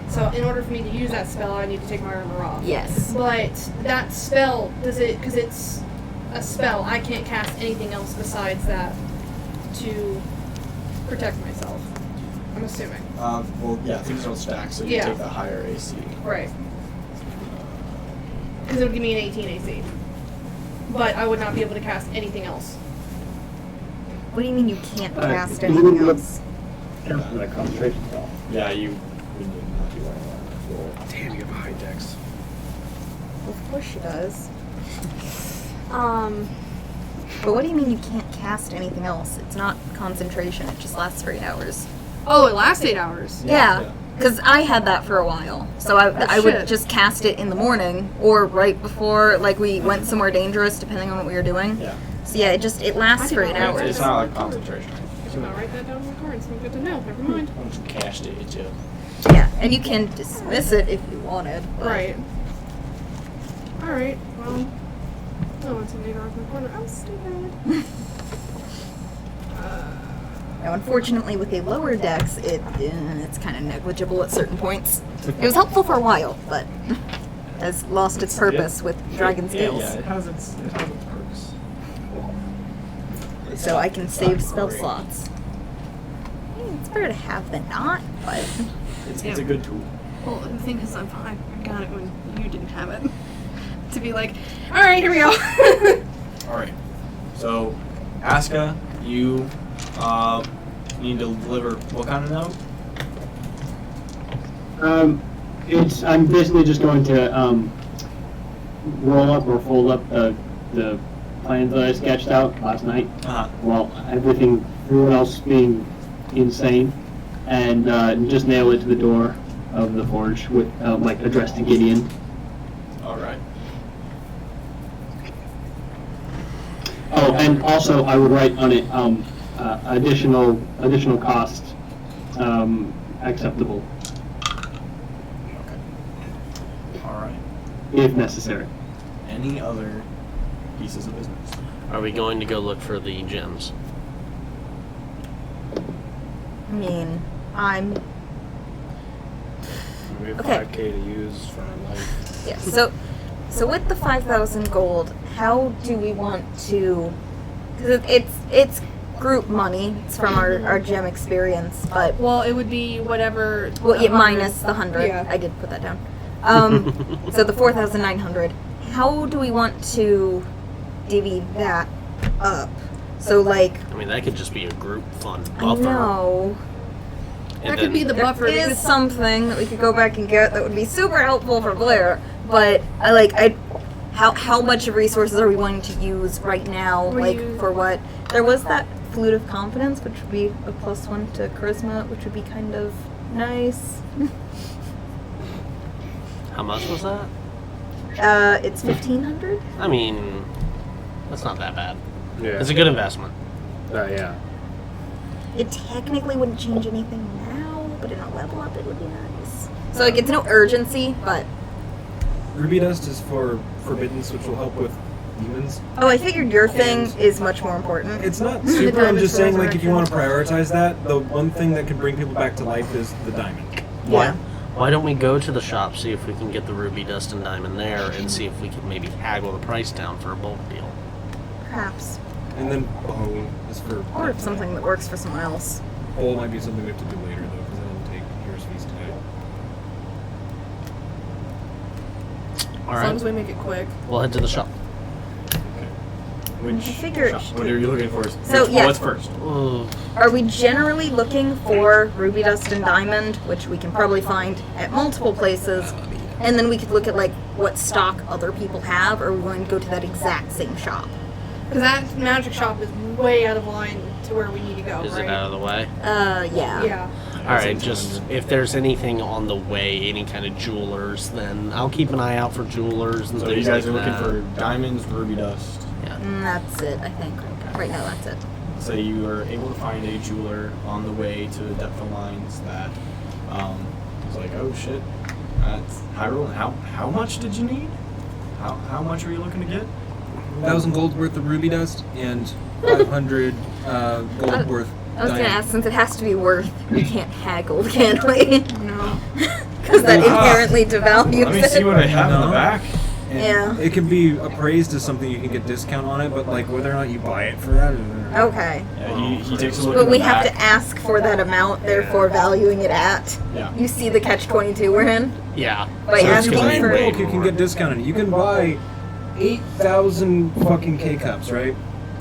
So in order for me to use that spell, I need to take my armor off. Yes. But that spell, because it's a spell, I can't cast anything else besides that to protect myself. I'm assuming. Well, yeah, things don't stack, so you Yeah. take the higher AC. Right. Because it would give me an 18 AC. But I would not be able to cast anything else. What do you mean you can't cast you anything wouldn't look- else? Counts as a concentration spell. Yeah, you would not be wearing that. Damn, you have a high dex. Of course she does. But what do you mean you can't cast anything else? It's not concentration. It just lasts for 8 hours. Oh, it lasts 8 hours. Yeah. Because I had that for a while. So I would shit. just cast it in the morning or right before, like, we went somewhere dangerous, depending on what we were doing. Yeah. So yeah, it lasts for 8 hours. It's not like concentration. I should not write that down on the card. It's not good to know. Never mind. I'm just cast it, too. Yeah, and you can dismiss it if you wanted. but- Right. Alright, well. Oh, it's an 8 hours in the corner. Oh, stupid. Now, unfortunately, with a lower dex, it's kind of negligible at certain points. It was helpful for a while, but has lost its purpose with dragon scales. Yeah, it has its perks. So I can save spell slots. It's better to have than not, but It's a good tool. Well, the thing is, I got it when you didn't have it. To be like, alright, here we go. Alright. So, Aska, you need to deliver what kind of note? I'm basically just going to roll up or fold up the plans that I sketched out last night. Uh-huh. Well, everything else being insane, and just nail it to the door of the forge with like addressed to Gideon. Alright. Oh, and also I would write on it additional cost acceptable. if necessary. Any other pieces of business? Are we going to go look for the gems? I mean, I'm We have Okay. 5K to use for our life. yeah. So with the 5,000 gold, how do we want to? Because it's group money. It's from our gem experience, but Well, it would be whatever. well, yeah, 100. minus the 100. Yeah. I did put that down. So the 4,900. How do we want to divvy that up? So like, I mean, that could just be a group fund I buffer. know. And That could be the There buffer. is because- something that we could go back and get that would be super helpful for Blair, but how much of resources are we wanting to use right now? We Like use- for what? There was that flute of confidence, which would be a +1 to charisma, which would be kind of nice. How much was that? It's 1,500. I mean, that's not that bad. Yeah. It's a good investment. Yeah. It technically wouldn't change anything now, but in a level up, it would be nice. So like, it's no urgency, but Ruby dust is for forbiddance, which will help with demons. oh, I figured your thing is much more important. It's not The super. I'm diamond just saying, like, if you resurrection. want to prioritize that, the one thing that can bring people back to life is the diamond. Yeah. Why don't we go to the shop, see if we can get the ruby dust and diamond there, and see if we can maybe haggle the price down for a bulk deal? Perhaps. And then bowl is for. Or if something that works for someone else. Bowl might be something we have to do later, though, because I didn't take hero's feast today. All As long as right, we make it quick. we'll head to the shop. Which I figure it shop? should What be- are you looking for? So, yeah. What's first? Ooh, Are we generally looking for ruby dust and diamond, which we can probably find at multiple places, and then we could look at like what stock other people have, or are we going to go to that exact same shop? Because that magic shop is way out of line to where we need to go, is right? it out of the way? Yeah. Yeah. All right, just if there's anything on the way, any kind of jewelers, then I'll keep an eye out for jewelers and So things you guys like are looking that. for diamonds, ruby dust. Yeah. That's it, I think. Right now, that's it. So you are able to find a jeweler on the way to the depth of mines that was like, oh shit, that's Hyrule. How much did you need? How much are you looking to get? 1,000 gold worth of ruby dust and 500 gold worth. I was gonna diamond. ask, since it has to be worth, we can't haggle, can we? No. Because that inherently devalues Let me it. see what I have in No. the back. And Yeah. It can be appraised as something you can get discount on it, but like whether or not you buy it for that. Okay. Yeah, he takes a look. But in we the have back. to ask for that amount, therefore valuing it at. Yeah. You see the catch-22 we're in? Yeah. By So if asking you buy in for... bulk, you can get discounted. You can buy 8,000 fucking K-cups, right?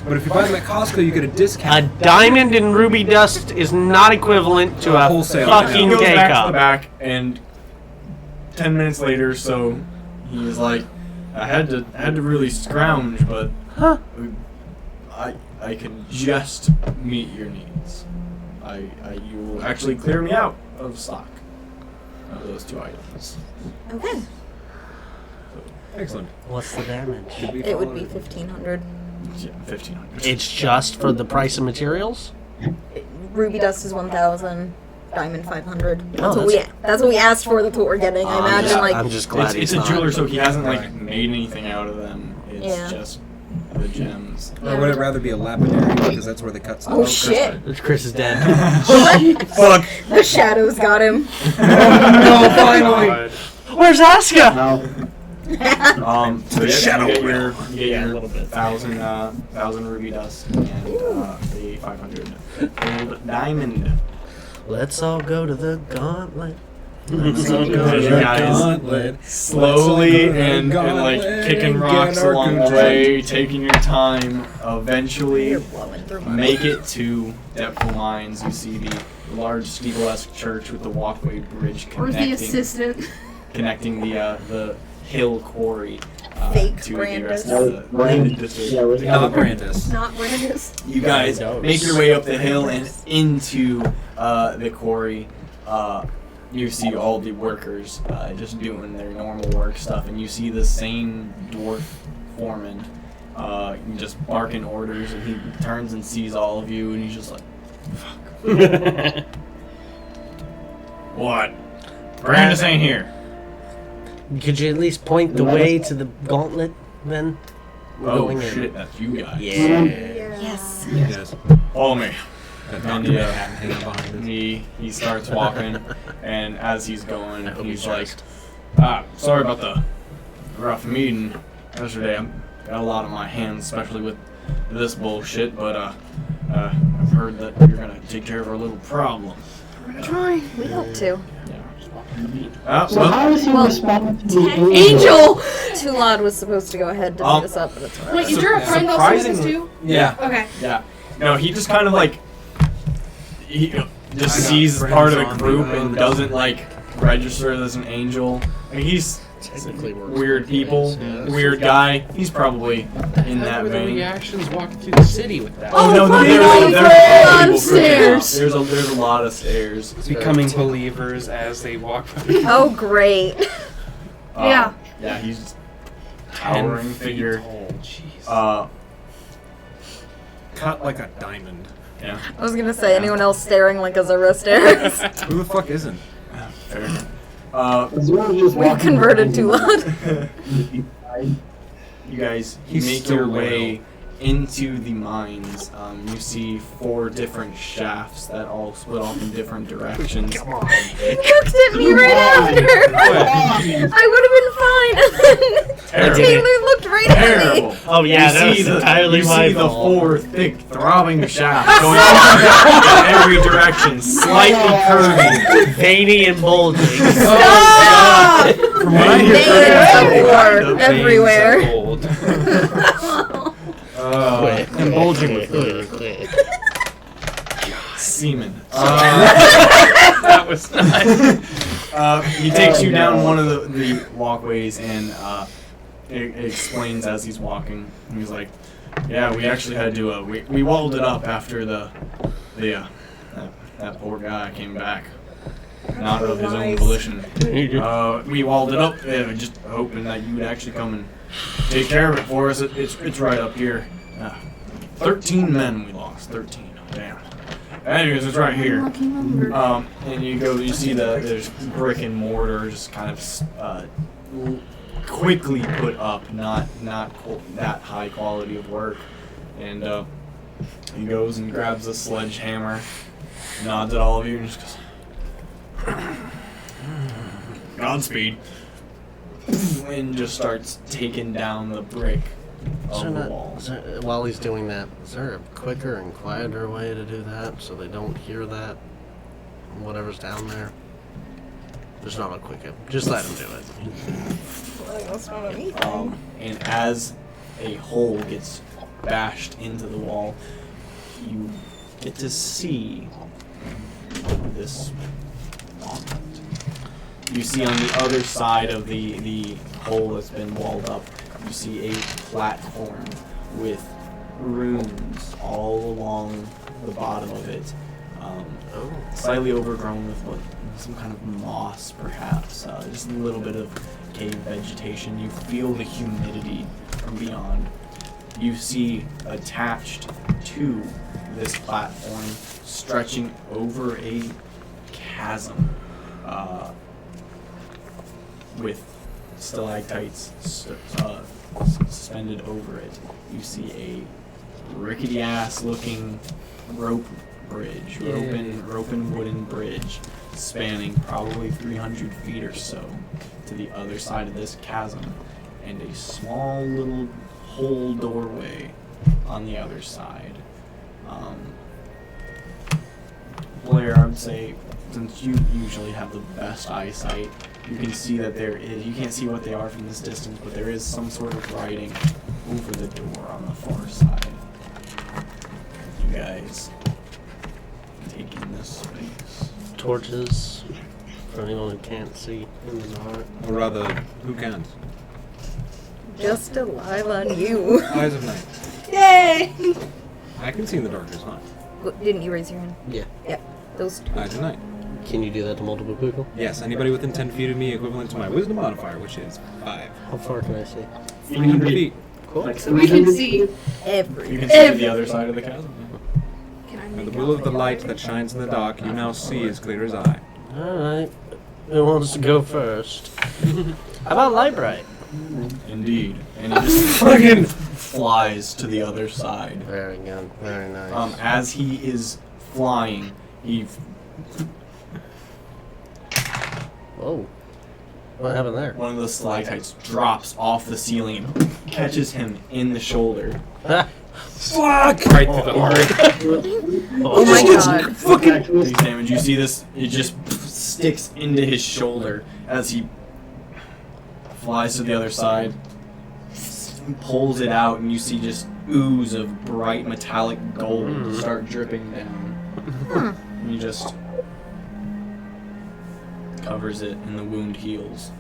But if you buy them at Costco, you get a A discount. diamond and ruby dust is not equivalent to a Wholesale. He fucking goes back to the K-cup. back, and 10 minutes later, so he's like, I had to really scrounge, but Huh. I can just meet your needs. You will actually clear me out of stock of those two items. Okay. Excellent. What's the damage? Did we It would follow be 1,500. Yeah, 1,500. It's just for the price of materials? Ruby dust is 1,000. Diamond 500. Oh, That's what we asked for. That's what we're getting. I imagine I'm like just glad It's he's a not. jeweler, so he hasn't like made anything out of them. It's Yeah. just the gems. Or would it rather be a lapidary because that's where the cuts oh shit! Chris is dead. Fuck! The shadows got him. No, finally! Where's Asuka? Now, So yeah, shadow you get realm. your 1,000 ruby dust and the 500 gold diamond. Let's all go to the gauntlet. Let's all go to You the guys slowly and like kicking rocks along the way, taking your time. Eventually, You're blowing through my make it to Depthful Mines. You see the large steeple-esque church with the walkway bridge Where's the assistant? connecting the hill quarry Fake to Brandis. the rest of the district. yeah, where's Not Brandis. Not Brandis. You guys make your way up the hill and into the quarry. You see all the workers just doing their normal work stuff, and you see the same dwarf foreman just barking orders, and he turns and sees all of you, and he's just like, "Fuck." What? Brandis ain't here. Could you at least point the way to the gauntlet, then? We're Oh going in. shit, that's you guys. Yeah. Yes. Yes. Follow me. That And document hanging behind us. he starts walking, and as he's going, I hope he's he's like, dressed. sorry about the rough meeting yesterday. I've got a lot on my hands, especially with this bullshit, but I've heard that you're gonna take care of our little problem. We're gonna try. We hope to. So Well, how does he Well, respond to the Angel! Too Loud was supposed to go ahead to lead us up, but that's all right. Wait, is your friend also with us surprisingly- too? yeah. Okay. Yeah. No, he just kind of like he just sees friends part of on the group me. and doesn't like register as an angel. Like he's Technically works weird both people, ways, yeah. weird guy. He's probably in How that were the vein. reactions walking through the city with that? Oh no, Oh, there's no, people on freaking stairs. out. There's a lot of stairs. Becoming believers as they walk by. Oh, great. Yeah. Yeah, he's just 10 towering feet figure. tall. Jeez. Cut like a diamond. Yeah. I was gonna say, anyone else staring like Azura stares? Who the fuck isn't? Fair. Azura just We've walking converted behind Too him. Loud. You guys He's make still your loyal. way into the mines. You see 4 different shafts that all split off in different directions. Come on. He looked at me right after. I would have been fine. And then Terrible. Taylor looked right at me. Terrible. Oh yeah, You that see was entirely you my see the fault. 4 thick, throbbing shafts going in every direction, slightly curving. Veiny and bulging. Stop! From what I hear, Veins everywhere. Veins of gold. And bulging with Semen. That was nice. He takes you down one of the walkways and it explains as he's walking. He's like, "Yeah, we actually had to we walled it up after that poor guy came back, not of his own volition. We walled it up, just hoping that you would actually come and take care of it for us. It's right up here. 13 men we lost. 13. Damn. Anyways, it's right here. And you see there's brick and mortar just kind of quickly put up, not that high quality of work. And he goes and grabs a sledgehammer, nods at all of you, and just goes, Godspeed. And just starts taking down the brick of the wall. While he's doing that, is there a quicker and quieter way to do that so they don't hear that? Whatever's down there. There's not a quick. Just let him do it. And as a hole gets bashed into the wall, you get to see this monument. You see on the other side of the hole that's been walled up, you see a platform with runes all along the bottom of it. Slightly overgrown with some kind of moss, perhaps. Just a little bit of cave vegetation. You feel the humidity from beyond. You see attached to this platform, stretching over a chasm, with stalactites suspended over it. You see a rickety-ass looking rope bridge, ropen wooden bridge, spanning probably 300 feet or so to the other side of this chasm, and a small little hole doorway on the other side. Blair, I would say, since you usually have the best eyesight, you can see that you can't see what they are from this distance, but there is some sort of writing over the door on the far side. You guys take in this space. Torches for anyone who can't see in the dark. Or rather, who can't? Just alive on you. Eyes of night. Yay! I can see in the dark just fine. Didn't you raise your hand? Yeah. Yep. Those two. Eyes of night. Can you do that to multiple people? Yes, anybody within 10 feet of me equivalent to my wisdom modifier, which is 5. How far can I see? 300 feet. Cool. So we can see. You Every. can see to the other side of the chasm. Can I By make the out will of the the light that shines in the dark, you now see as clear as I. Alright. Who wants to go first? How about light bright? Indeed. And he just fucking flies to the other side. Very good. Very nice. As he is flying, he... Whoa. What happened there? One of the stalactites drops off the ceiling and catches him in the shoulder. Fuck! Right through the heart. Oh my god. Big damage. You see this? It just sticks into his shoulder as he flies to the other side, pulls it out, and you see just ooze of bright metallic gold start dripping down. And he just covers it, and the wound heals.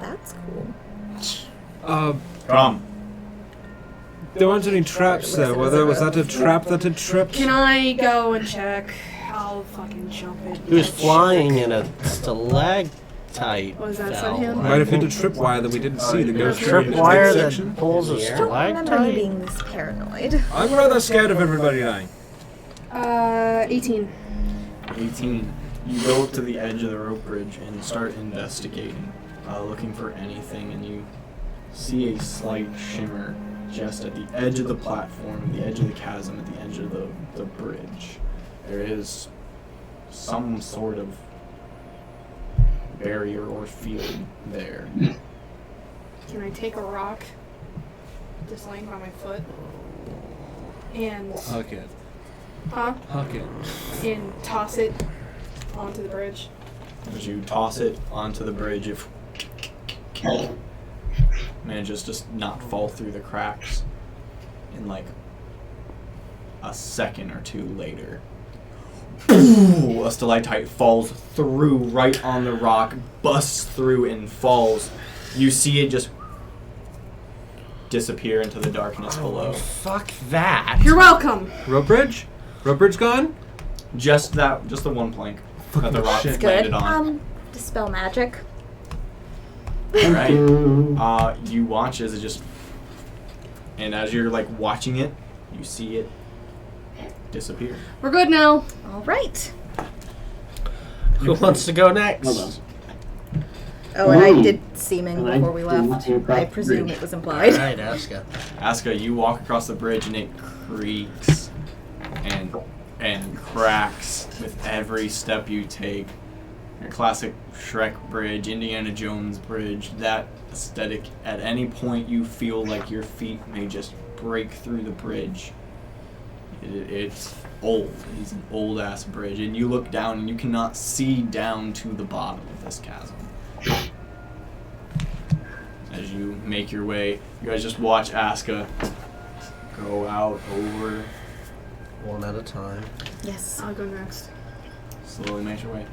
That's cool. Come. There weren't any traps there, were there? Was that a trap that had tripped? Can I go and check? I'll fucking jump it. He was flying in a stalactite. Was that fell. him? Might have hit a tripwire that we didn't see that goes through the Tripwire section. that pulls a I don't remember you stalactite? being this paranoid. I'm rather scared of everybody dying. 18. 18. You go up to the edge of the rope bridge and start investigating, looking for anything, and you see a slight shimmer just at the edge of the platform, the edge of the chasm, at the edge of the bridge. There is some sort of barrier or field there. Can I take a rock, just laying by my foot, and Huck it. Huck it. and toss it onto the bridge? As you toss it onto the bridge, it manages to not fall through the cracks. In like a second or two later, a stalactite falls through right on the rock, busts through and falls. You see it just disappear into the darkness below. Fuck that. You're welcome. Rope bridge? Rope bridge gone? Just the one plank that the rock shit. landed Good. on. Dispel magic. Right? You watch as it just, and as you're like watching it, you see it disappear. We're good now. All right. Who wants to go next? Hold on. Oh, and I Ooh. did seeming And I before we did left. not hear about I presume bridge. it was implied. Alright, Asuka. Asuka, you walk across the bridge and it creaks and cracks with every step you take. Your classic Shrek bridge, Indiana Jones bridge, that aesthetic. At any point you feel like your feet may just break through the bridge. It's old. It's an old ass bridge, and you look down and you cannot see down to the bottom of this chasm. As you make your way, you guys just watch Asuka go out over. One at a time. Yes. I'll go next. Slowly make your way.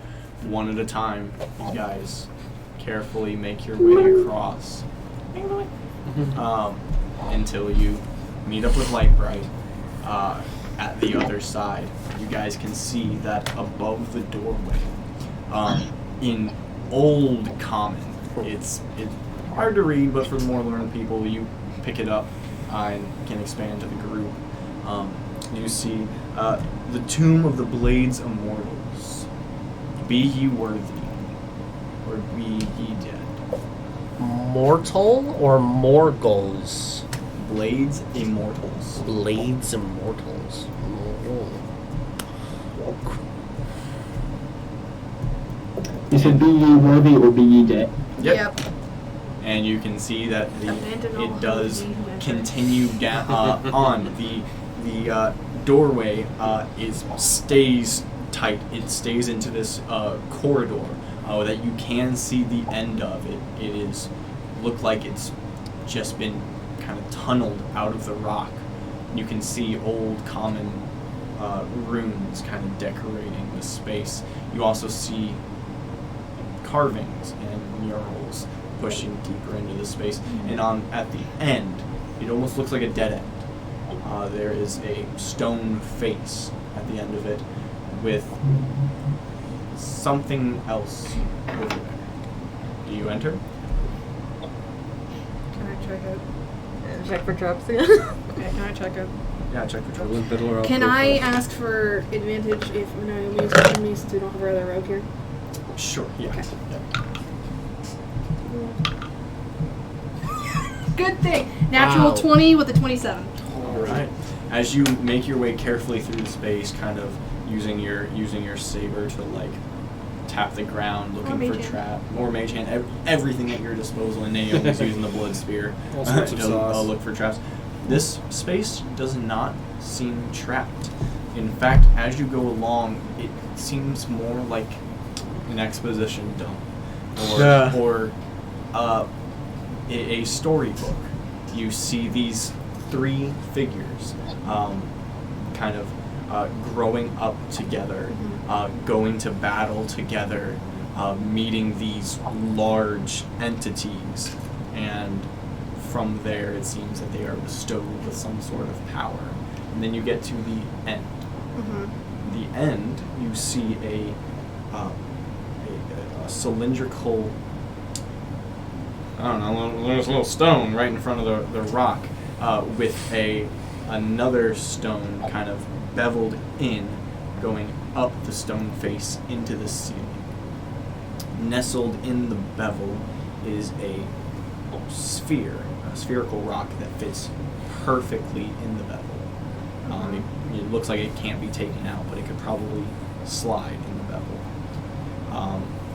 One at a time, you guys carefully make your way across until you meet up with Lightbright at the other side. You guys can see that above the doorway, in Old Common, it's hard to read, but for the more learned people, you pick it up and can expand to the group. You see the Tomb of the Blades Immortals. Be ye worthy, or be ye dead. Mortal or Morgals? Blades Immortals. Blades Immortals. You said be ye worthy or be ye dead. Yep. And you can see that it does continue down on the doorway stays tight. It stays into this corridor that you can see the end of. It is look like it's just been kind of tunneled out of the rock. You can see old common runes kind of decorating the space. You also see carvings and murals pushing deeper into the space. And at the end, it almost looks like a dead end. There is a stone face at the end of it with something else over there. Do you enter? Can I check it? Check for traps again. Okay, can I check it? Yeah, check for trouble. Can I ask for advantage if Naomi is watching me since we don't have our other rogue here? Sure, yeah. Okay. Yeah. Good thing. Natural Wow. 20 with a 27. All right. As you make your way carefully through the space, kind of using your saber to like tap the ground, looking for mage hand. trap, more mage hand, everything at your disposal, and Naomi's using the blood spear All sorts of to sauce. look for traps. This space does not seem trapped. In fact, as you go along, it seems more like an exposition dump, or a storybook. You see these 3 figures, kind of growing up together, going to battle together, meeting these large entities, and from there it seems that they are bestowed with some sort of power. And then you get to the end. The end, you see a cylindrical, I don't know, there's a little stone right in front of the rock, with another stone kind of beveled in, going up the stone face into the ceiling. Nestled in the bevel is a spherical rock that fits perfectly in the bevel. It looks like it can't be taken out, but it could probably slide in the bevel.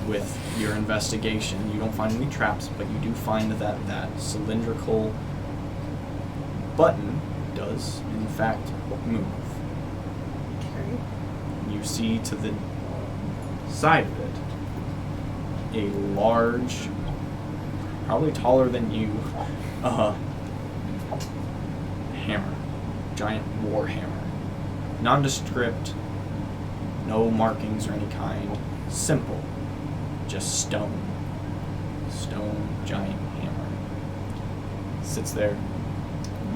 With your investigation, you don't find any traps, but you do find that cylindrical button does, in fact, move. Okay. You see to the side of it a large, probably taller than you, hammer. Giant war hammer. Nondescript, no markings or any kind. Simple. Just stone. Stone giant hammer. Sits there.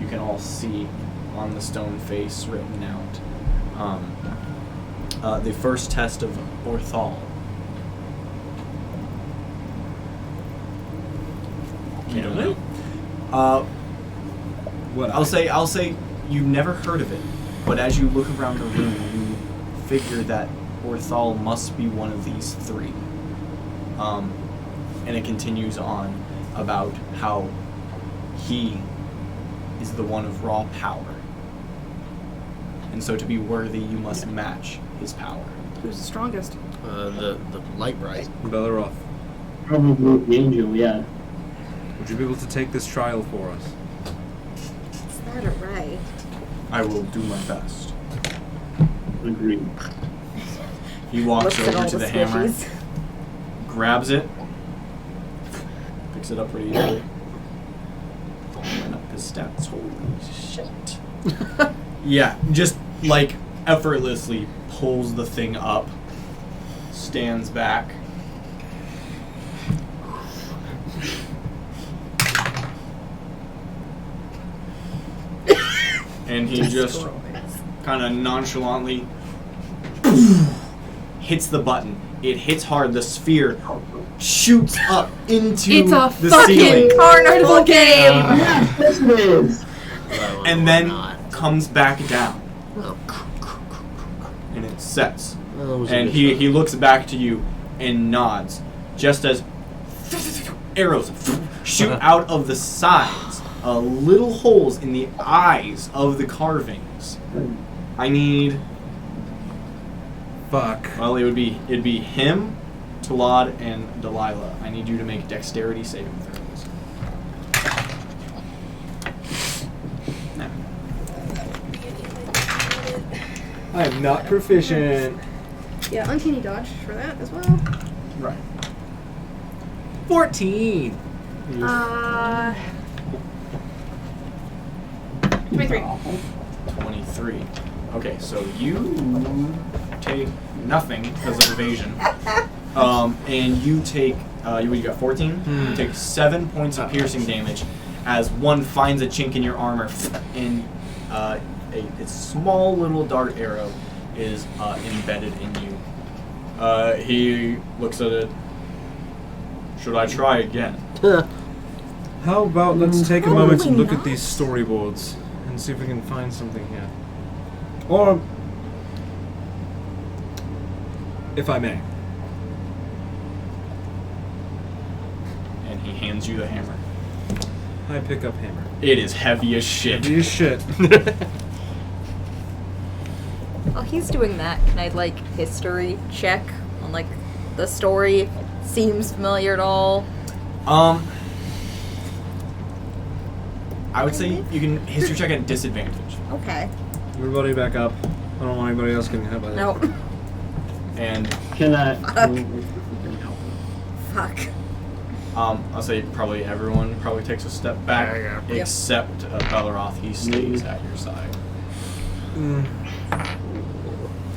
You can all see on the stone face written out. The first test of Orthal. You don't know. What? I'll say you've never heard of it, but as you look around the room, you figure that Orthal must be one of these 3. And it continues on about how he is the one of raw power. And so to be worthy, you must match his power. Who's the strongest? The light bright. Brawlerz, Probably the angel, yeah. would you be able to take this trial for us? Is that a right? I will do my best. Agreed. He walks Looks at over all to the squishies. hammer, grabs it, picks it up pretty easily. Went up his stats. Holy shit. Yeah, just like effortlessly pulls the thing up, stands back. And he just kind of nonchalantly hits the button. It hits hard. The sphere shoots up into It's a the fucking ceiling, carnival game! Yes, it is! and then comes back down, and it sets. And he looks back to you and nods, just as arrows shoot out of the sides, little holes in the eyes of the carvings. I need. Fuck. Well, it'd be him, Talad, and Delilah. I need you to make dexterity saving throws. Now. I am not proficient. Yeah, uncanny dodge for that as well. Right. 14. 23. 23. Okay, so you take nothing because of evasion. And you take, you got 14? You take 7 points of piercing damage as one finds a chink in your armor, and a small little dart arrow is embedded in you. He looks at it. Should I try again? How about let's take a moment and Probably look at not. these storyboards and see if we can find something here. Or, if I may. And he hands you the hammer. I pick up hammer. It is heavy as shit. Heavy as shit. While he's doing that, can I like history check on like the story? Seems familiar at all? I would say you can history check at disadvantage. Okay. Everybody back up. I don't want anybody else getting hit by this. Nope. And Can I? Fuck. I'll say probably everyone probably takes a step back, Yep. except Brawlerz. He stays at your side.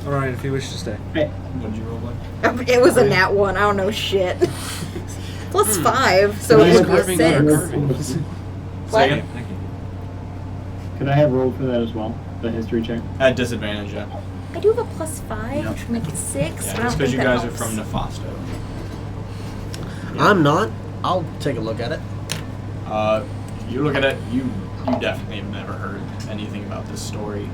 Alright, if you wish to stay. What did you roll like? It was a nat 1. I don't know shit. Plus 5, so Can I it would have be a carving 6. Say What? again? Thank you. Could I have rolled for that as well? The history check. At disadvantage, yeah. I do have a plus 5, Yep. which would make it 6. Yeah, but I it's don't because think you that guys helps. are from Nefasto. I'm not. I'll take a look at it. You look at it, you definitely have never heard anything about this story.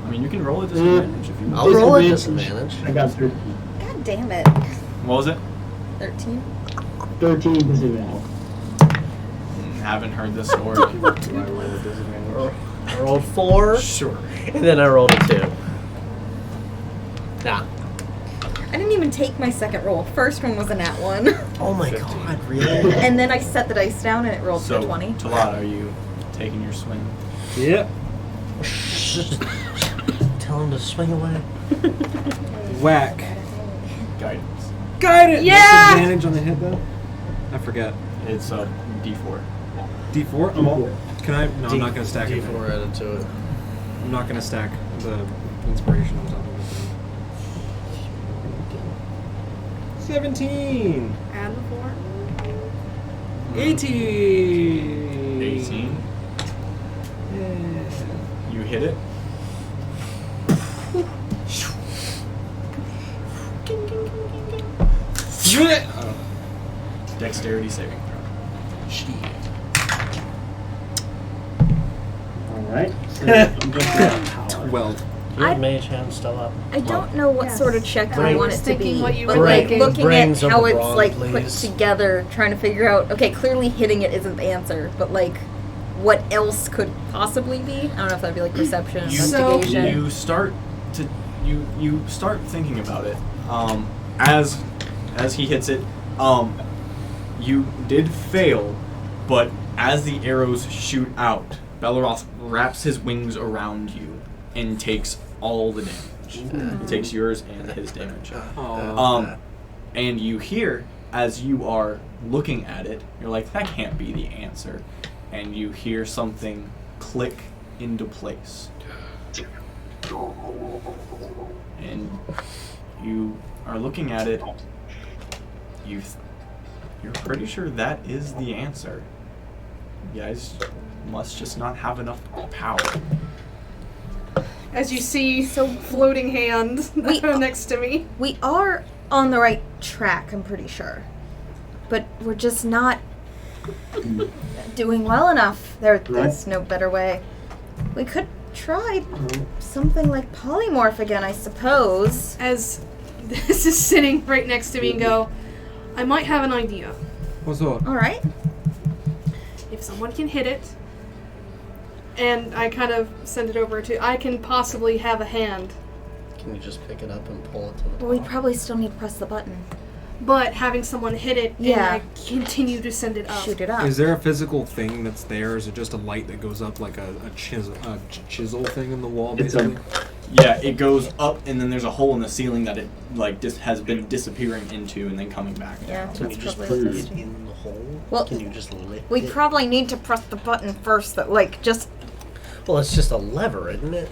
I mean, you can roll a disadvantage if you want. I'll roll a Disadvantage. disadvantage. I got 13. God damn it. What was it? 13. 13 disadvantage. Haven't heard this story. Do I roll a disadvantage? I rolled 4, Sure. and then I rolled a 2. Nah. I didn't even take my second roll. First one was a nat 1. Oh my 15. god, really? And then I set the dice down and it rolled So, to 20. Talad, are you taking your swing? Yep. Tell him to swing away. Whack. Guidance. Got it! Yeah! Disadvantage on the hit though? I forget. It's a D4. D4? Oh, can I? No, I'm not gonna stack it. D4 added to it. I'm not gonna stack the inspiration on top of it. 17! Add the 4. 18! 18. Yeah. You hit it. Dexterity saving throw. Alright. So I'm just 12. Your I- mage hand's still up. I don't know what Yes. sort of check I I want was it to thinking be, what you but were like thinking. looking Brains at of how the it's brawn, like put please. together, trying to figure out. Okay, clearly hitting it isn't the answer, but like, what else could possibly be? I don't know if that'd be like perception, investigation. You start to you start thinking about it. As he hits it, you did fail, but as the arrows shoot out, Brawlerz wraps his wings around you and takes all the damage. He takes yours and his damage. And you hear, as you are looking at it, you're like, that can't be the answer. And you hear something click into place. And you are looking at it, you're pretty sure that is the answer. You guys must just not have enough power. As you see, floating hand next to me. We are on the right track, I'm pretty sure, but we're just not doing well enough. There's no better way. We could try something like polymorph again, I suppose. As this is sitting right next to me and go, I might have an idea. What's up? All right. If someone can hit it, and I kind of send it over to, I can possibly have a hand. Can you just pick it up and pull it to the top? Well, we probably still need to press the button. But having someone hit it, Yeah. and I continue to send it up. Shoot it up. Is there a physical thing that's there? Is it just a light that goes up like a chisel thing in the wall, It's basically? Yeah, it goes up, and then there's a hole in the ceiling that it has been disappearing into, and then coming back Yeah. down. Can you That's just probably put what it it's in the hole? Well, Can you just lift We it? probably need to press the button first. That just. Well, it's just a lever, isn't it?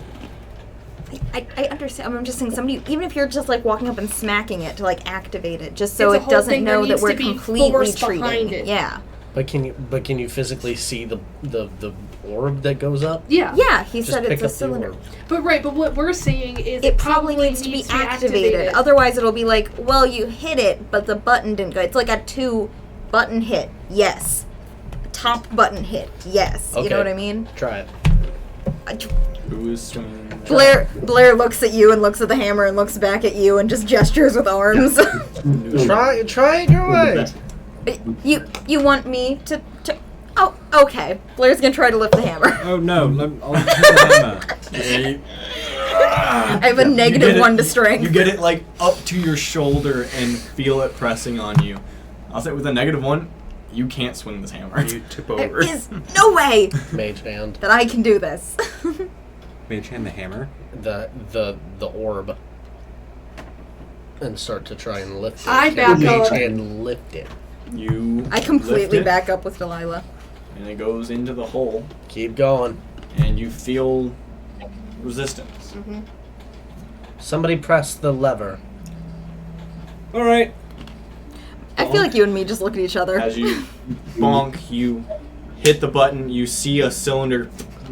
I understand. I'm just saying, somebody, even if you're just like walking up and smacking it to like activate it, just so It's a it whole doesn't thing. There know that needs we're to be completely force treating. behind it. Yeah. But can you physically see the orb that goes up? Yeah. Yeah, he Just said pick it's a up the cylinder. orb. But what we're seeing is It probably needs to be activated. Otherwise, it'll be like, well, you hit it, but the button didn't go. It's like a 2-button hit. Yes. Top button hit. Yes. You know Okay. what I mean? Try it. Who is swinging? Blair looks at you and looks at the hammer and looks back at you and just gestures with arms. Try it your way. You want me to? Oh, okay. Blair's gonna try to lift the hammer. Oh no, I'll hit the hammer. I have a -1 to strength. You get it like up to your shoulder and feel it pressing on you. I'll say with a -1, you can't swing this hammer. You tip There over. is no way Mage hand. that I can do this. Mage hand the hammer. The orb. And start to try and lift it. I back Mage up. hand lift it. You I completely lift it, back up with Delilah. and it goes into the hole, Keep going. and you feel resistance. Somebody press the lever. All right. I feel like you and me just look at each other. As you bonk, you hit the button, you see a cylinder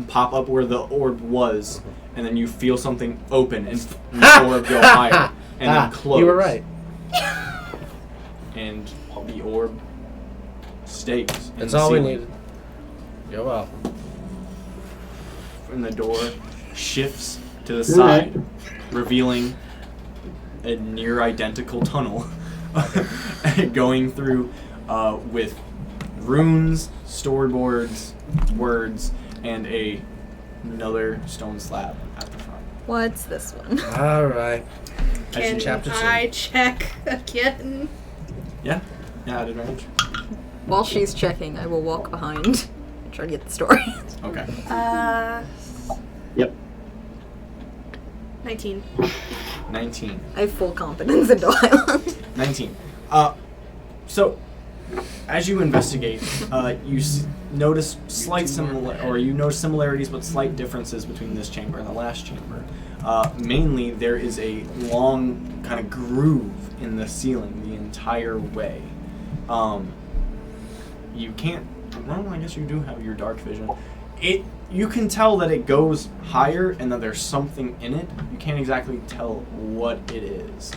pop up where the orb was, and then you feel something open and the orb go higher, and then close. You were right. And the orb stays. in That's the all we ceiling. needed. You're welcome. And the door shifts to the Good side, night. revealing a near identical tunnel going through with runes, storyboards, words, and another stone slab at the front. What's this one? All right. Can chapter 2. I check again? Yeah, added range. While she's checking, I will walk behind and try to get the story. Okay. Yep. 19. 19. I have full confidence in Delilah. 19. So, as you investigate, you notice notice similarities but slight differences between this chamber and the last chamber. Mainly, there is a long kind of groove in the ceiling the entire way. You can't. Well, I guess you do have your dark vision. You can tell that it goes higher and that there's something in it. You can't exactly tell what it is.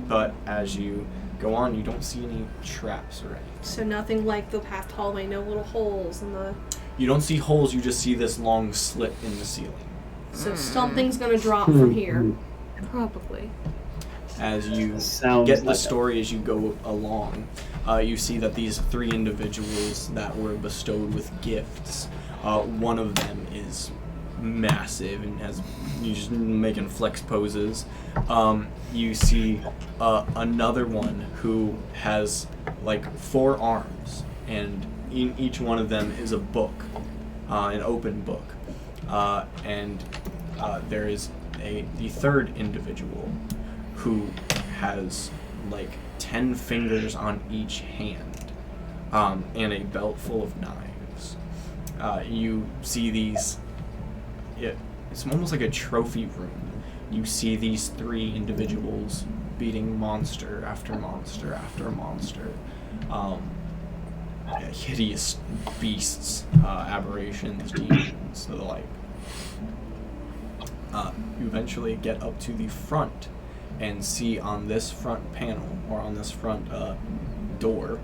But as you go on, you don't see any traps or anything. So nothing like the path hallway, no little holes in the... You don't see holes, you just see this long slit in the ceiling. So something's gonna drop from here. Probably. As you Sounds get the like story as you go along, you see that these 3 individuals that were bestowed with gifts, one of them is massive and has he's just making flex poses. You see another one who has like 4 arms, and in each one of them is a book, an open book, and there is the third individual who has like 10 fingers on each hand, and a belt full of knives. You see these. It's almost like a trophy room. You see these 3 individuals beating monster after monster after monster. Hideous beasts, aberrations, demons, the like. You eventually get up to the front and see on this front panel, or on this front door,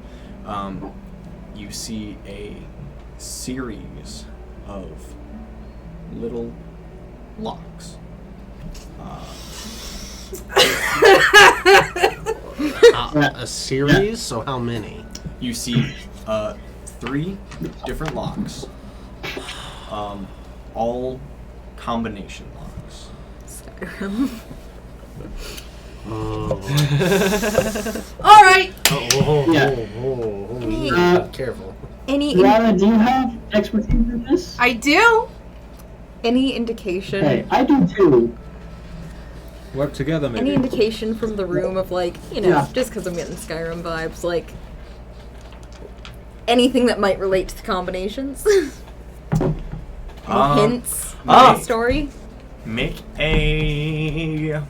you see a series of little locks. A series? So how many? You see 3 different locks, all combination locks. Skyrim. Alright! Yeah. Careful. Any Rana, do you have expertise in this? I do! any indication? Hey, I do too. Work together, maybe. Any indication from the room of, like, you know, Yeah. just because I'm getting Skyrim vibes, like, anything that might relate to the combinations? Any hints in the story? Make a...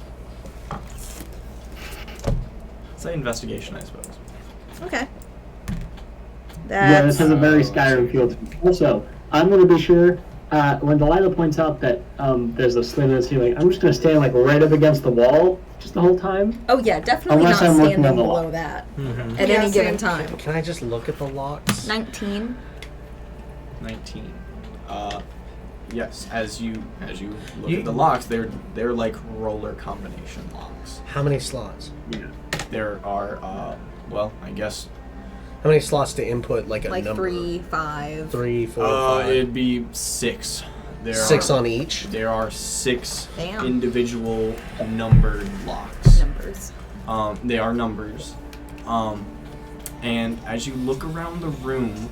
say investigation, I suppose. Okay. Yeah, this That's has a very Skyrim feel to it. Also, I'm going to be sure, when Delilah points out that there's a slit in the ceiling, I'm just going to stand like right up against the wall just the whole time. oh yeah, definitely Unless not I'm working standing on the below lock. that Mm-hmm. at Yeah, any given same. time. Can I just look at the locks? 19. 19. Yes, as you look at the locks, they're like roller combination locks. How many slots? There are well, I guess How many slots to input like a Like number? 3, 5. 3, 4, 5. it'd be 6. There 6 are, on each. There are 6 Damn. individual numbered locks. Numbers. They are numbers. And as you look around the room,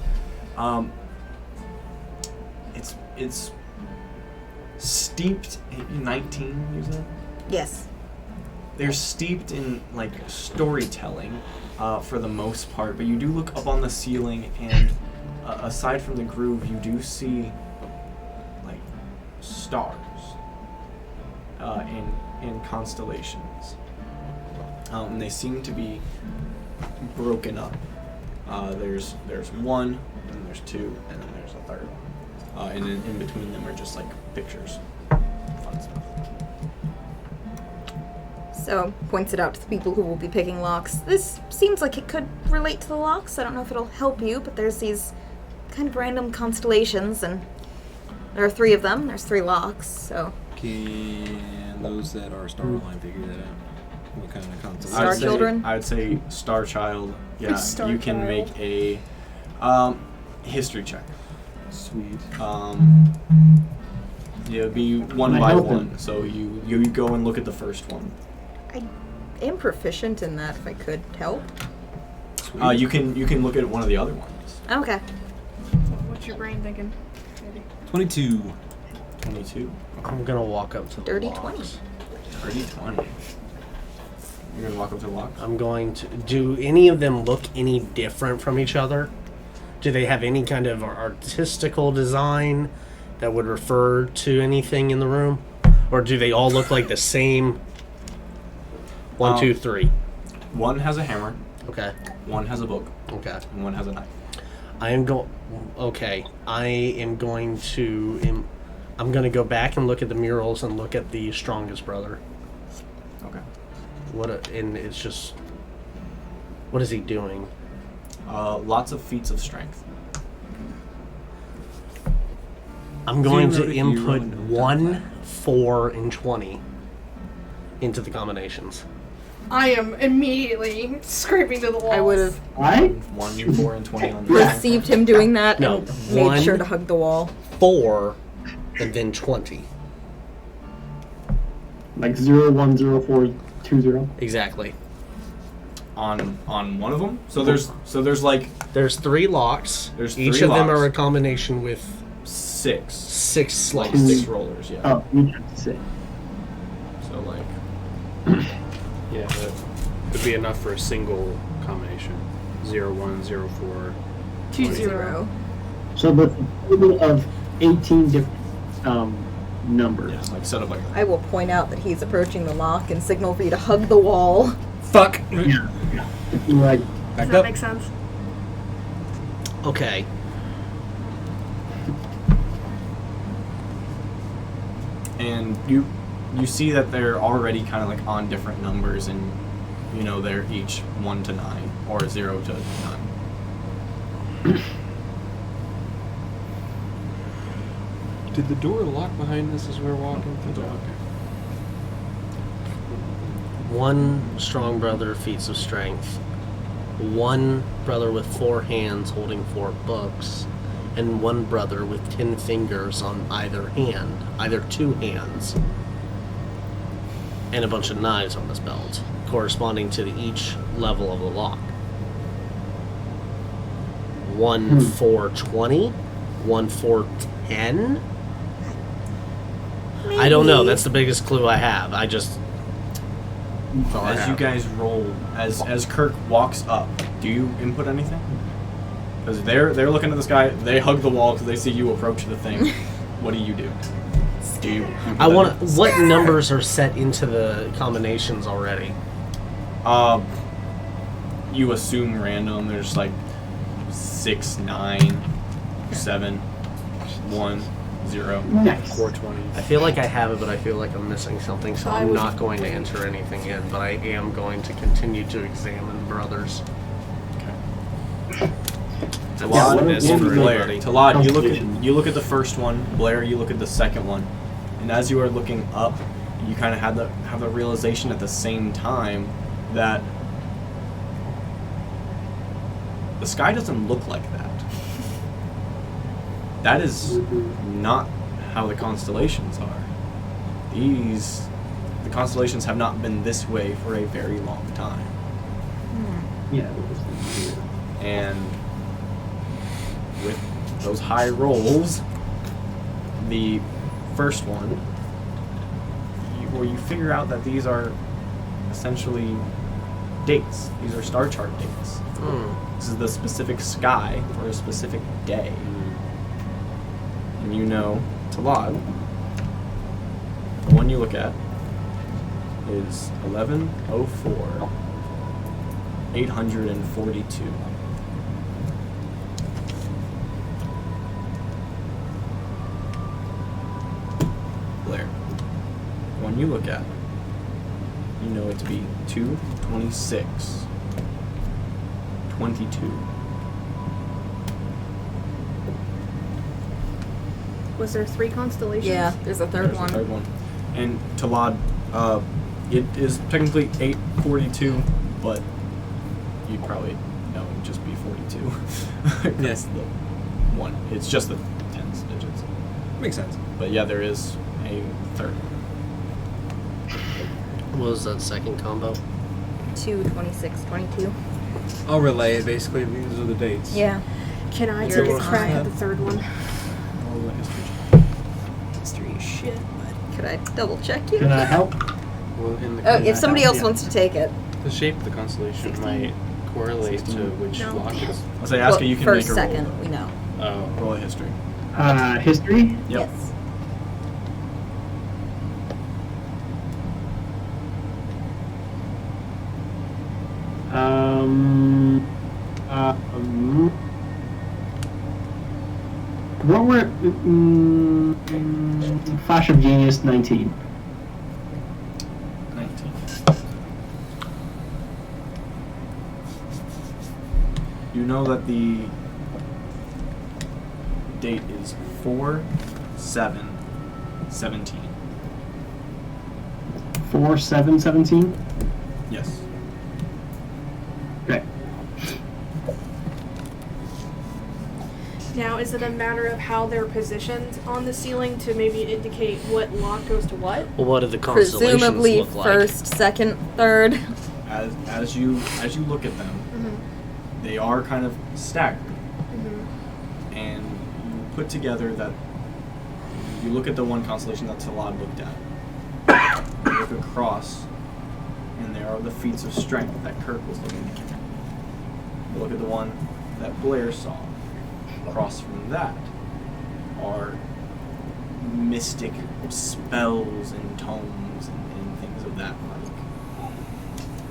it's steeped in 19, you said? Yes. They're steeped in like storytelling for the most part, but you do look up on the ceiling, and aside from the groove, you do see like stars in constellations, and they seem to be broken up. There's 1, and then there's 2, and then there's a third one, and in between them are just like pictures. Fun stuff. So, points it out to the people who will be picking locks. This seems like it could relate to the locks. I don't know if it'll help you, but there's these kind of random constellations, and there are 3 of them. There's 3 locks, so... Can those that are star aligned figure that out? What kind of concept? Star Children? I would say Star Child. Yeah, Star you can Child. make a history check. Sweet. Yeah, it'd be one Can I by help one. him? So you go and look at the first one. I am proficient in that, if I could help. Sweet. You can look at one of the other ones. Okay. What's your brain thinking? Maybe. 22. 22. I'm gonna walk up to the Dirty locks. 20. Dirty 20. You're gonna walk up to the lock. I'm going to. Do any of them look any different from each other? Do they have any kind of artistical design that would refer to anything in the room? Or do they all look like the same? 1, 2, 3. One has a hammer. Okay. One has a book. Okay. And one has a knife. I am going. Okay. I am going to. I'm going to go back and look at the murals and look at the strongest brother. Okay. And it's just. What is he doing? Lots of feats of strength. I'm going Zero to to hero input and no 1, 4, and 20 into the combinations. I am immediately scraping to the walls. I would have Right? 1, 4, and 20 on the received him doing that No, and made 1, sure to hug the wall. 4, and then 20. Like 0, 1, 0, 4, 2, 0. Exactly. on one of them. So there's like There's 3 locks. There's Each 3 of them locks. are a combination with 6 6 like slots. 6 rollers. Yeah. Oh, you have to say. So like Yeah, that would be enough for a single combination. 0, 1, 0, 4. 2, 0. So the total of 18 different numbers. yeah, like set up like I will point out that he's approaching the lock and signal for you to hug the wall. Fuck. Yeah. Like, Does Back that up. make sense? Okay. and you see that they're already kind of like on different numbers, and you know they're each 1 to 9 or 0 to 9. Did the door lock behind us as we were walking? The door. Okay. 1 strong brother, feats of strength. 1 brother with 4 hands holding 4 books. And 1 brother with 10 fingers on either hand, either 2 hands. And a bunch of knives on his belt, corresponding to each level of the lock. 1 4 20, 1 4 10. I don't know. That's the biggest clue I have. I just. that's all I As you have. guys roll, as Kirk walks up, do you input anything? Because they're looking at this guy, they hug the wall because they see you approach the thing. What do you do? Do you? I want to. What numbers are set into the combinations already? You assume random. There's like 6, 9, 7, 1, 0. nice. 420. I feel like I have it, but I feel like I'm missing something, so I I'm would- not going to enter anything in. But I am going to continue to examine brothers. Talad, what is are- for Blair. anybody. Talad, Constellation. you look at the first one. Blair, you look at the second one. And as you are looking up, you kind of have the realization at the same time that the sky doesn't look like that. That is not how the constellations are. The constellations have not been this way for a very long time. Yeah. And with those high rolls, the first one, where you figure out that these are essentially dates. These are star chart dates. This is the specific sky for a specific day. And you know, Talad, the one you look at is 1104 842. Blair, the one you look at, you know it to be 226 22. Was there 3 constellations? Yeah, there's a third There's one. the third one. And Talad, it is technically 842, but you'd probably know it would just be 42. That's the one. It's just the tens digits. Makes sense. But yeah, there is a third one. What was that second combo? 2, 26, 22. I'll relay it. Basically, these are the dates. Yeah. Can I You're take a just crack on at the third one? Roll a history check. History is shit, but Could I double check you? Can I help? Well, in the Oh, if somebody else Yeah. wants to take it. the shape of the constellation 16. might correlate to which No. lock it's. I'll say, Aska, you can first, make a second, roll. we know. Oh. Roll a history. History? Yep. Yes. What were Flash of Genius 19? 19. You know that the date is 4/7/17. 4/7/17? Yes. Okay. now is it a matter of how they're positioned on the ceiling to maybe indicate what lock goes to what? Well, what do the constellations Presumably look like? first, second, third. As you look at them, they are kind of staggered, and you put together that you look at the one constellation that Talad looked at. You look across, and there are the feats of strength that Kirk was looking at. You look at the one that Blair saw. Across from that are mystic spells and tomes and things of that like.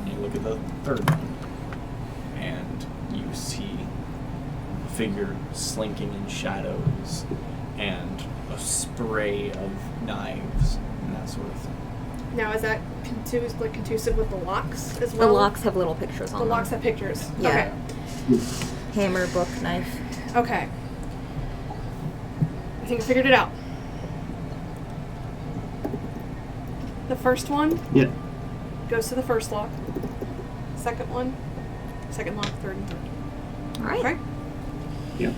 And you look at the third one, and you see a figure slinking in shadows and a spray of knives and that sort of thing. Now is that conducive with the locks as The well? locks have little pictures on The them. locks have pictures. Yeah. Hammer, book, knife. Okay. I think I figured it out. The first one Yeah. goes to the first lock. Second one, second lock, third and third. All right. Okay. Yeah.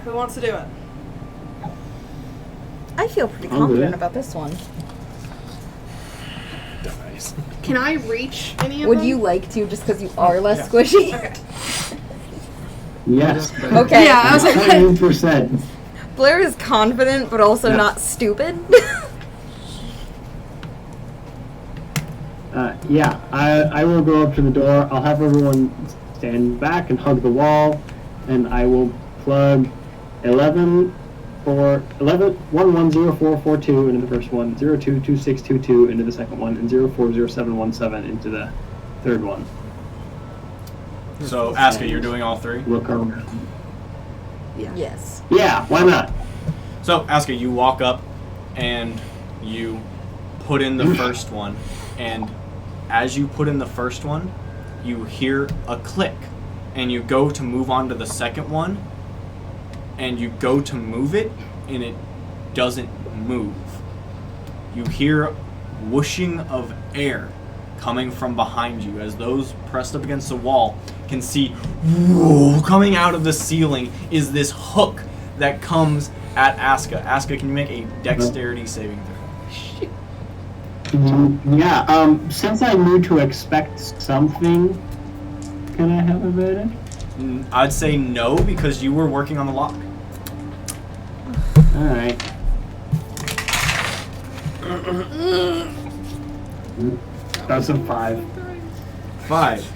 Who wants to do it? I feel pretty I'll do confident it. about this one. Dies. Can I reach any of Would them? you like to, just because you are less Yeah. squishy? Okay. Yes. Okay. Yeah, I was like, 100%. Blair is confident, but also Yeah. not stupid. Yeah, I will go up to the door. I'll have everyone stand back and hug the wall, and I will plug 110442 into the first one, 022622 into the second one, and 040717 into the third one. So, Aska, you're doing all three? Look around. Yes. Yeah, why not? So, Aska, you walk up and you put in the first one, and as you put in the first one, you hear a click, and you go to move on to the second one, and you go to move it, and it doesn't move. You hear whooshing of air coming from behind you as those pressed up against the wall can see whoa, coming out of the ceiling is this hook that comes at Aska. Aska, can you make a dexterity saving throw? Yeah, since I knew to expect something, can I have advantage? I'd say no, because you were working on the lock. Alright. That's a 5. 5.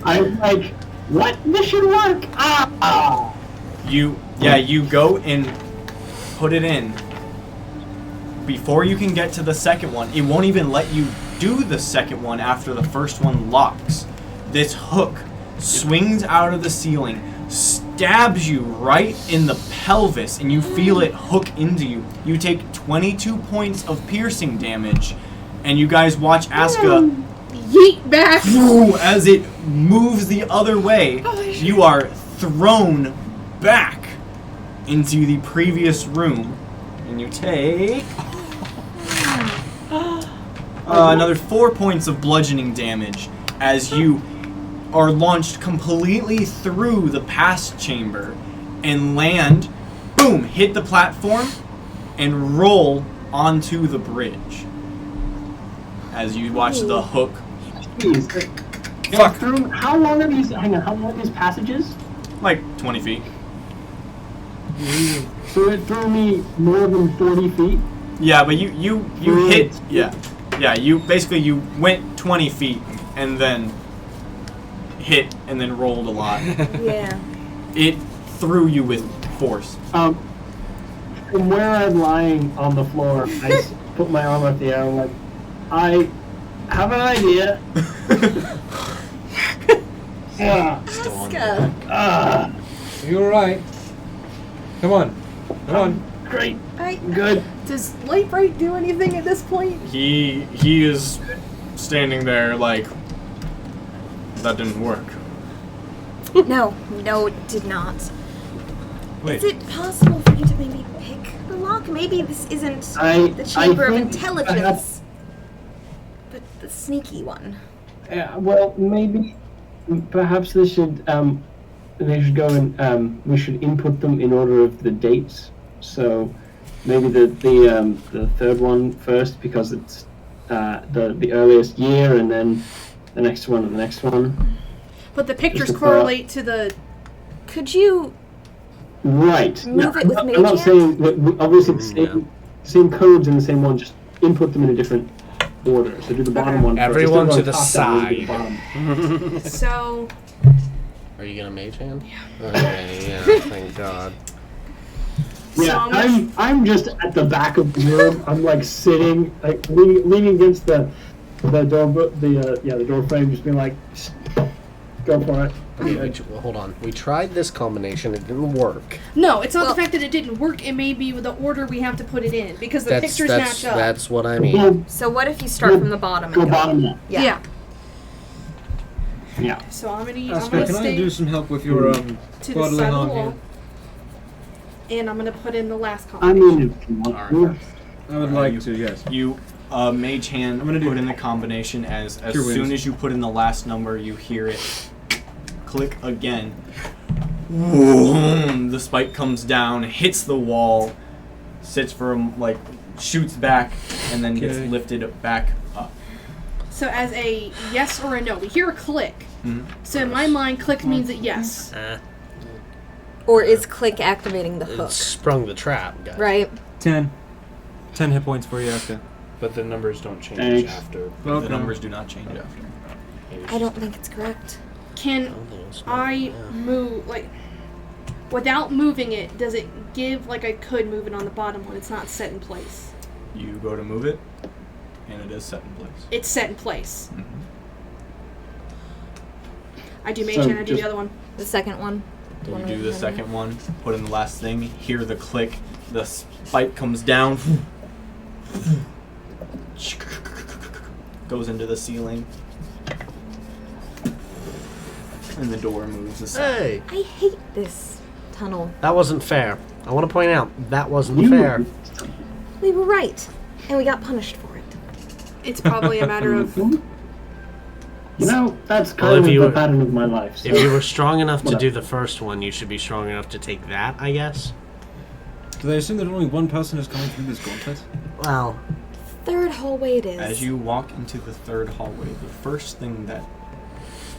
I'm like, what? This should work! Ah! You go and put it in. Before you can get to the second one, it won't even let you do the second one after the first one locks. This hook swings out of the ceiling, stabs you right in the pelvis, and you feel it hook into you. You take 22 points of piercing damage, and you guys watch Aska yeet back as it moves the other way. You are thrown back into the previous room, and you take another 4 points of bludgeoning damage as you are launched completely through the past chamber and land, boom, hit the platform and roll onto the bridge as you watch the hook. Jeez. Fuck. How long are these? Hang on. How long are these passages? Like 20 feet. So it threw me more than 40 feet. Yeah, but you hit. Yeah. You went 20 feet and then hit and then rolled a lot. Yeah. It threw you with force. From where I'm lying on the floor, I put my arm up the air. I'm like, I have an idea. Aska. You alright? Come on. Great. I, Good. Does Lightbright do anything at this point? He is standing there like, that didn't work. no, it did not. Wait. Is it possible for you to maybe pick the lock? Maybe this isn't the Chamber of Intelligence, but the sneaky one. Well, maybe, perhaps they should go and we should input them in order of the dates. So maybe the third one first because it's the earliest year, and then the next one and the next one. But the pictures correlate to the... Could you Right. move it with I'm not saying that obviously the same codes in the same one, just input them in a different order. So do the bottom one first. Everyone Instead to of the on top, then do the side. bottom. So... Are you gonna mage hand? Yeah. Okay, yeah, thank God. Yeah, So I'm just at the back of the room. I'm like sitting, like leaning against the door frame, just being like, go for it. Well, hold on. We tried this combination. It didn't work. No, it's not the fact that it didn't work. It may be the order we have to put it in because the pictures match up. That's what I mean. So what if you start from the bottom and Go go? bottom up. Yeah. Yeah. So I'm gonna Aska, can I stay do some help with your to the waddling side of on the wall, here? and I'm gonna put in the last I combination. mean, if you want to. I would like to, yes. You mage hand I'm gonna do put in the combination as Cure soon wounds. as you put in the last number, you hear it click again. Boom! The spike comes down, hits the wall, sits for shoots back, and then gets Okay. lifted back up. So as a yes or a no, we hear a click. Mhm. So in my mind, click means a yes. Or is click activating the It hook? sprung the trap, guys. Right. 10 hit points for you, Aska. But the numbers don't change Thanks. after. The numbers do not change after. I don't think it's correct. Can I move without moving it? Does it give I could move it on the bottom when it's not set in place? You go to move it, and it is set in place. It's set in place. Mhm. I do mage So hand. I do the just- other one. The second one. You do the second one, put in the last thing, hear the click, the spike comes down, goes into the ceiling, and the door moves aside. Hey, I hate this tunnel. that wasn't fair. I want to point out that wasn't You- fair. We were right, and we got punished for it. It's probably a matter of... You know, that's Well, kind if of you the were- pattern of my life. So. If you were strong enough to Whatever. do the first one, you should be strong enough to take that, I guess. Do they assume that only one person is coming through this gauntlet? Well, Third hallway it is. As you walk into the third hallway, the first thing that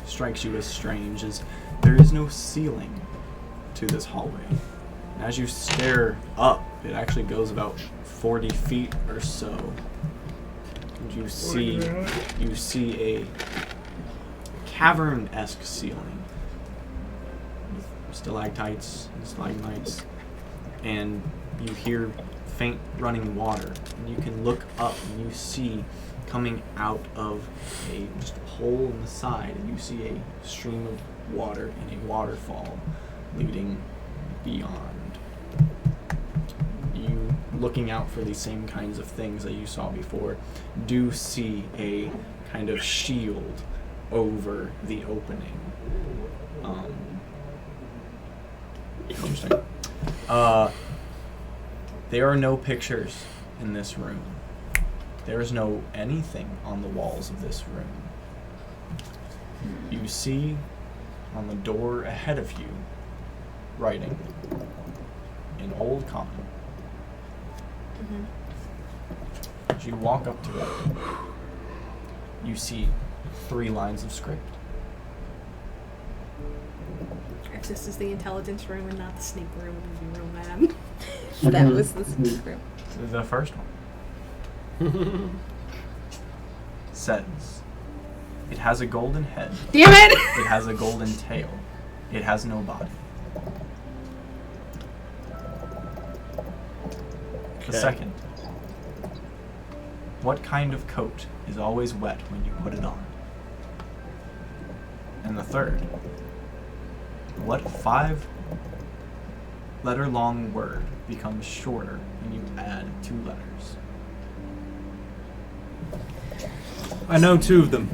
strikes you as strange is there is no ceiling to this hallway. And as you stare up, it actually goes about 40 feet or so. And you see a cavern-esque ceiling with stalactites and stalagmites, and you hear faint running water, and you can look up and you see coming out of a just hole in the side, and you see a stream of water and a waterfall leading beyond. You, looking out for these same kinds of things that you saw before, do see a kind of shield over the opening. Interesting. There are no pictures in this room. There is no anything on the walls of this room. You see on the door ahead of you writing in Old Common. As you walk up to it, you see 3 lines of script. If this is the intelligence room and not the sneak room, I'd be real mad. That was the secret. The first one says, "It has a golden head. Damn it! It has a golden tail. It has no body." The Okay. second, "What kind of coat is always wet when you put it on?" And the third, "What 5-letter-long word becomes shorter when you add 2 letters?" I know 2 of them.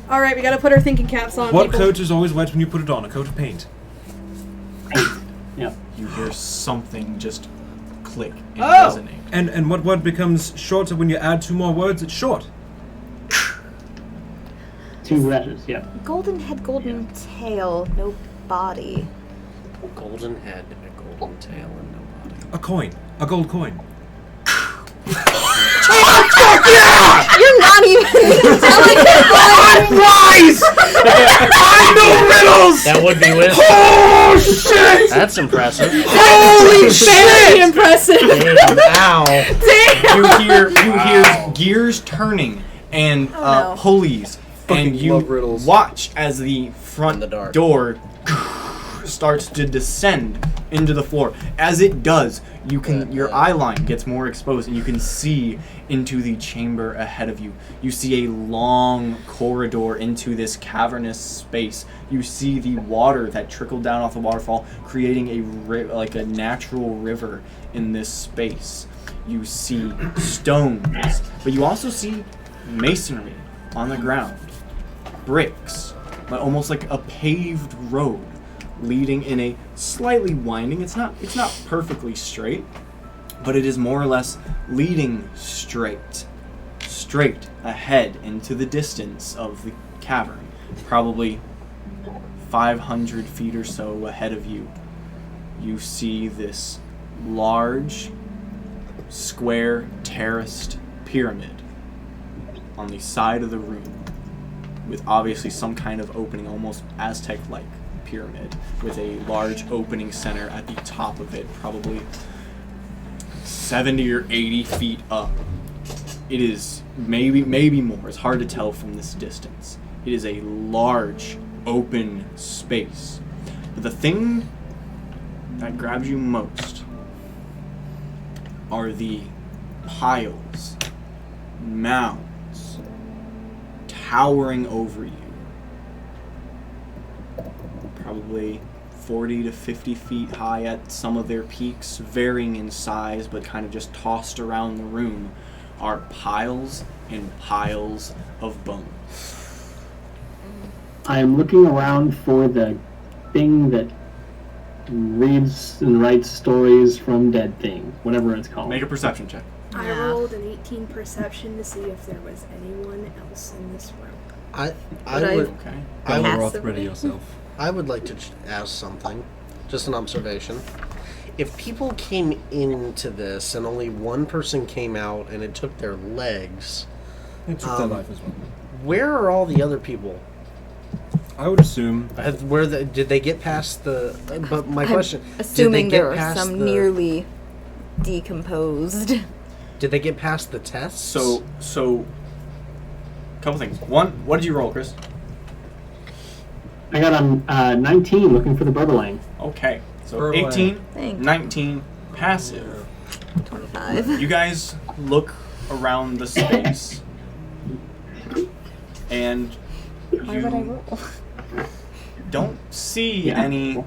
Alright, we gotta put our thinking caps on, What people. coat is always wet when you put it on? A coat of paint. Yeah. You hear something just click and Oh! resonate. And what word becomes shorter when you add 2 more words? It's short. 2 letters, yeah. Golden head, golden tail, no body. golden head, a golden tail, and no body. A coin. A gold coin. You're not even telling me. Wise! I know riddles! That would be wisdom. Oh, shit! That's impressive. Holy Very impressive! Ow. You hear gears turning and no. pulleys, Fucking and you love riddles. watch as the front In the dark. door starts to descend into the floor. As it does, you can your eye line gets more exposed, and you can see into the chamber ahead of you. You see a long corridor into this cavernous space. You see the water that trickled down off the waterfall, creating a natural river in this space. You see stones, but you also see masonry on the ground, bricks, almost like a paved road leading in a slightly winding. It's not perfectly straight, but it is more or less leading straight ahead into the distance of the cavern, probably 500 feet or so ahead of you. You see this large, square, terraced pyramid on the side of the room, with obviously some kind of opening, almost Aztec-like pyramid, with a large opening center at the top of it, probably 70 or 80 feet up. It is maybe more. It's hard to tell from this distance. It is a large open space. But the thing that grabs you most are the piles, mounds, towering over you. Probably 40 to 50 feet high at some of their peaks, varying in size, but kind of just tossed around the room, are piles and piles of bones. I am looking around for the thing that reads and writes stories from dead things, whatever it's called. Make a perception check. I Yeah. rolled an 18 perception to see if there was anyone else in this room. I I- would Okay. I would, Roth, Passively? ready yourself. I would like to ask something, just an observation. If people came into this and only one person came out and it took their legs, It took their life as well. where are all the other people? I would assume. Did they get past the? But my I'm question: assuming did they there get are past some the, nearly decomposed. Did they get past the tests? So, couple things. One, what did you roll, Chris? I got on 19 looking for the Burberlang. Okay. So Burling. 18, Thank 19, passive. 25. You guys look around the space, and Why would I you roll? don't see Yeah. any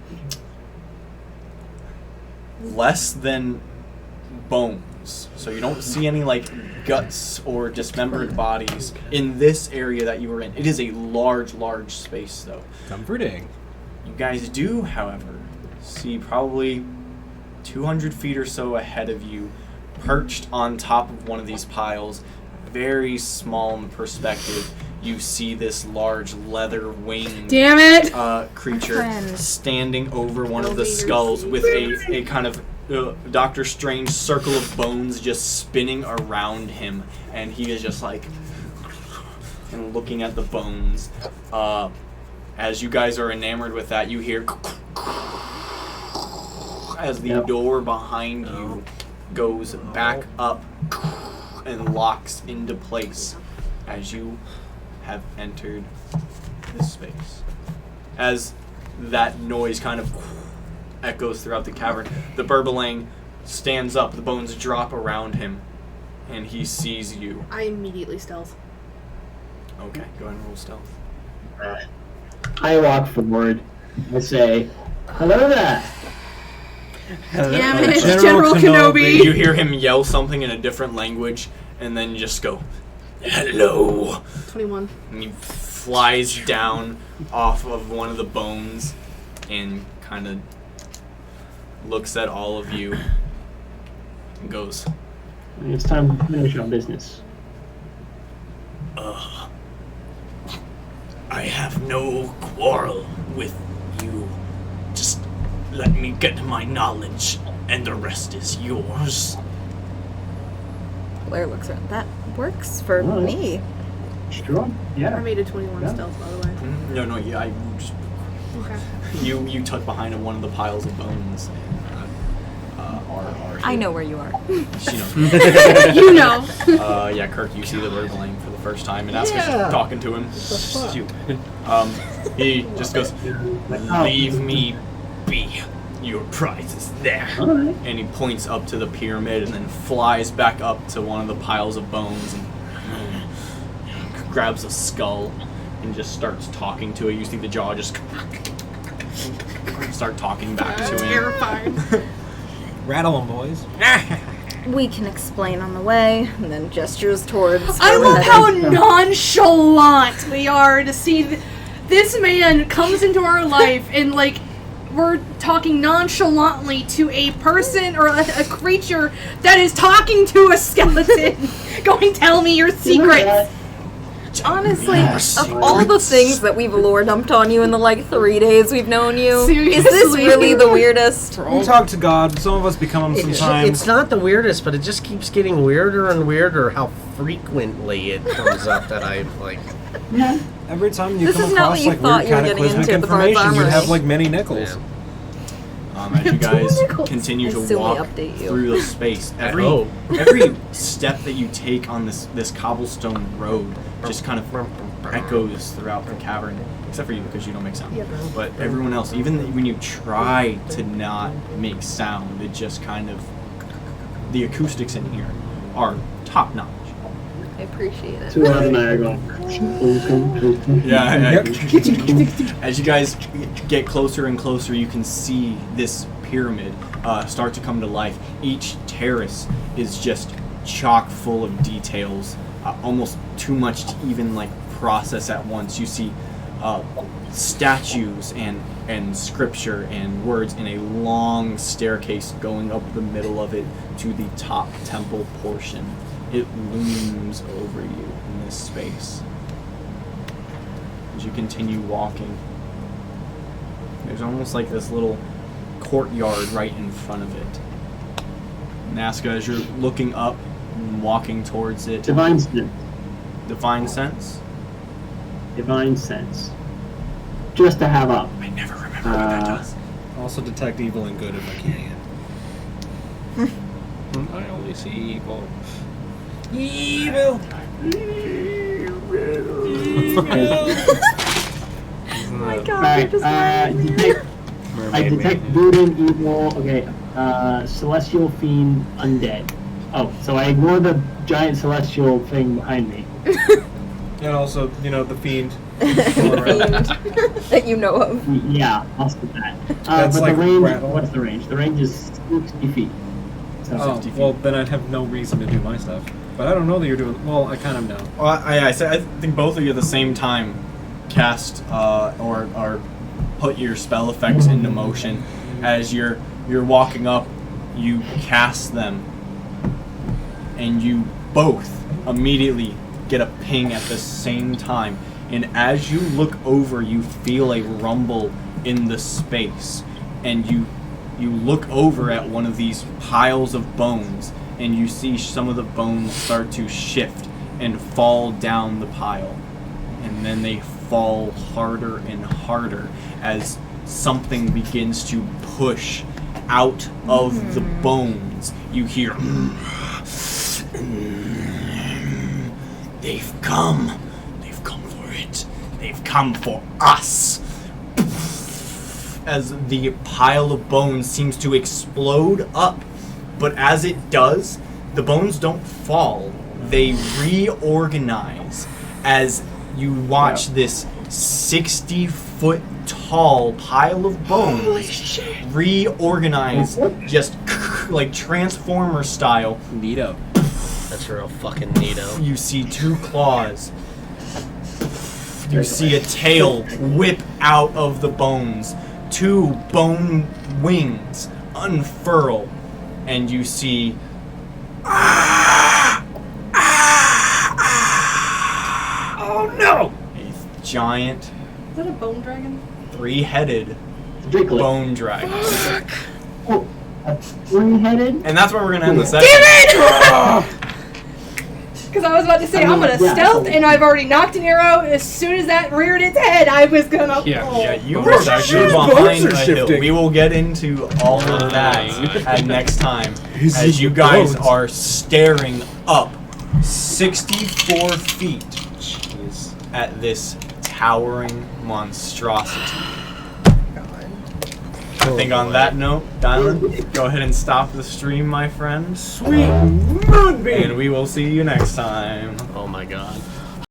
less than bones. So you don't see any like guts or dismembered bodies in this area that you were in. It is a large, large space though. Comforting. You guys do, however, see probably 200 feet or so ahead of you, perched on top of one of these piles, very small in perspective. You see this large leather-winged Damn it! creature Friend. standing over one of the Elevator skulls seat. with a kind of Doctor Strange circle of bones just spinning around him, and he is just like and looking at the bones. As you guys are enamored with that, you hear as the Yep. door behind you goes back up and locks into place as you have entered this space. As that noise kind of echoes throughout the cavern, the Burberlang stands up, the bones drop around him, and he sees you. I immediately stealth. Okay, go ahead and roll stealth. I walk forward. I say, hello there. Damn it, General General Kenobi. Kenobi! You hear him yell something in a different language, and then you just go, "Hello!" 21. And he flies down off of one of the bones and kind of looks at all of you and goes, It's time to finish our business. I have no quarrel with you. Just let me get my knowledge, and the rest is yours. Blair looks around. That works for Nice. me. Sure. I Yeah. made a 21 Yeah. stealth, by the way. No, yeah, I just Okay. you tuck behind one of the piles of bones. I know where you are. She knows. You know! Yeah, Kirk, you see the Burberlang for the first time, and Asuka's Yeah. talking to him. Stupid. He just goes, "Leave me be. Your prize is there." Alright. And he points up to the pyramid and then flies back up to one of the piles of bones and grabs a skull and just starts talking to it. You see the jaw just start talking back to him. Terrified. Rattle 'em, boys. We can explain on the way, and then gestures towards. I where we're love how heading. nonchalant we are to see this man comes into our life and, like, we're talking nonchalantly to a person or a creature that is talking to a skeleton. Going, tell me your secrets. Honestly, Yes. of all the things that we've lore dumped on you in the 3 days we've known you, is this Seriously? really the weirdest? We talk to God. Some of us become him sometimes. It's not the weirdest, but it just keeps getting weirder and weirder how frequently it comes up that I like. Yeah. Every time you This come is not across what you like thought weird you were getting cataclysmic into at the Bard's information, you Armory. have like many nickels. Yeah. As you guys continue I to assume we walk update you. through the space, every Oh. every step that you take on this cobblestone road just kind of echoes throughout the cavern, except for you because you don't make sound. Yep. But everyone else, even when you try to not make sound, it just kind of the acoustics in here are top notch. I appreciate it. So and I are going. Yeah. As you guys get closer and closer, you can see this pyramid start to come to life. Each terrace is just chock full of details, almost too much to even like process at once. You see statues and scripture and words in a long staircase going up the middle of it to the top temple portion. It looms over you in this space. As you continue walking, there's almost like this little courtyard right in front of it. Nazca, as you're looking up and walking towards it, Divine sense. divine sense? Divine sense. Just to have up. I never remember what that does. Also detect evil and good if I can. I only see evil. Evil! Oh my god, Alright, I detect good and evil. Okay, celestial fiend, undead. Oh, so I ignore the giant celestial thing behind me. And also, the fiend. That you know of. Yeah, I'll skip that. That's but like the range, rattle. what's the range? The range is 60 feet. So Oh, 60 feet. well, then I'd have no reason to do my stuff. But I don't know that you're doing. Well, I kind of know. Well, I think both of you at the same time cast or put your spell effects into motion. As you're walking up, you cast them, and you both immediately get a ping at the same time. And as you look over, you feel a rumble in the space, and you look over at one of these piles of bones, and you see some of the bones start to shift and fall down the pile. And then they fall harder and harder as something begins to push out of the bones. You hear, they've come for it. They've come for us. As the pile of bones seems to explode up. But as it does, the bones don't fall. They reorganize as you watch this 60-foot tall pile of bones reorganize just like Transformer style. Neato. That's real fucking neato. You see two claws. You see a tail whip out of the bones. Two bone wings unfurl. And you see Oh no! a giant, Is that a bone dragon? three-headed Driglet. bone dragon. Oh, a three-headed? And that's where we're going to end the session. Because I was about to say, I'm gonna Yeah, stealth, so- and I've already knocked an arrow. As soon as that reared its head, I was gonna. Yeah, You Bones were are actually shifting. behind Bones are a hill. shifting. We will get into all of that at next time. As you guys are staring up 64 feet at this towering monstrosity. I think on that note, Dylan, go ahead and stop the stream, my friend. Sweet moonbeam! And we will see you next time. Oh my god.